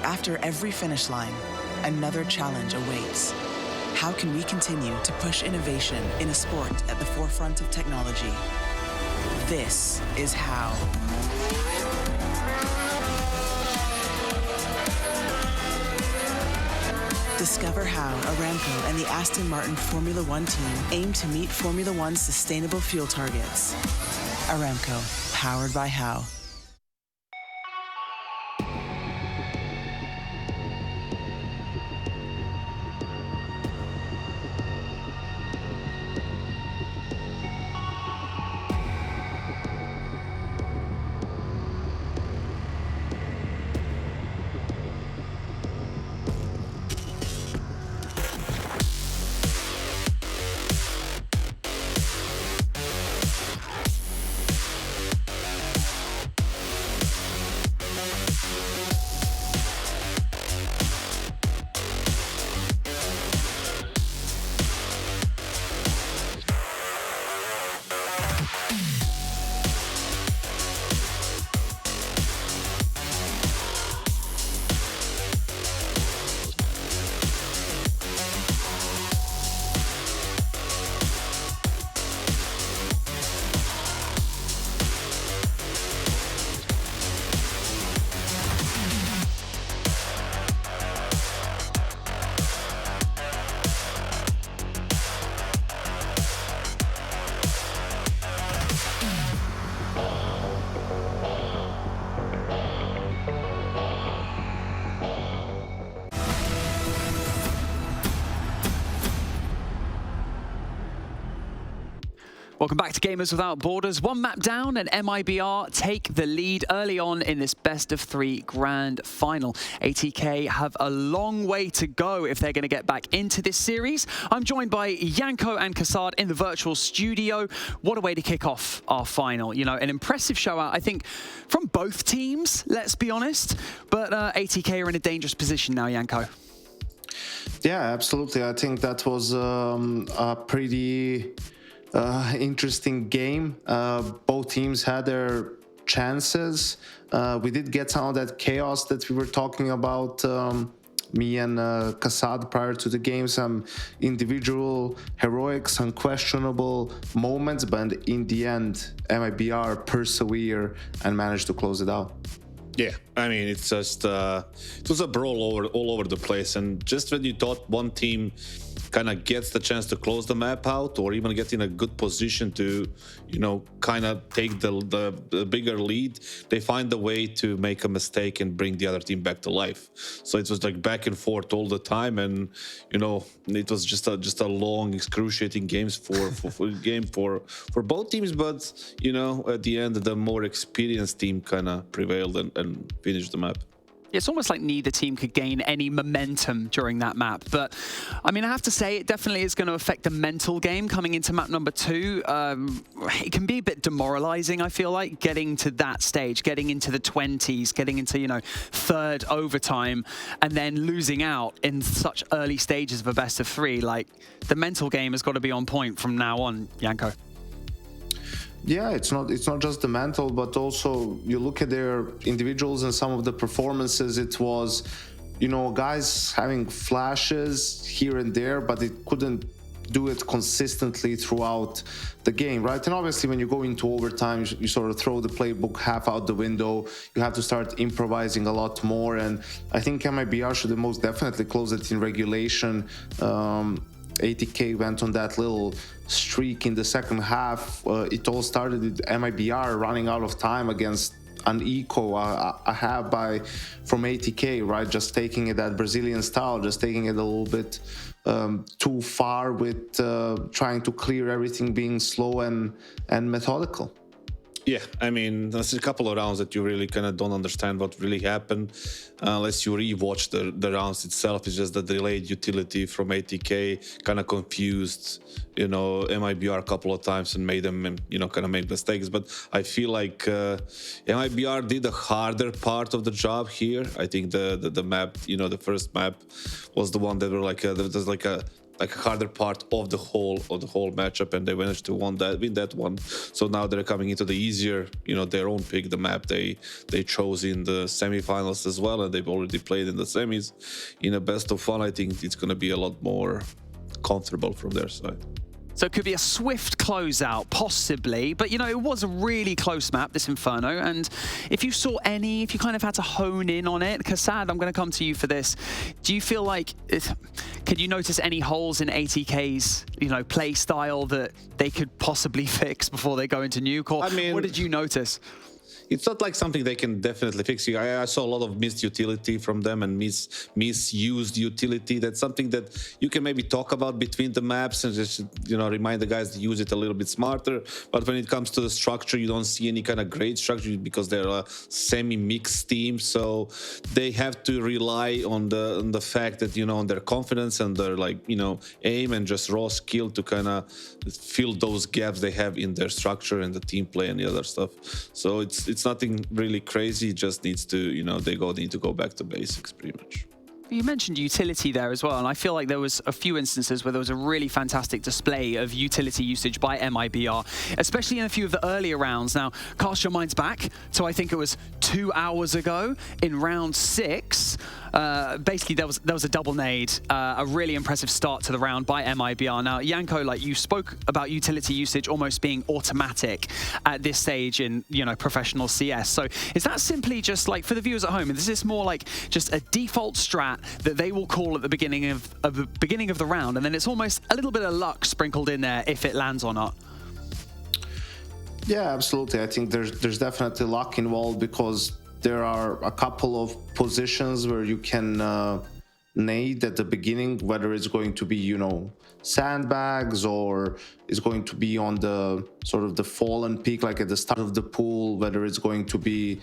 After every finish line, another challenge awaits. How can we continue to push innovation in a sport at the forefront of technology? This is how. Discover how Aramco and the Aston Martin Formula One team aim to meet Formula One's sustainable fuel targets. Aramco, powered by How. Welcome back to Gamers Without Borders. One map down and MIBR take the lead early on in this best of 3 grand final. ATK have a long way to go if they're going to get back into this series. I'm joined by Yanko and Kassad in the virtual studio. What a way to kick off our final. You know, an impressive show out, I think, from both teams, let's be honest. But ATK are in a dangerous position now, Yanko. Yeah, absolutely. I think that was a pretty interesting game. Both teams had their chances. We did get some of that chaos that we were talking about, me and Kassad prior to the game, some individual heroics, unquestionable moments, but in the end, MIBR persevere and managed to close it out. Yeah, I mean, it's just it was a brawl all over the place, and just when you thought one team kind of gets the chance to close the map out, or even get in a good position to, you know, kind of take the bigger lead, they find a way to make a mistake and bring the other team back to life. So it was like back and forth all the time, and you know, it was just a long, excruciating games for both teams. But you know, at the end, the more experienced team kind of prevailed and finished the map. It's almost like neither team could gain any momentum during that map. But, I mean, I have to say, it definitely is going to affect the mental game coming into map number 2. It can be a bit demoralizing, I feel like, getting to that stage, getting into the 20s, getting into, you know, third overtime, and then losing out in such early stages of a best of 3. Like, the mental game has got to be on point from now on, Yanko. Yeah, it's not just the mental, but also you look at their individuals and some of the performances. It was, you know, guys having flashes here and there, but it couldn't do it consistently throughout the game, right? And obviously when you go into overtime, you sort of throw the playbook half out the window. You have to start improvising a lot more, and I think MIBR should have most definitely closed it in regulation. ATK went on that little streak in the second half. It all started with MIBR running out of time against an eco, a half by from ATK, right? Just taking it that Brazilian style, just taking it a little bit too far with trying to clear everything, being slow and methodical. Yeah, I mean, there's a couple of rounds that you really kind of don't understand what really happened unless you rewatch the rounds itself. It's just the delayed utility from ATK kind of confused, you know, MIBR a couple of times and made them, you know, kind of make mistakes. But I feel like MIBR did the harder part of the job here. I think the map, you know, the first map was the one that were like there's like a like a harder part of the whole matchup, and they managed to win that one. So now they're coming into the easier, their own pick, the map they chose in the semifinals as well, and they've already played in the semis. In a best of one, I think it's going to be a lot more comfortable from their side. So it could be a swift closeout, possibly. But, it was a really close map, this Inferno. And if you kind of had to hone in on it, Kassad, I'm going to come to you for this. Do you feel like, could you notice any holes in ATK's, play style that they could possibly fix before they go into Nuke? Or what did you notice? It's not like something they can definitely fix. I saw a lot of missed utility from them and misused utility. That's something that you can maybe talk about between the maps and just, remind the guys to use it a little bit smarter. But when it comes to the structure, you don't see any kind of great structure because they're a semi-mixed team. So they have to rely on the fact that, on their confidence and their aim and just raw skill to kind of fill those gaps they have in their structure and the team play and the other stuff. So it's nothing really crazy. It just needs to, they need to go back to basics pretty much. You mentioned utility there as well, and I feel like there was a few instances where there was a really fantastic display of utility usage by MIBR, especially in a few of the earlier rounds. Now, cast your minds back to, I think it was 2 hours ago in round 6. Basically, there was a double nade, a really impressive start to the round by MIBR. Now, Janko, you spoke about utility usage almost being automatic at this stage in, professional CS. So is that simply just for the viewers at home, is this more like just a default strat that they will call at the beginning of the round, and then it's almost a little bit of luck sprinkled in there if it lands or not? Yeah, absolutely. I think there's definitely luck involved because there are a couple of positions where you can nade at the beginning, whether it's going to be, sandbags or is going to be on the sort of the fallen peak, like at the start of the pool, whether it's going to be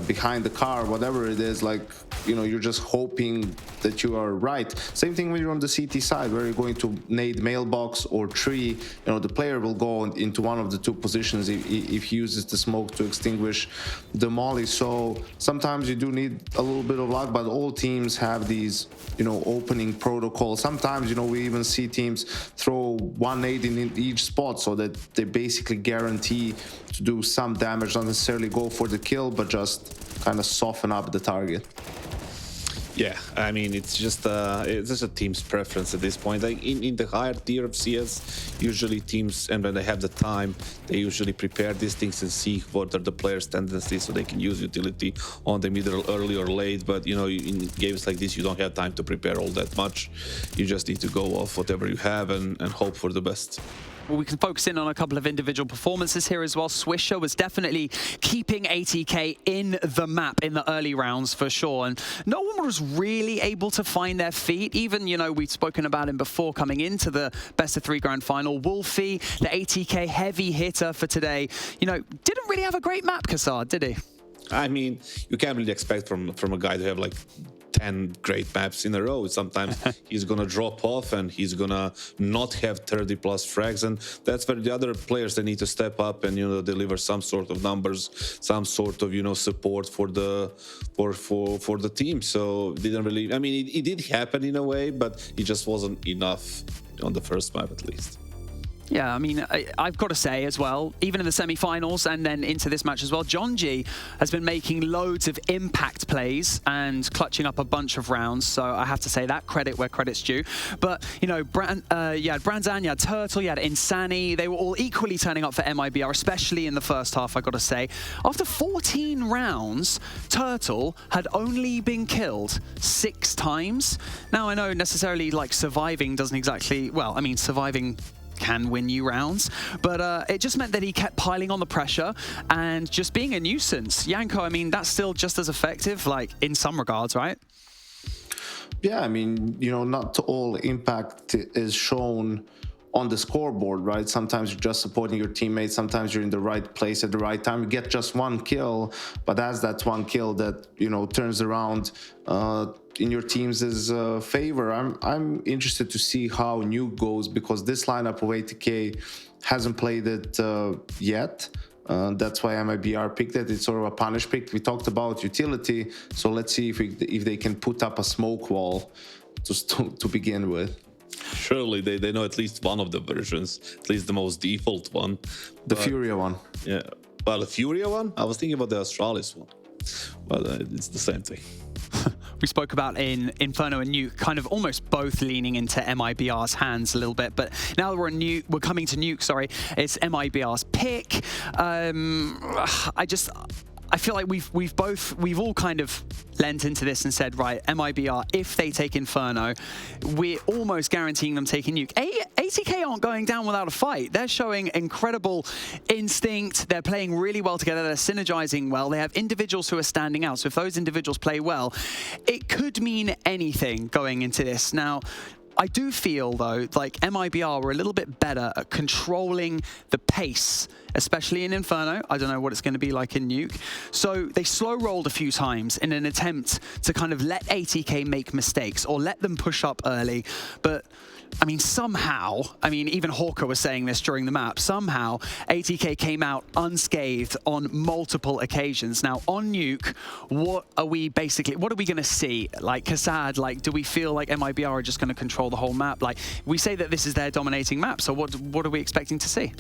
behind the car, whatever it is, you're just hoping that you are right. Same thing when you're on the CT side, where you're going to nade mailbox or tree, the player will go into one of the two positions if he uses the smoke to extinguish the molly. So sometimes you do need a little bit of luck, but all teams have these, opening protocols. Sometimes, we even see teams throw one nade in each spot so that they basically guarantee to do some damage, not necessarily go for the kill, but just kind of soften up the target. Yeah, I mean, it's just a team's preference at this point. In the higher tier of CS, usually teams, and when they have the time, they usually prepare these things and see what are the players' tendencies so they can use utility on them either early or late. But, in games like this, you don't have time to prepare all that much. You just need to go off whatever you have and hope for the best. Well, we can focus in on a couple of individual performances here as well. Swisher was definitely keeping ATK in the map in the early rounds for sure. And no one was really able to find their feet. Even, we've spoken about him before coming into the best of 3 grand final. Wolfie, the ATK heavy hitter for today, didn't really have a great map, Kassad, did he? I mean, you can't really expect from a guy to have 10 great maps in a row. Sometimes he's gonna drop off and he's gonna not have 30 plus frags, and that's where the other players, they need to step up and deliver some sort of numbers, some sort of support for the team. So didn't really, I mean, it did happen in a way, but it just wasn't enough on the first map at least. Yeah, I mean, I've got to say as well, even in the semi-finals and then into this match as well, Jonji has been making loads of impact plays and clutching up a bunch of rounds. So I have to say that, credit where credit's due. But, you had Branzan, you had Turtle, you had Insani. They were all equally turning up for MIBR, especially in the first half, I got to say. After 14 rounds, Turtle had only been killed 6 times. Now, I know necessarily surviving doesn't exactly, well, I mean, surviving can win you rounds, but it just meant that he kept piling on the pressure and just being a nuisance. Janko, I mean, that's still just as effective, in some regards, right? Yeah, I mean, not all impact is shown on the scoreboard, right? Sometimes you're just supporting your teammates, sometimes you're in the right place at the right time, you get just one kill, but as that one kill that turns around in your team's favor. I'm interested to see how Nuke goes, because this lineup of ATK hasn't played it yet. That's why MIBR picked it. It's sort of a punish pick. We talked about utility, so let's see if they can put up a smoke wall to begin with. Surely they know at least one of the versions, at least the most default one. The Furia one. Yeah. Well, the Furia one? I was thinking about the Astralis one. But it's the same thing. We spoke about in Inferno and Nuke, kind of almost both leaning into MIBR's hands a little bit, but now that we're coming to Nuke, sorry, it's MIBR's pick. I feel like we've all kind of lent into this and said, right, MIBR, if they take Inferno, we're almost guaranteeing them taking Nuke. ATK aren't going down without a fight. They're showing incredible instinct. They're playing really well together. They're synergizing well. They have individuals who are standing out. So if those individuals play well, it could mean anything going into this. Now, I do feel, though, like MIBR were a little bit better at controlling the pace, especially in Inferno. I don't know what it's going to be like in Nuke. So they slow-rolled a few times in an attempt to kind of let ATK make mistakes or let them push up early. But I mean, somehow, even Hawker was saying this during the map, somehow ATK came out unscathed on multiple occasions. Now, on Nuke, what are we going to see? Like, Kassad, like, do we feel like MIBR are just going to control the whole map? Like, we say that this is their dominating map, so what are we expecting to see?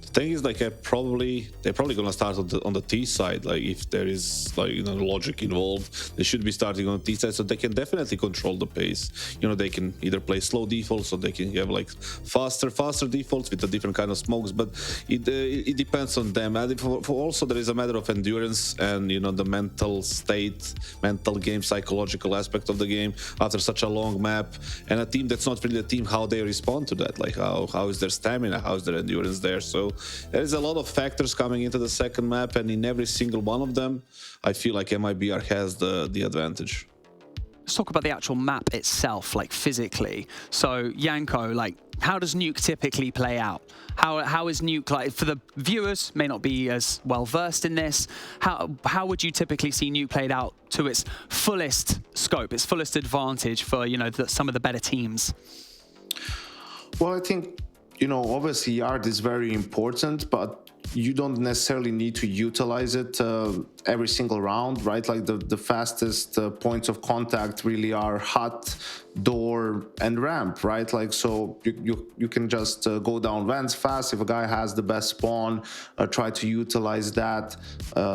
The thing is, like, they're probably gonna start on the T side. Like, if there is, like, logic involved, they should be starting on the T side, so they can definitely control the pace. They can either play slow defaults, or they can have like faster defaults with a different kind of smokes. But it depends on them. And also there is a matter of endurance and the mental state, mental game, psychological aspect of the game after such a long map. And a team that's not really a team, how they respond to that. Like, how is their stamina, how is their endurance there? So there is a lot of factors coming into the second map, and in every single one of them, I feel like MIBR has the advantage. Let's talk about the actual map itself, like physically. So, Yanko, like, how does Nuke typically play out? How is Nuke, like, for the viewers, may not be as well versed in this, how would you typically see Nuke played out to its fullest scope, its fullest advantage for, some of the better teams? Well, I think, obviously yard is very important, but you don't necessarily need to utilize it every single round, right? Like the fastest points of contact really are hut, door, and ramp, right? Like, so you can just go down vents fast. If a guy has the best spawn, try to utilize that.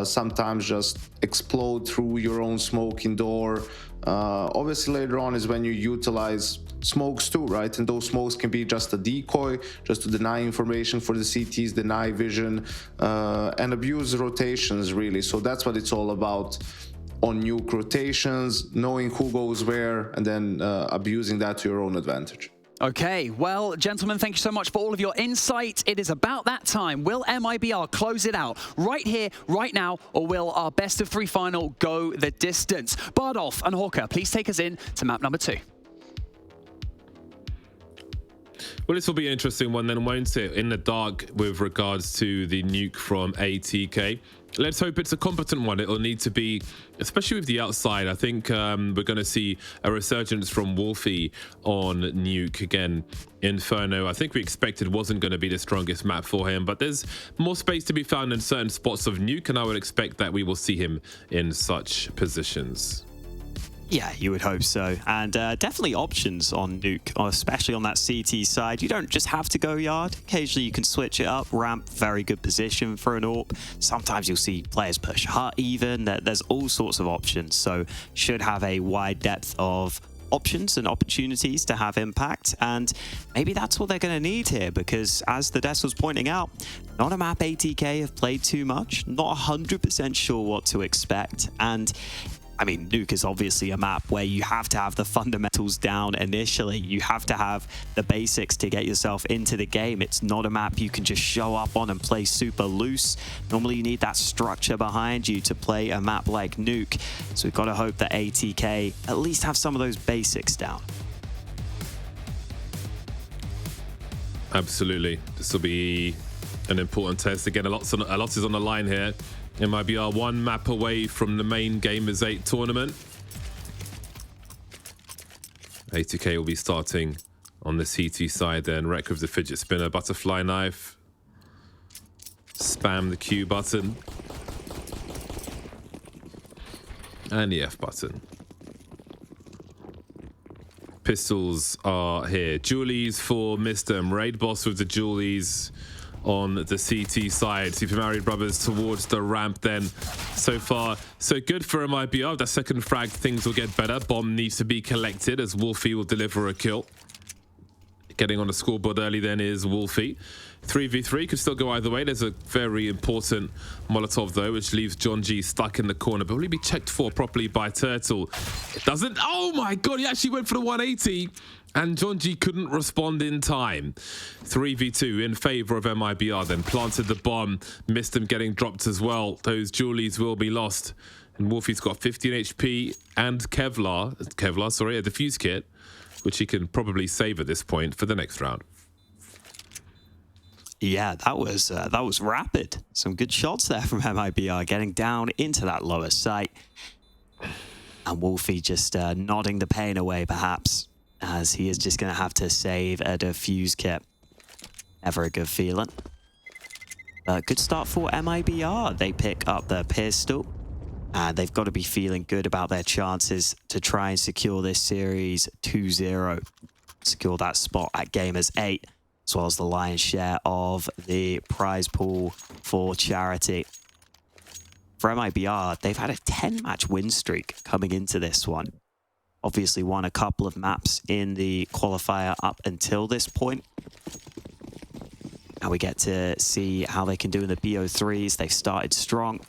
Sometimes just explode through your own smoke in door. Obviously later on is when you utilize smokes too, right? And those smokes can be just a decoy, just to deny information for the CTs, deny vision, and abuse rotations, really. So that's what it's all about on Nuke: rotations, knowing who goes where, and then abusing that to your own advantage. Okay, well, gentlemen, thank you so much for all of your insight. It is about that time. Will MIBR close it out right here, right now, or will our best of 3 final go the distance? Bardolph and Hawker, please take us in to map number 2. Well, this will be an interesting one then, won't it? In the dark with regards to the Nuke from ATK. Let's hope it's a competent one. It'll need to be, especially with the outside. I think we're going to see a resurgence from Wolfie on Nuke again. Inferno, I think we expected wasn't going to be the strongest map for him, but there's more space to be found in certain spots of Nuke, and I would expect that we will see him in such positions. Yeah, you would hope so. And definitely options on Nuke, especially on that CT side. You don't just have to go yard. Occasionally you can switch it up. Ramp, very good position for an AWP. Sometimes you'll see players push hut even. There's all sorts of options. So should have a wide depth of options and opportunities to have impact. And maybe that's what they're going to need here, because as the Des was pointing out, not a map ATK have played too much. Not 100% sure what to expect. And I mean, Nuke is obviously a map where you have to have the fundamentals down initially. You have to have the basics to get yourself into the game. It's not a map you can just show up on and play super loose. Normally you need that structure behind you to play a map like Nuke. So we've got to hope that ATK at least have some of those basics down. Absolutely. This will be an important test. Again, a lot is on the line here. MIBR 1 map away from the main Gamers 8 tournament. ATK will be starting on the CT side then. Wreck with the fidget spinner, butterfly knife. Spam the Q button. And the F button. pistols are here. Julies for Mistem. Raid boss with the Julies on the CT side. Super Mario Brothers towards the ramp then. So far, so good for MIBR. That second frag, things will get better. Bomb needs to be collected as Wolfie will deliver a kill. Getting on the scoreboard early then is Wolfie. 3v3 could still go either way. There's a very important Molotov though, which leaves John G stuck in the corner, but will he be checked for properly by Turtle? It doesn't. Oh my god, he actually went for the 180 and John G couldn't respond in time. 3v2 in favor of MIBR then. Planted the bomb, missed him getting dropped as well. Those Julies will be lost. And Wolfie's got 15 HP and Kevlar, a defuse kit, which he can probably save at this point for the next round. Yeah, that was rapid. Some good shots there from MIBR, getting down into that lower site. And Wolfie just nodding the pain away, perhaps, as he is just going to have to save a defuse kit. Never a good feeling. Good start for MIBR. They pick up the pistol. And they've got to be feeling good about their chances to try and secure this series 2-0. Secure that spot at Gamers 8, as well as the lion's share of the prize pool for charity. For MIBR, they've had a 10-match win streak coming into this one. Obviously won a couple of maps in the qualifier up until this point. And we get to see how they can do in the BO3s. They've started strong.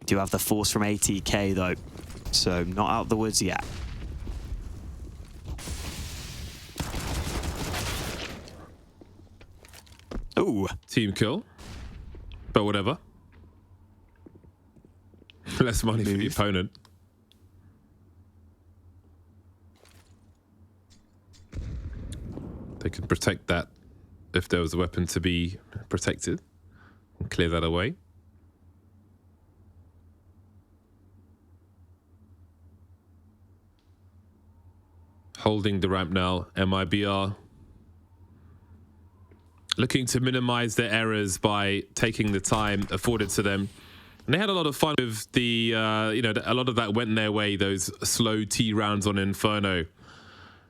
Do have the force from ATK though, so not out of the woods yet. Ooh. Team kill, but whatever. Less money for the opponent. They can protect that if there was a weapon to be protected and clear that away. Holding the ramp now, MIBR. Looking to minimize their errors by taking the time afforded to them. And they had a lot of fun with the, a lot of that went their way, those slow T rounds on Inferno,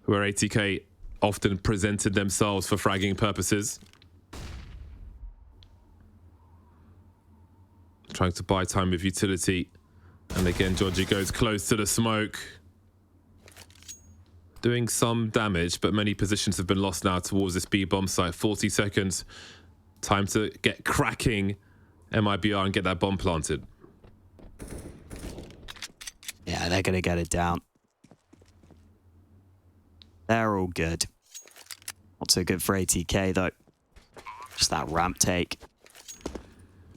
where ATK often presented themselves for fragging purposes. Trying to buy time with utility. And again, Georgie goes close to the smoke. Doing some damage, but many positions have been lost now towards this B-bomb site. 40 seconds. Time to get cracking MIBR and get that bomb planted. Yeah, they're going to get it down. They're all good. Not so good for ATK, though. Just that ramp take.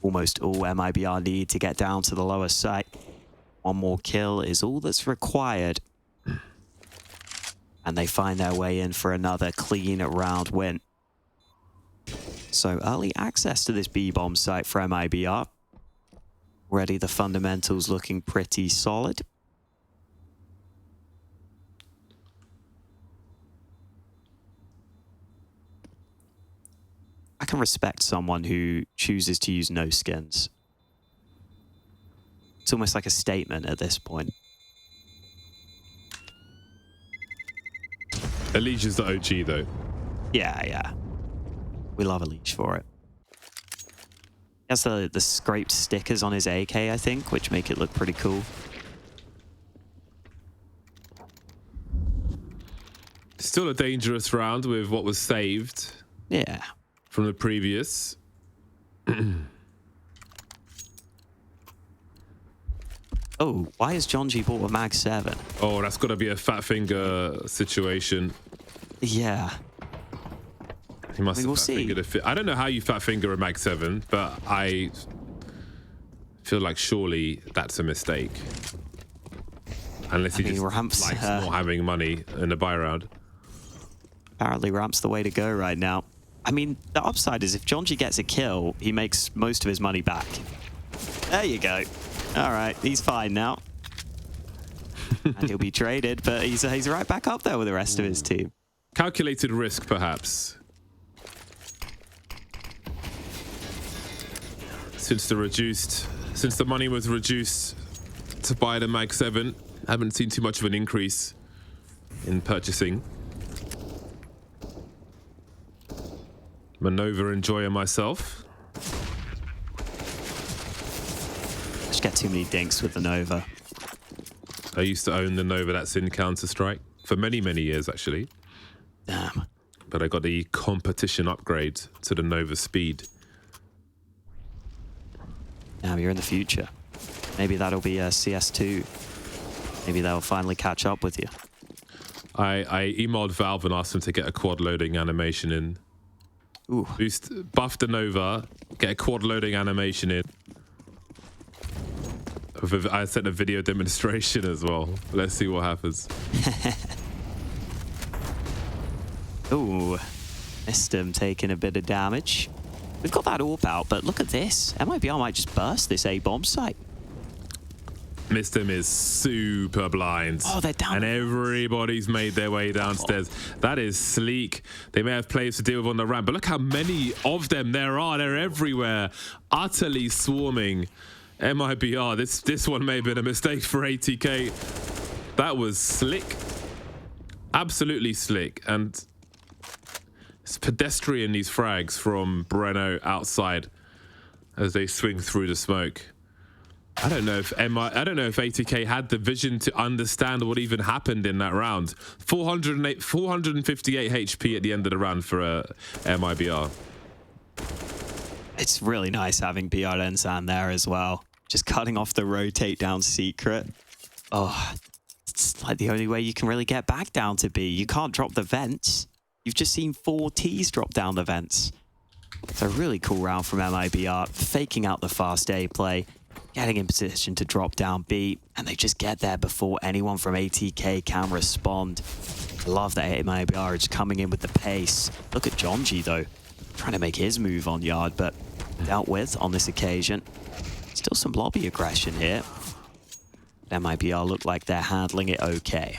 Almost all MIBR need to get down to the lower site. One more kill is all that's required. And they find their way in for another clean round win. So early access to this B-bomb site for MIBR. Already the fundamentals looking pretty solid. I can respect someone who chooses to use no skins. It's almost like a statement at this point. Elish is the OG though. Yeah. We love Elish for it. He has the scraped stickers on his AK, I think, which make it look pretty cool. Still a dangerous round with what was saved. Yeah. From the previous. Oh, why has John G bought a Mag 7? Oh, that's got to be a fat finger situation. Yeah. He must have we'll fat fingered a fit. I don't know how you fat finger a Mag 7, but I feel like surely that's a mistake. Unless he just Ramps, likes not having money in a buy round. Apparently Ramp's the way to go right now. I mean, the upside is if John G gets a kill, he makes most of his money back. There you go. All right, he's fine now. And he'll be traded, but he's right back up there with the rest of his team. Calculated risk, perhaps. Since the money was reduced to buy the Mag 7, I haven't seen too much of an increase in purchasing. I'm a Nova enjoyer myself. Just get too many dinks with the Nova. I used to own the Nova that's in Counter-Strike for many, many years, actually. Damn. But I got the competition upgrade to the Nova Speed. Damn, you're in the future. Maybe that'll be a CS2. Maybe they'll finally catch up with you. I emailed Valve and asked them to get a quad loading animation in. Ooh. Buff the Nova, get a quad loading animation in. I sent a video demonstration as well. Let's see what happens. Ooh, missed him taking a bit of damage. We've got that AWP out, but look at this. MIBR might just burst this A-bomb site. Missed him is super blind. Oh, they're down. And everybody's made their way downstairs. That is sleek. They may have players to deal with on the ramp, but look how many of them there are. They're everywhere, utterly swarming. MIBR, this one may have been a mistake for ATK. That was slick. Absolutely slick. And it's pedestrian, these frags from Breno outside as they swing through the smoke. I don't know if ATK had the vision to understand what even happened in that round. 458 HP at the end of the round for MIBR. It's really nice having BR Ensan there as well. Just cutting off the rotate down secret. Oh, it's like the only way you can really get back down to B. You can't drop the vents. You've just seen 4 Ts drop down the vents. It's a really cool round from MIBR, faking out the fast A play, getting in position to drop down B, and they just get there before anyone from ATK can respond. I love that MIBR is coming in with the pace. Look at Jonji though, trying to make his move on Yard, but dealt with on this occasion. Still some lobby aggression here. MIBR look like they're handling it okay.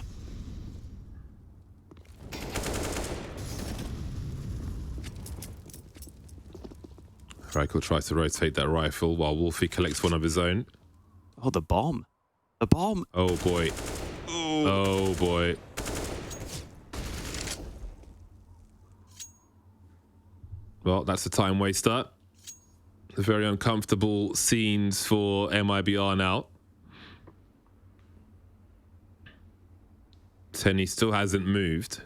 Reichel tries to rotate that rifle while Wolfie collects one of his own. Oh, the bomb. The bomb. Oh, boy. Ooh. Oh, boy. Well, that's a time waster. Very uncomfortable scenes for MIBR now. Tenny still hasn't moved.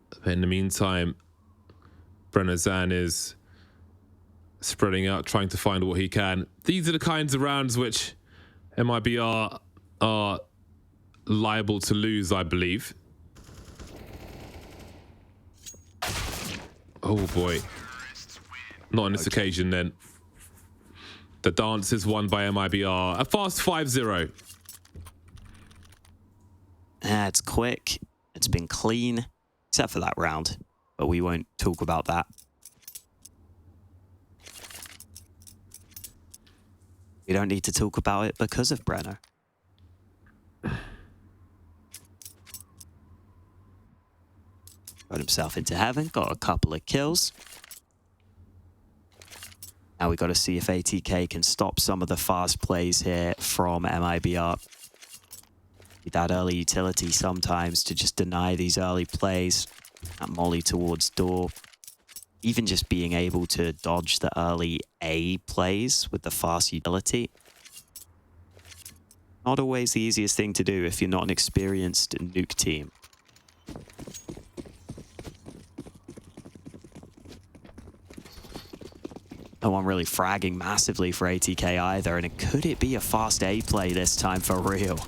But in the meantime, Brenazan is spreading out, trying to find what he can. These are the kinds of rounds which MIBR are liable to lose, I believe. Oh boy. Not on this occasion then. The dance is won by MIBR. A fast 5-0. It's quick. It's been clean, except for that round. But we won't talk about that. We don't need to talk about it because of Breno. Got himself into heaven, got a couple of kills. Now we got to see if ATK can stop some of the fast plays here from MIBR. That early utility sometimes to just deny these early plays. That molly towards door. Even just being able to dodge the early A plays with the fast utility. Not always the easiest thing to do if you're not an experienced Nuke team. No one really fragging massively for ATK either, and could it be a fast A play this time for real?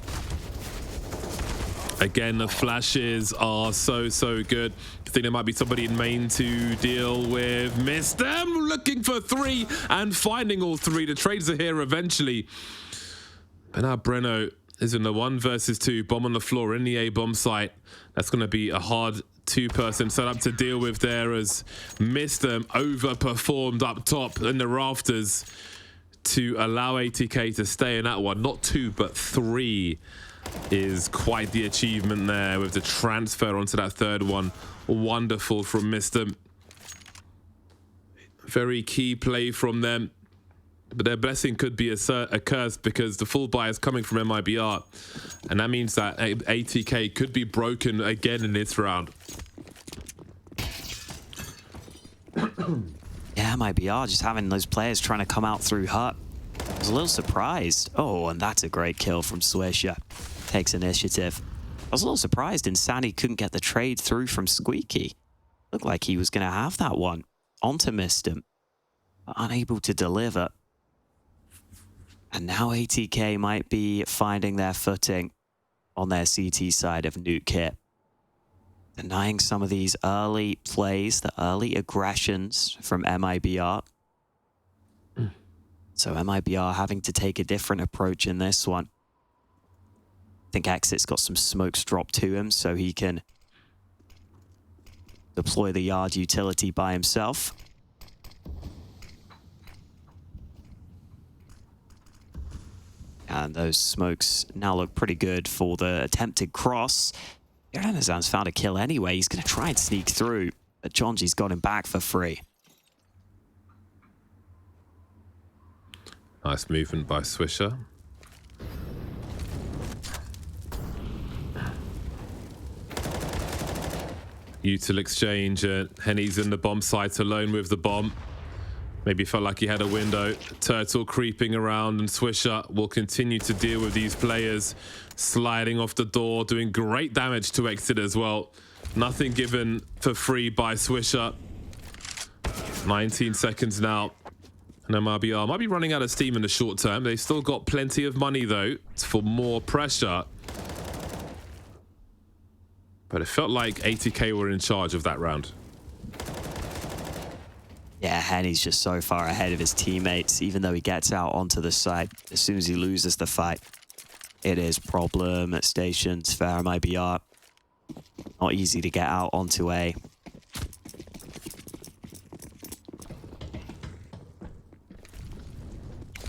Again, the flashes are so good. I think there might be somebody in main to deal with. Missed them, looking for 3 and finding all 3. The trades are here eventually. But now Breno is in the 1 versus 2. Bomb on the floor in the A bomb site. That's going to be a hard 2-person setup to deal with there as missed them, overperformed up top in the rafters to allow ATK to stay in that one. Not 2, but 3 is quite the achievement there with the transfer onto that 3rd one. Wonderful from Mr. Very key play from them. But their blessing could be a curse because the full buy is coming from MIBR. And that means that ATK could be broken again in this round. Yeah, MIBR just having those players trying to come out through hut. I was a little surprised. Oh, and that's a great kill from Swisher. Takes initiative. I was a little surprised Insanity couldn't get the trade through from Squeaky. Looked like he was going to have that one. Onto missed him. But unable to deliver. And now ATK might be finding their footing on their CT side of Nuke here. Denying some of these early plays, the early aggressions from MIBR. So MIBR having to take a different approach in this one. I think Exit's got some smokes dropped to him so he can deploy the yard utility by himself. And those smokes now look pretty good for the attempted cross. Iranazan's found a kill anyway. He's going to try and sneak through, but Jonji's got him back for free. Nice movement by Swisher. Util exchange. Henny's in the bomb site alone with the bomb. Maybe felt like he had a window. Turtle creeping around, and Swisher will continue to deal with these players. Sliding off the door, doing great damage to Exit as well. Nothing given for free by Swisher. 19 seconds now. And MIBR might be running out of steam in the short term. They've still got plenty of money, though, for more pressure. But it felt like ATK were in charge of that round. Yeah, Henny's just so far ahead of his teammates, even though he gets out onto the side. As soon as he loses the fight, it is problem at stations for MIBR. Not easy to get out onto A.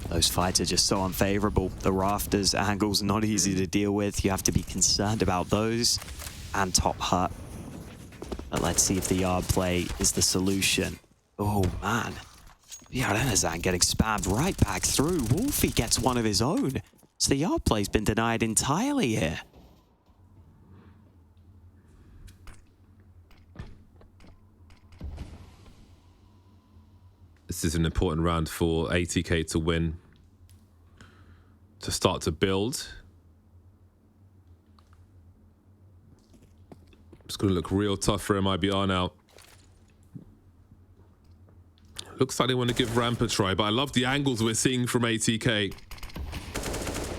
Those fights are just so unfavorable. The rafters angles not easy to deal with. You have to be concerned about those and top hut. But let's see if the yard play is the solution. Oh man, Iranazan getting spammed right back through. Wolfie gets one of his own. So the yard play's been denied entirely here. This is an important round for ATK to win. To start to build. It's going to look real tough for MIBR now. Looks like they want to give Ramp a try, but I love the angles we're seeing from ATK.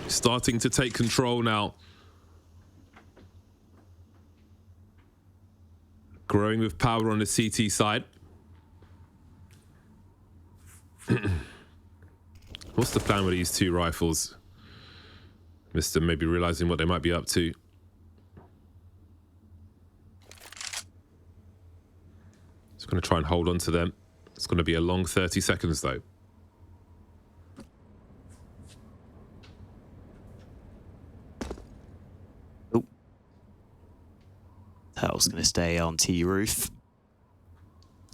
Starting to take control now. Growing with power on the CT side. What's the plan with these two rifles? Mr. maybe realizing what they might be up to. It's going to try and hold on to them. It's going to be a long 30 seconds, though. Oh. Turtle's going to stay on T-roof.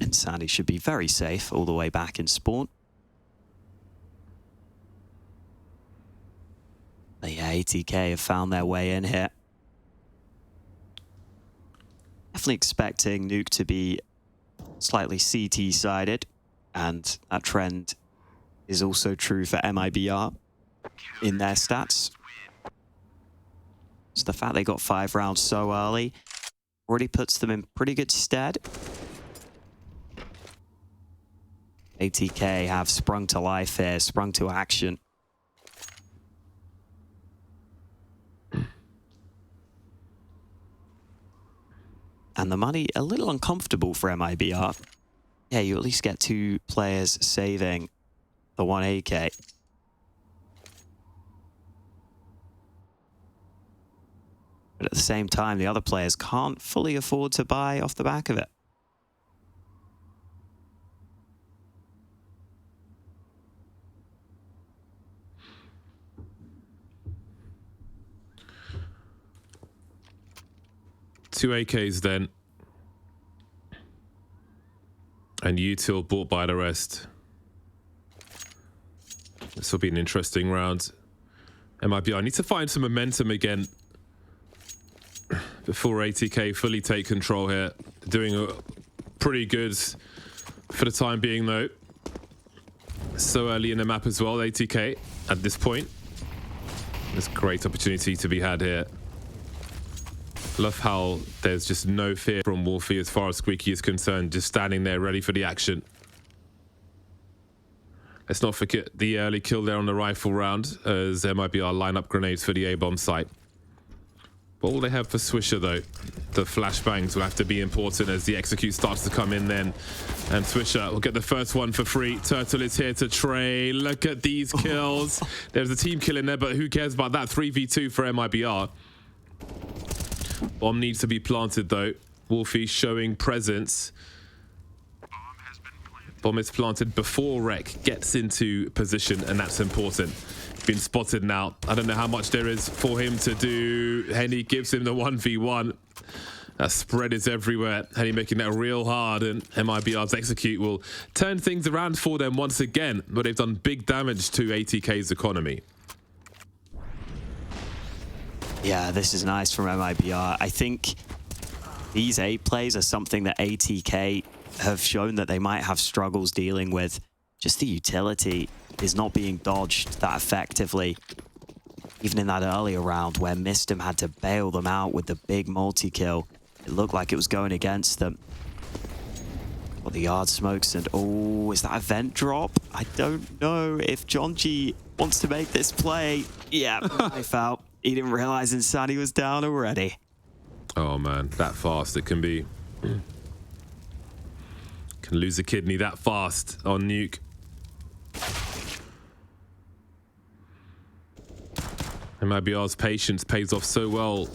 And Sandy should be very safe all the way back in spawn. But yeah, ATK have found their way in here. Definitely expecting Nuke to be slightly CT-sided, and that trend is also true for MIBR in their stats. So the fact they got 5 rounds so early already puts them in pretty good stead. ATK have sprung to life here, sprung to action. And the money a little uncomfortable for MIBR. Yeah, you at least get 2 players saving the 1 AK. But at the same time, the other players can't fully afford to buy off the back of it. Two AKs then. And Util bought by the rest. This will be an interesting round. MIBR, I need to find some momentum again before ATK fully take control here. Doing a pretty good for the time being, though. So early in the map as well, ATK at this point. There's great opportunity to be had here. Love how there's just no fear from Wolfie as far as Squeaky is concerned, just standing there ready for the action. Let's not forget the early kill there on the rifle round as MIBR line up grenades for the A-bomb site. But all they have for Swisher, though, the flashbangs will have to be important as the execute starts to come in then. And Swisher will get the first one for free. Turtle is here to trade. Look at these kills. There's a team kill in there, but who cares about that? 3v2 for MIBR. Bomb needs to be planted, though. Wolfie showing presence. Bomb is planted before Rek gets into position, and that's important. Been spotted now. I don't know how much there is for him to do. Henny gives him the 1v1. That spread is everywhere. Henny making that real hard, and MIBR's execute will turn things around for them once again, but they've done big damage to ATK's economy. Yeah, this is nice from MIBR. I think these A plays are something that ATK have shown that they might have struggles dealing with. Just the utility is not being dodged that effectively. Even in that earlier round where Mistim had to bail them out with the big multi-kill, it looked like it was going against them. Well, the yard smokes and oh, is that a vent drop? I don't know if John G wants to make this play. Yeah, knife out. He didn't realize Insani was down already. Oh man, that fast it can be. Can lose a kidney that fast on Nuke. MIBR's patience pays off so well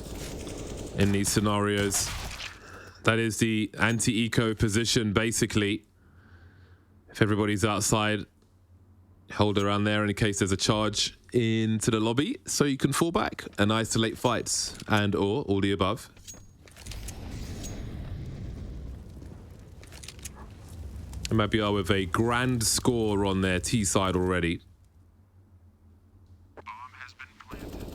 in these scenarios. That is the anti-eco position, basically. If everybody's outside, hold around there in case there's a charge into the lobby, so you can fall back and isolate fights and or all the above. MIBR with a grand score on their T side already. Bomb has been planted.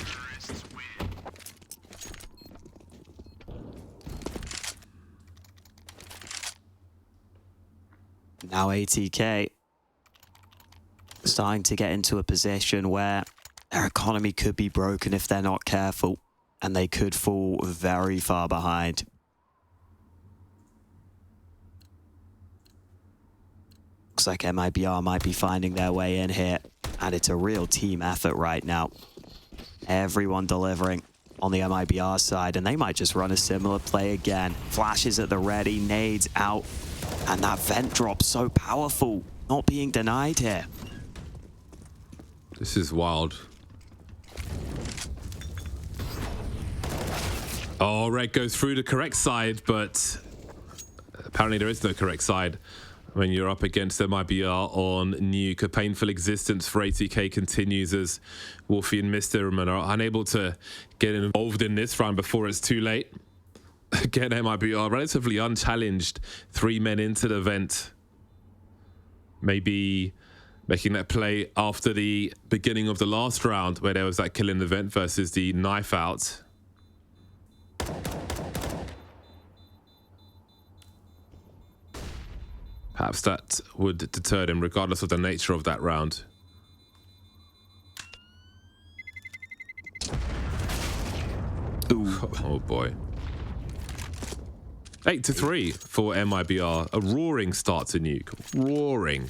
Terrorists win. Now ATK starting to get into a position where their economy could be broken if they're not careful, and they could fall very far behind. Looks like MIBR might be finding their way in here, and it's a real team effort right now. Everyone delivering on the MIBR side, and they might just run a similar play again. Flashes at the ready, nades out, and that vent drop so powerful, not being denied here. This is wild. Oh, Red goes through the correct side, but apparently there is no correct side when you're up against MIBR on Nuke. A painful existence for ATK continues as Wolfie and Mr. are unable to get involved in this round before it's too late. Again, MIBR relatively unchallenged. 3 men into the vent. Maybe making that play after the beginning of the last round where there was that kill in the vent versus the knife out. Perhaps that would deter them regardless of the nature of that round. Ooh. Oh boy. 8-3 for MIBR. A roaring start to Nuke. Roaring.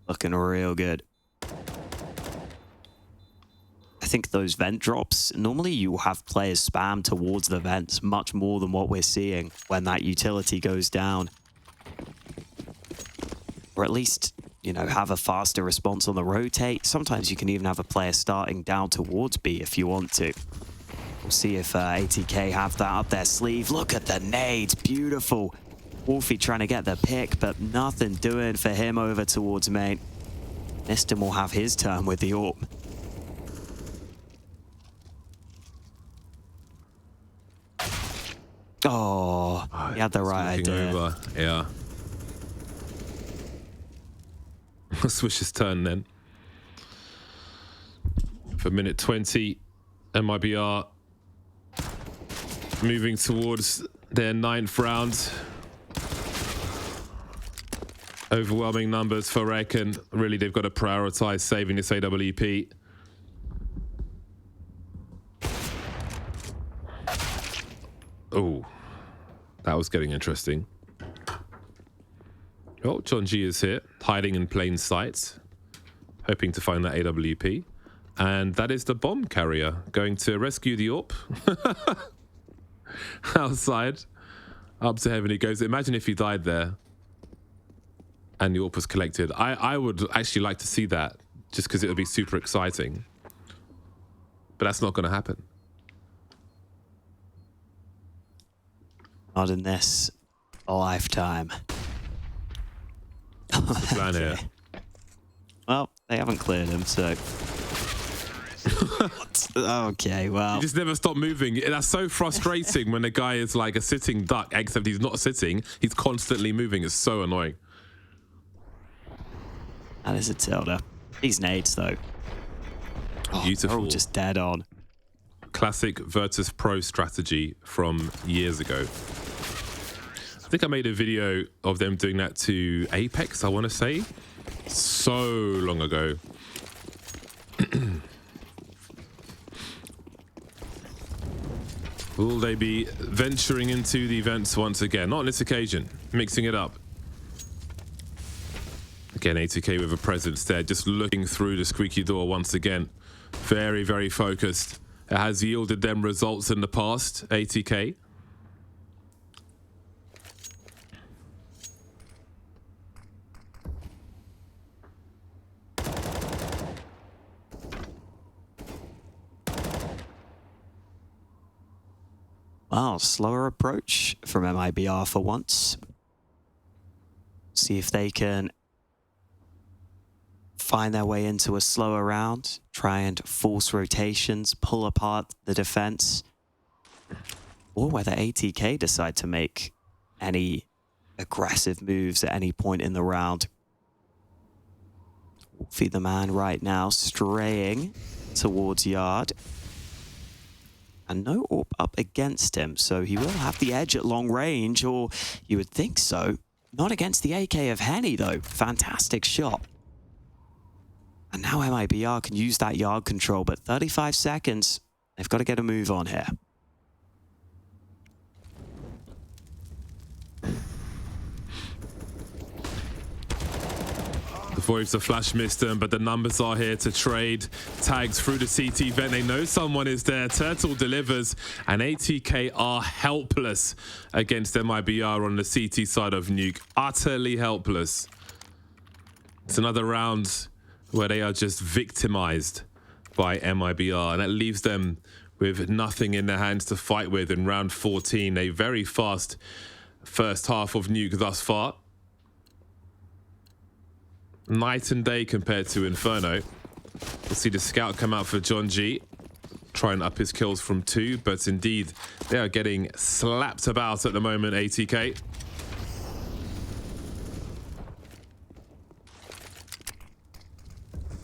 Looking real good. I think those vent drops, normally you have players spam towards the vents much more than what we're seeing when that utility goes down. Or at least, you know, have a faster response on the rotate. Sometimes you can even have a player starting down towards B if you want to. We'll see if ATK have that up their sleeve. Look at the nades, beautiful. Wolfie trying to get the pick, but nothing doing for him over towards main. Mistim will have his turn with the AWP. Oh, he had the right idea. Over. Yeah. Swish's turn then. For minute 20, MIBR moving towards their 9th round. Overwhelming numbers for Rek, and really they've got to prioritize saving this AWP. Oh, that was getting interesting. Oh, John G is here, hiding in plain sight, hoping to find that AWP. And that is the bomb carrier going to rescue the AWP. Outside, up to heaven he goes. Imagine if he died there and the AWP was collected. I would actually like to see that, just because it would be super exciting. But that's not going to happen. Not in this lifetime. What's the plan here? Well, they haven't cleared him, so... Okay, well... You just never stop moving. That's so frustrating when the guy is like a sitting duck, except he's not sitting. He's constantly moving. It's so annoying. That is a tilde. These nades, though. Oh, Beautiful. they're all just dead on. Classic Virtus Pro strategy from years ago. I think I made a video of them doing that to Apex, I want to say. So long ago. Will they be venturing into the events once again? Not on this occasion. Mixing it up. Again, ATK with a presence there, just looking through the squeaky door once again. Very, very focused. It has yielded them results in the past, ATK. Wow, slower approach from MIBR for once. See if they can find their way into a slower round, try and force rotations, pull apart the defense, or whether ATK decide to make any aggressive moves at any point in the round. Feed the man right now, straying towards yard. And no AWP up against him, so he will have the edge at long range, or you would think so. Not against the AK of Henny, though. Fantastic shot. And now MIBR can use that yard control, but 35 seconds. They've got to get a move on here. The voids of flash missed them, but the numbers are here to trade. Tags through the CT vent. They know someone is there. Turtle delivers, and ATK are helpless against MIBR on the CT side of Nuke. Utterly helpless. It's another round where they are just victimized by MIBR, and that leaves them with nothing in their hands to fight with in round 14. A very fast first half of Nuke thus far. Night and day compared to Inferno. We'll see the scout come out for John G. Try and up his kills from 2, but indeed, they are getting slapped about at the moment, ATK.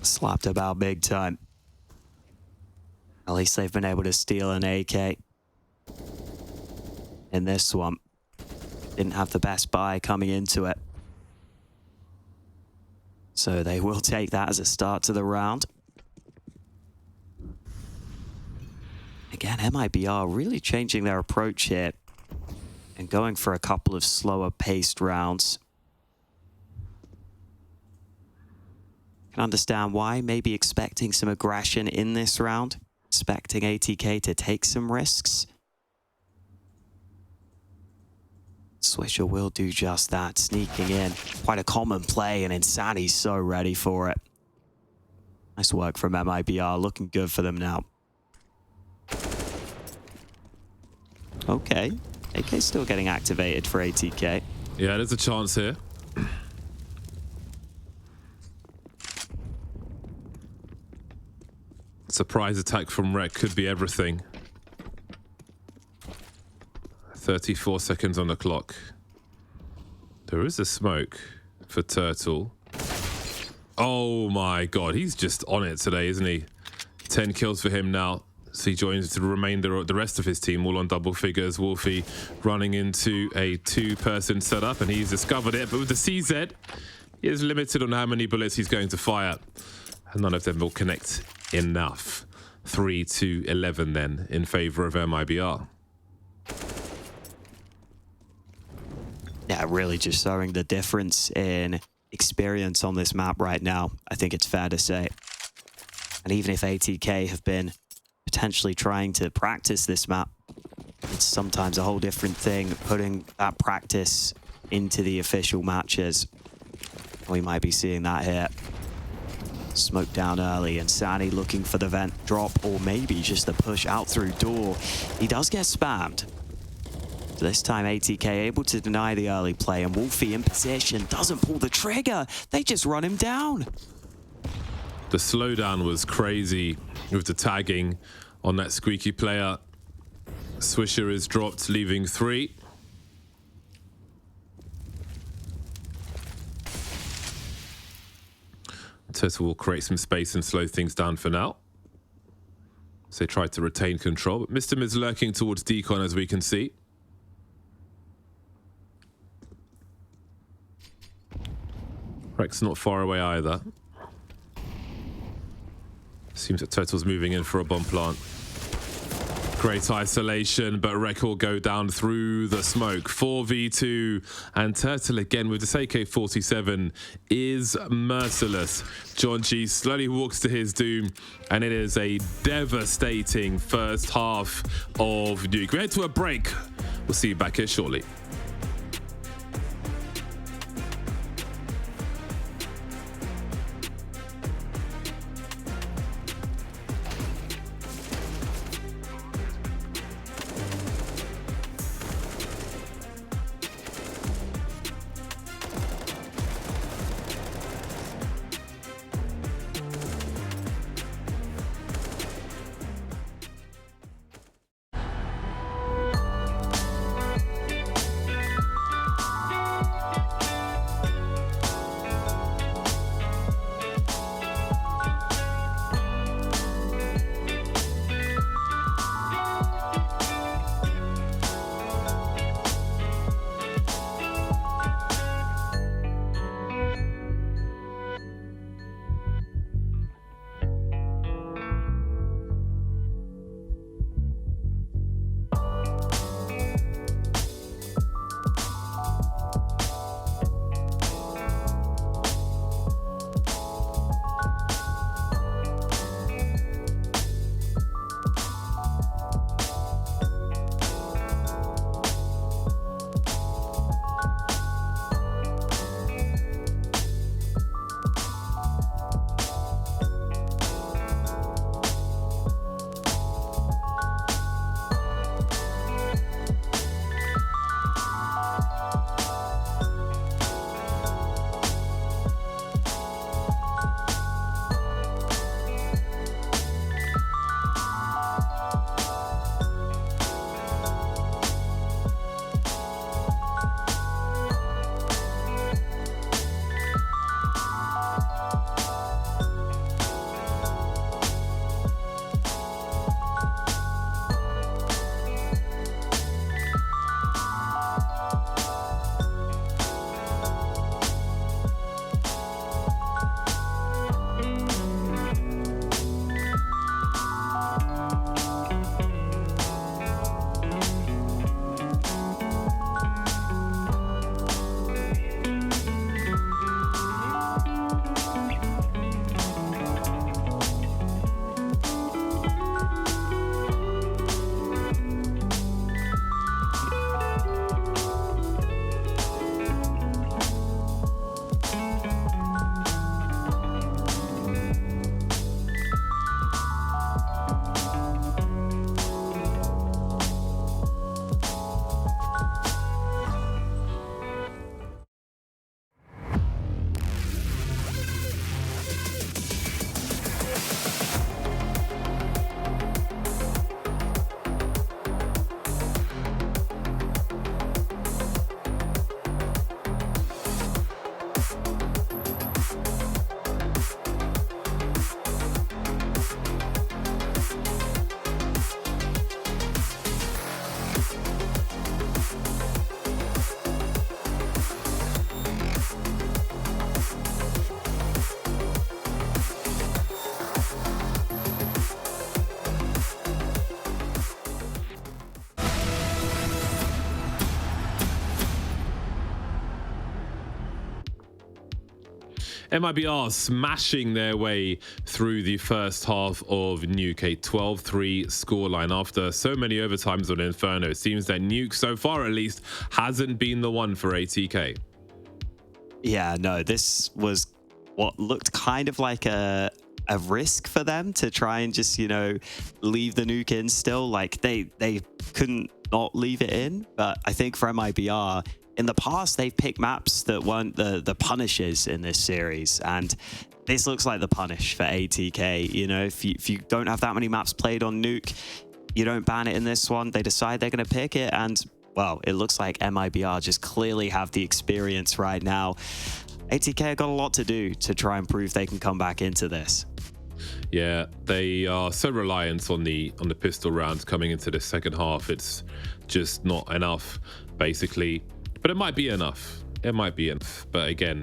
Slapped about big time. At least they've been able to steal an AK. In this swamp. Didn't have the best buy coming into it. So they will take that as a start to the round. Again, MIBR really changing their approach here and going for a couple of slower paced rounds. Can understand why, maybe expecting some aggression in this round, expecting ATK to take some risks. Swisher will do just that, sneaking in. Quite a common play, and Insani's so ready for it. Nice work from MIBR, looking good for them now. Okay, AK's still getting activated for ATK. Yeah, there's a chance here. Surprise attack from Rek could be everything. 34 seconds on the clock. There is a smoke for Turtle. Oh my god, he's just on it today, isn't he? 10 kills for him now. So he joins the remainder of the rest of his team, all on double figures. Wolfie running into a two-person setup, and he's discovered it. But with the CZ, he is limited on how many bullets he's going to fire, and none of them will connect enough. 3-11 then in favor of MIBR. Yeah, really just showing the difference in experience on this map right now, I think it's fair to say. And even if ATK have been potentially trying to practice this map, it's sometimes a whole different thing putting that practice into the official matches. We might be seeing that here. Smoke down early, and Sani looking for the vent drop, or maybe just the push out through door. He does get spammed. So this time ATK able to deny the early play, and Wolfie in position doesn't pull the trigger. They just run him down. The slowdown was crazy with the tagging on that squeaky player. Swisher is dropped, leaving 3. Turtle will create some space and slow things down for now. So they tried to retain control, but Mistim is lurking towards Decon, as we can see. Rex not far away either. Seems that Turtle's moving in for a bomb plant. Great isolation, but Rek will go down through the smoke. 4v2, and Turtle again with this AK-47 is merciless. John G slowly walks to his doom, and it is a devastating first half of Nuke. We head to a break. We'll see you back here shortly. MIBR smashing their way through the first half of Nuke, a 12-3 scoreline after so many overtimes on Inferno. It seems that Nuke, so far at least, hasn't been the one for ATK. Yeah, no, this was what looked kind of like a risk for them to try and just, you know, leave the nuke in still. Like they couldn't not leave it in. But I think for MIBR, in the past, they've picked maps that weren't the punishes in this series. And this looks like the punish for ATK. You know, if you don't have that many maps played on Nuke, you don't ban it in this one. They decide they're going to pick it. And, well, it looks like MIBR just clearly have the experience right now. ATK got a lot to do to try and prove they can come back into this. Yeah, they are so reliant on the pistol rounds coming into the second half. It's just not enough, basically. But it might be enough. It might be enough. But again,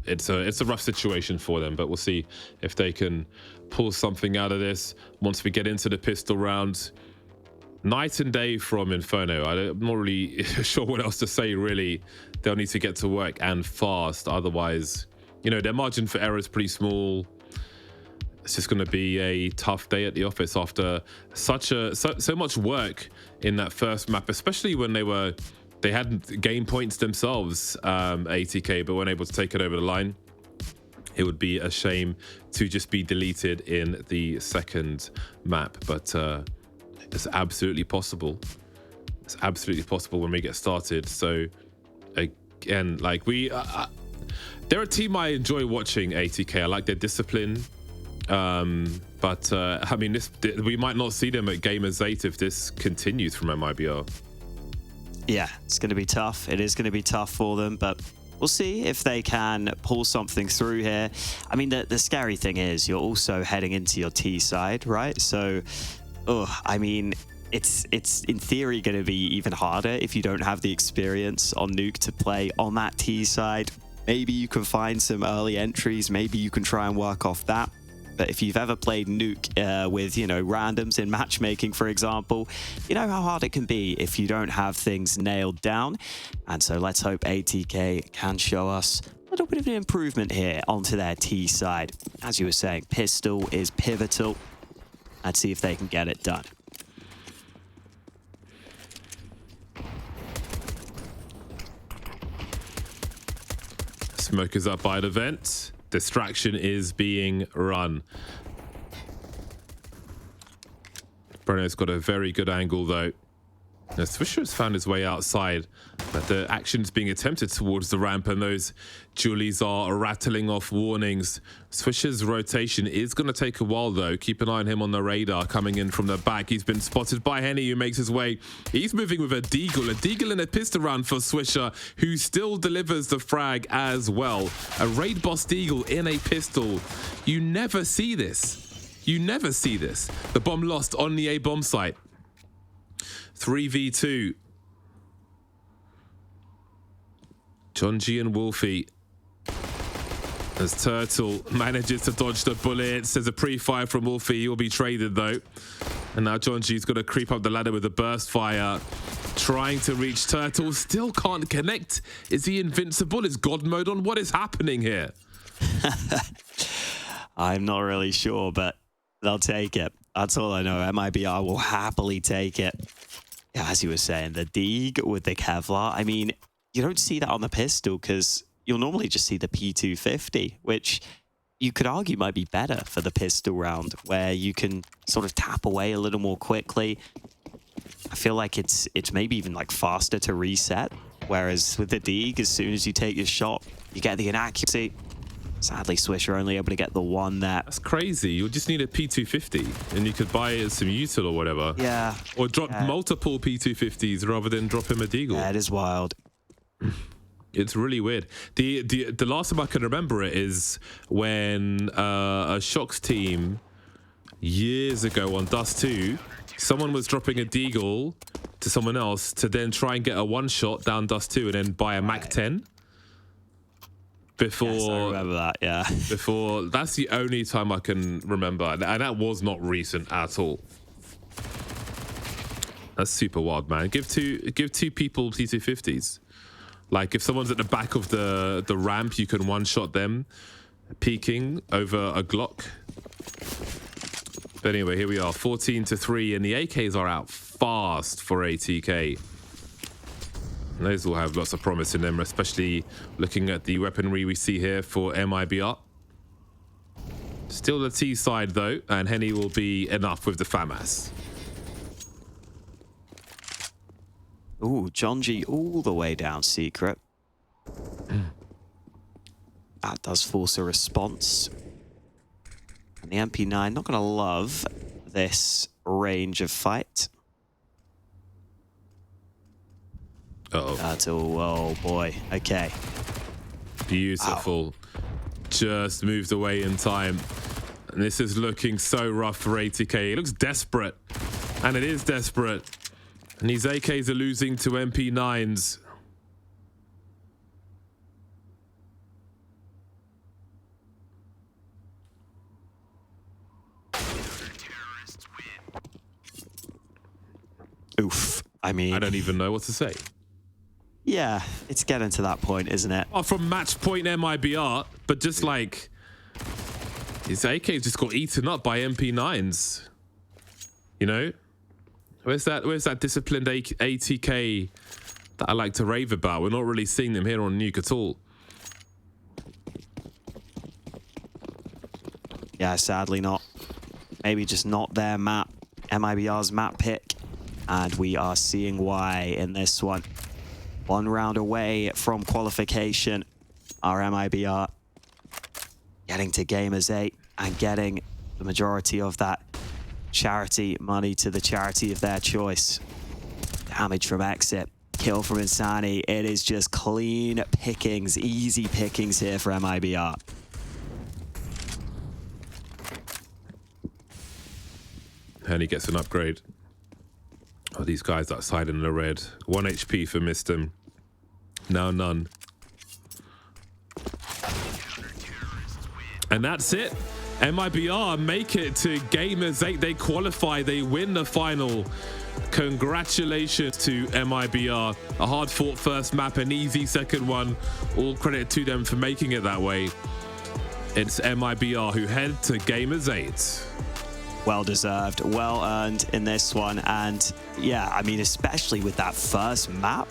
it's a rough situation for them. But we'll see if they can pull something out of this once we get into the pistol rounds. Night and day from Inferno. I'm not really sure what else to say, really. They'll need to get to work and fast. Otherwise, you know, their margin for error is pretty small. It's just going to be a tough day at the office after so much work in that first map, especially when they hadn't gained points themselves, ATK, but weren't able to take it over the line. It would be a shame to just be deleted in the second map, but it's absolutely possible. It's absolutely possible when we get started. So again, like they're a team I enjoy watching, ATK. I like their discipline. But I mean, we might not see them at Gamers 8 if this continues from MIBR. Yeah, it's going to be tough. It is going to be tough for them, but we'll see if they can pull something through here. I mean, the scary thing is you're also heading into your T side, right? So, I mean, it's in theory going to be even harder if you don't have the experience on Nuke to play on that T side. Maybe you can find some early entries. Maybe you can try and work off that. But if you've ever played Nuke with, you know, randoms in matchmaking, for example, you know how hard it can be if you don't have things nailed down. And so let's hope ATK can show us a little bit of an improvement here onto their T side. As you were saying, pistol is pivotal. Let's see if they can get it done. Smoke is up by the vent. Distraction is being run. Bruno's got a very good angle though. Now, Swisher has found his way outside, but the action's being attempted towards the ramp and those Julies are rattling off warnings. Swisher's rotation is going to take a while though. Keep an eye on him on the radar coming in from the back. He's been spotted by Henny, who makes his way. He's moving with a deagle in a pistol round for Swisher, who still delivers the frag as well. A raid boss deagle in a pistol. You never see this. You never see this. The bomb lost on the A bomb site. 3v2. John G and Wolfie. As Turtle manages to dodge the bullets. There's a pre-fire from Wolfie. He'll be traded though. And now John G's got to creep up the ladder with a burst fire. Trying to reach Turtle. Still can't connect. Is he invincible? Is God mode on? What is happening here? I'm not really sure, but they'll take it. That's all I know. MIBR will happily take it. Yeah, as you were saying, the Deeg with the Kevlar. I mean, you don't see that on the pistol because you'll normally just see the P250, which you could argue might be better for the pistol round, where you can sort of tap away a little more quickly. I feel like it's maybe even like faster to reset, whereas with the Deeg, as soon as you take your shot, you get the inaccuracy. Sadly, Swisher only able to get the one there. That's crazy. You just need a P250 and you could buy some util or whatever. Yeah. Or drop multiple P250s rather than drop him a deagle. That is wild. It's really weird. The last time I can remember it is when a Shocks team years ago on Dust 2, someone was dropping a deagle to someone else to then try and get a one-shot down Dust 2 and then buy a Mac 10. Before, yes, I remember that, yeah. Before, that's the only time I can remember, and that was not recent at all. That's super wild, man. Give two people P250s. Like if someone's at the back of the ramp, you can one-shot them, peeking over a Glock. But anyway, here we are, 14-3, and the AKs are out fast for ATK. And those will have lots of promise in them, especially looking at the weaponry we see here for MIBR. Still the T side though, and Henny will be enough with the FAMAS. Ooh, John G all the way down secret. That does force a response. And the MP9 not going to love this range of fight. Uh-oh. That's all, oh boy, okay. Beautiful. Wow. Just moved away in time. And this is looking so rough for ATK. It looks desperate. And it is desperate. And these AKs are losing to MP9s. Oof. I mean, I don't even know what to say. Yeah, it's getting to that point, isn't it? Oh, from match point MIBR, but just like his AKs just got eaten up by MP9s. You know? Where's that disciplined ATK that I like to rave about? We're not really seeing them here on Nuke at all. Yeah, sadly not. Maybe just not their map. MIBR's map pick. And we are seeing why in this one. 1 round away from qualification. Our MIBR getting to Gamers 8 and getting the majority of that charity money to the charity of their choice. Damage from Exit. Kill from Insani. It is just clean pickings, easy pickings here for MIBR. And he gets an upgrade. Oh, these guys outside in the red. 1 HP for Mistem. Now none. And that's it. MIBR make it to Gamers 8. They qualify. They win the final. Congratulations to MIBR. A hard-fought first map, an easy second one. All credit to them for making it that way. It's MIBR who head to Gamers 8. Well deserved, well earned in this one. And yeah, I mean, especially with that first map,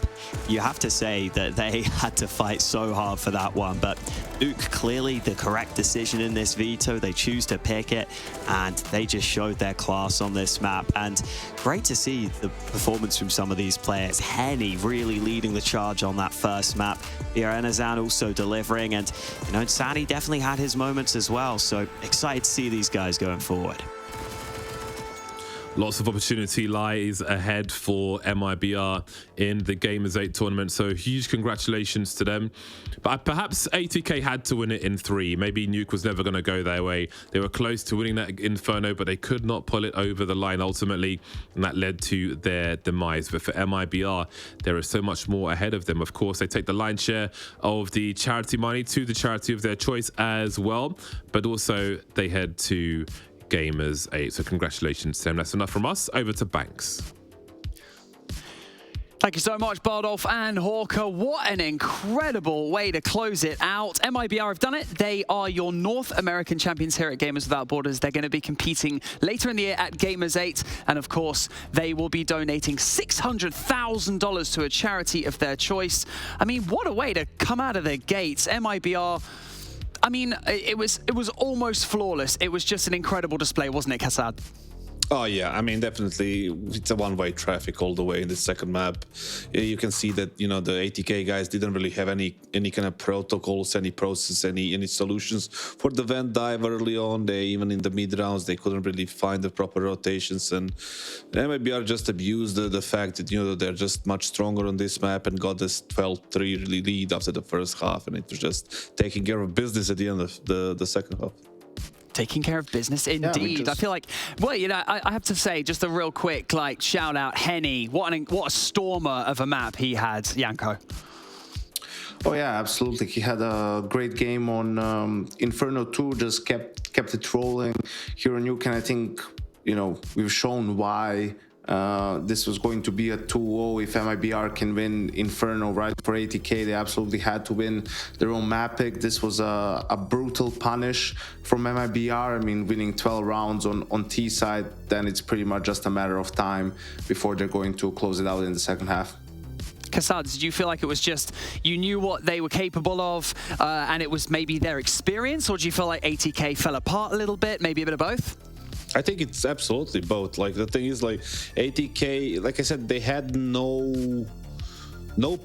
you have to say that they had to fight so hard for that one. But Nuke, clearly the correct decision in this veto. They choose to pick it, and they just showed their class on this map. And great to see the performance from some of these players. Henny really leading the charge on that first map. Biarenazan also delivering, and you know, Sani definitely had his moments as well. So excited to see these guys going forward. Lots of opportunity lies ahead for MIBR in the Gamers 8 tournament, so huge congratulations to them. But perhaps ATK had to win it in 3. Maybe Nuke was never going to go their way. They were close to winning that Inferno, but they could not pull it over the line ultimately, and that led to their demise. But for MIBR, there is so much more ahead of them. Of course, they take the lion's share of the charity money to the charity of their choice as well, but also they head to Gamers 8. So congratulations to them. That's enough from us. Over to Banks. Thank you so much, Bardolph and Hawker. What an incredible way to close it out. MIBR have done it. They are your North American champions here at Gamers Without Borders. They're going to be competing later in the year at Gamers 8. And of course, they will be donating $600,000 to a charity of their choice. I mean, what a way to come out of the gates. MIBR, I mean, it was almost flawless. It was just an incredible display, wasn't it, Kassad? Oh yeah, I mean, definitely it's a one-way traffic all the way in the second map. You can see that, you know, the ATK guys didn't really have any kind of protocols, any process, any solutions for the vent dive early on. They even in the mid rounds they couldn't really find the proper rotations, and MIBR just abused the fact that, you know, they're just much stronger on this map and got this 12-3 lead after the first half, and it was just taking care of business at the end of the second half. Taking care of business, indeed. I feel like, well, you know, I have to say, just a real quick, like, shout out Henny. What a stormer of a map he had, Janko. Oh yeah, absolutely. He had a great game on Inferno 2. Just kept it rolling here on Nuke, and I think, you know, we've shown why This was going to be a 2-0 if MIBR can win Inferno, right? For ATK, they absolutely had to win their own map pick. This was a brutal punish from MIBR. I mean, winning 12 rounds on T side, then it's pretty much just a matter of time before they're going to close it out in the second half. Kassad, did you feel like it was just, you knew what they were capable of, and it was maybe their experience, or do you feel like ATK fell apart a little bit, maybe a bit of both? I think it's absolutely both. Like, the thing is, like, ATK, like I said, they had no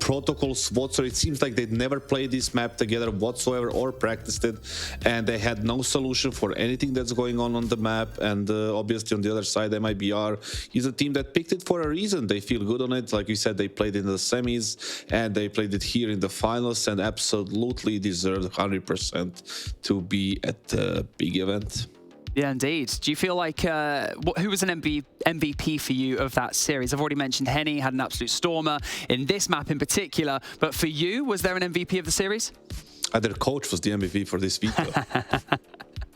protocols whatsoever. It seems like they'd never played this map together whatsoever or practiced it, and they had no solution for anything that's going on the map. And obviously on the other side, MIBR is a team that picked it for a reason. They feel good on it. Like you said, they played in the semis and they played it here in the finals and absolutely deserved 100% to be at the big event. Yeah, indeed. Do you feel like, who was an MVP for you of that series? I've already mentioned Henny had an absolute stormer in this map in particular, but for you, was there an MVP of the series? Their coach was the MVP for this veto.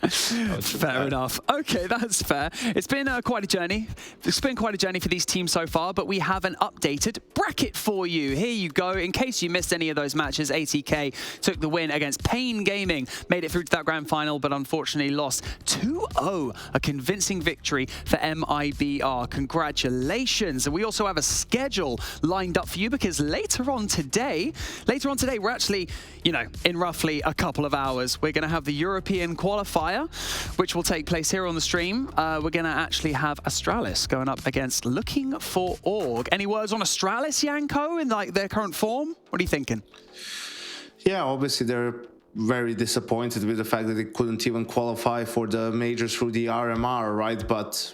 Fair enough. Okay, that's fair. It's been quite a journey. It's been quite a journey for these teams so far, but we have an updated bracket for you. Here you go. In case you missed any of those matches, ATK took the win against Pain Gaming, made it through to that grand final, but unfortunately lost 2-0. A convincing victory for MIBR. Congratulations. And we also have a schedule lined up for you, because later on today, we're actually, you know, in roughly a couple of hours, we're going to have the European qualifier, which will take place here on the stream. We're going to actually have Astralis going up against Looking for Org. Any words on Astralis, Yanko, in like their current form? What are you thinking? Yeah, obviously they're very disappointed with the fact that they couldn't even qualify for the majors through the RMR, right? But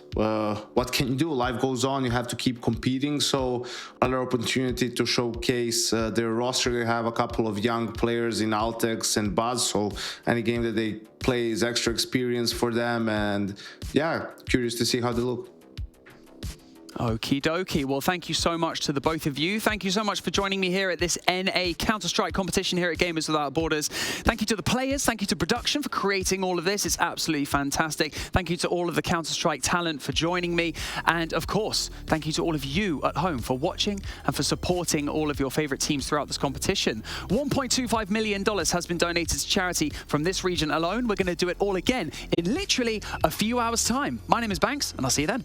what can you do? Life goes on. You have to keep competing. So another opportunity to showcase their roster. They have a couple of young players in Altex and Buzz. So any game that they play is extra experience for them. And yeah, curious to see how they look. Okie dokie. Well, thank you so much to the both of you. Thank you so much for joining me here at this NA Counter-Strike competition here at Gamers Without Borders. Thank you to the players. Thank you to production for creating all of this. It's absolutely fantastic. Thank you to all of the Counter-Strike talent for joining me. And of course, thank you to all of you at home for watching and for supporting all of your favorite teams throughout this competition. $1.25 million has been donated to charity from this region alone. We're going to do it all again in literally a few hours' time. My name is Banks, and I'll see you then.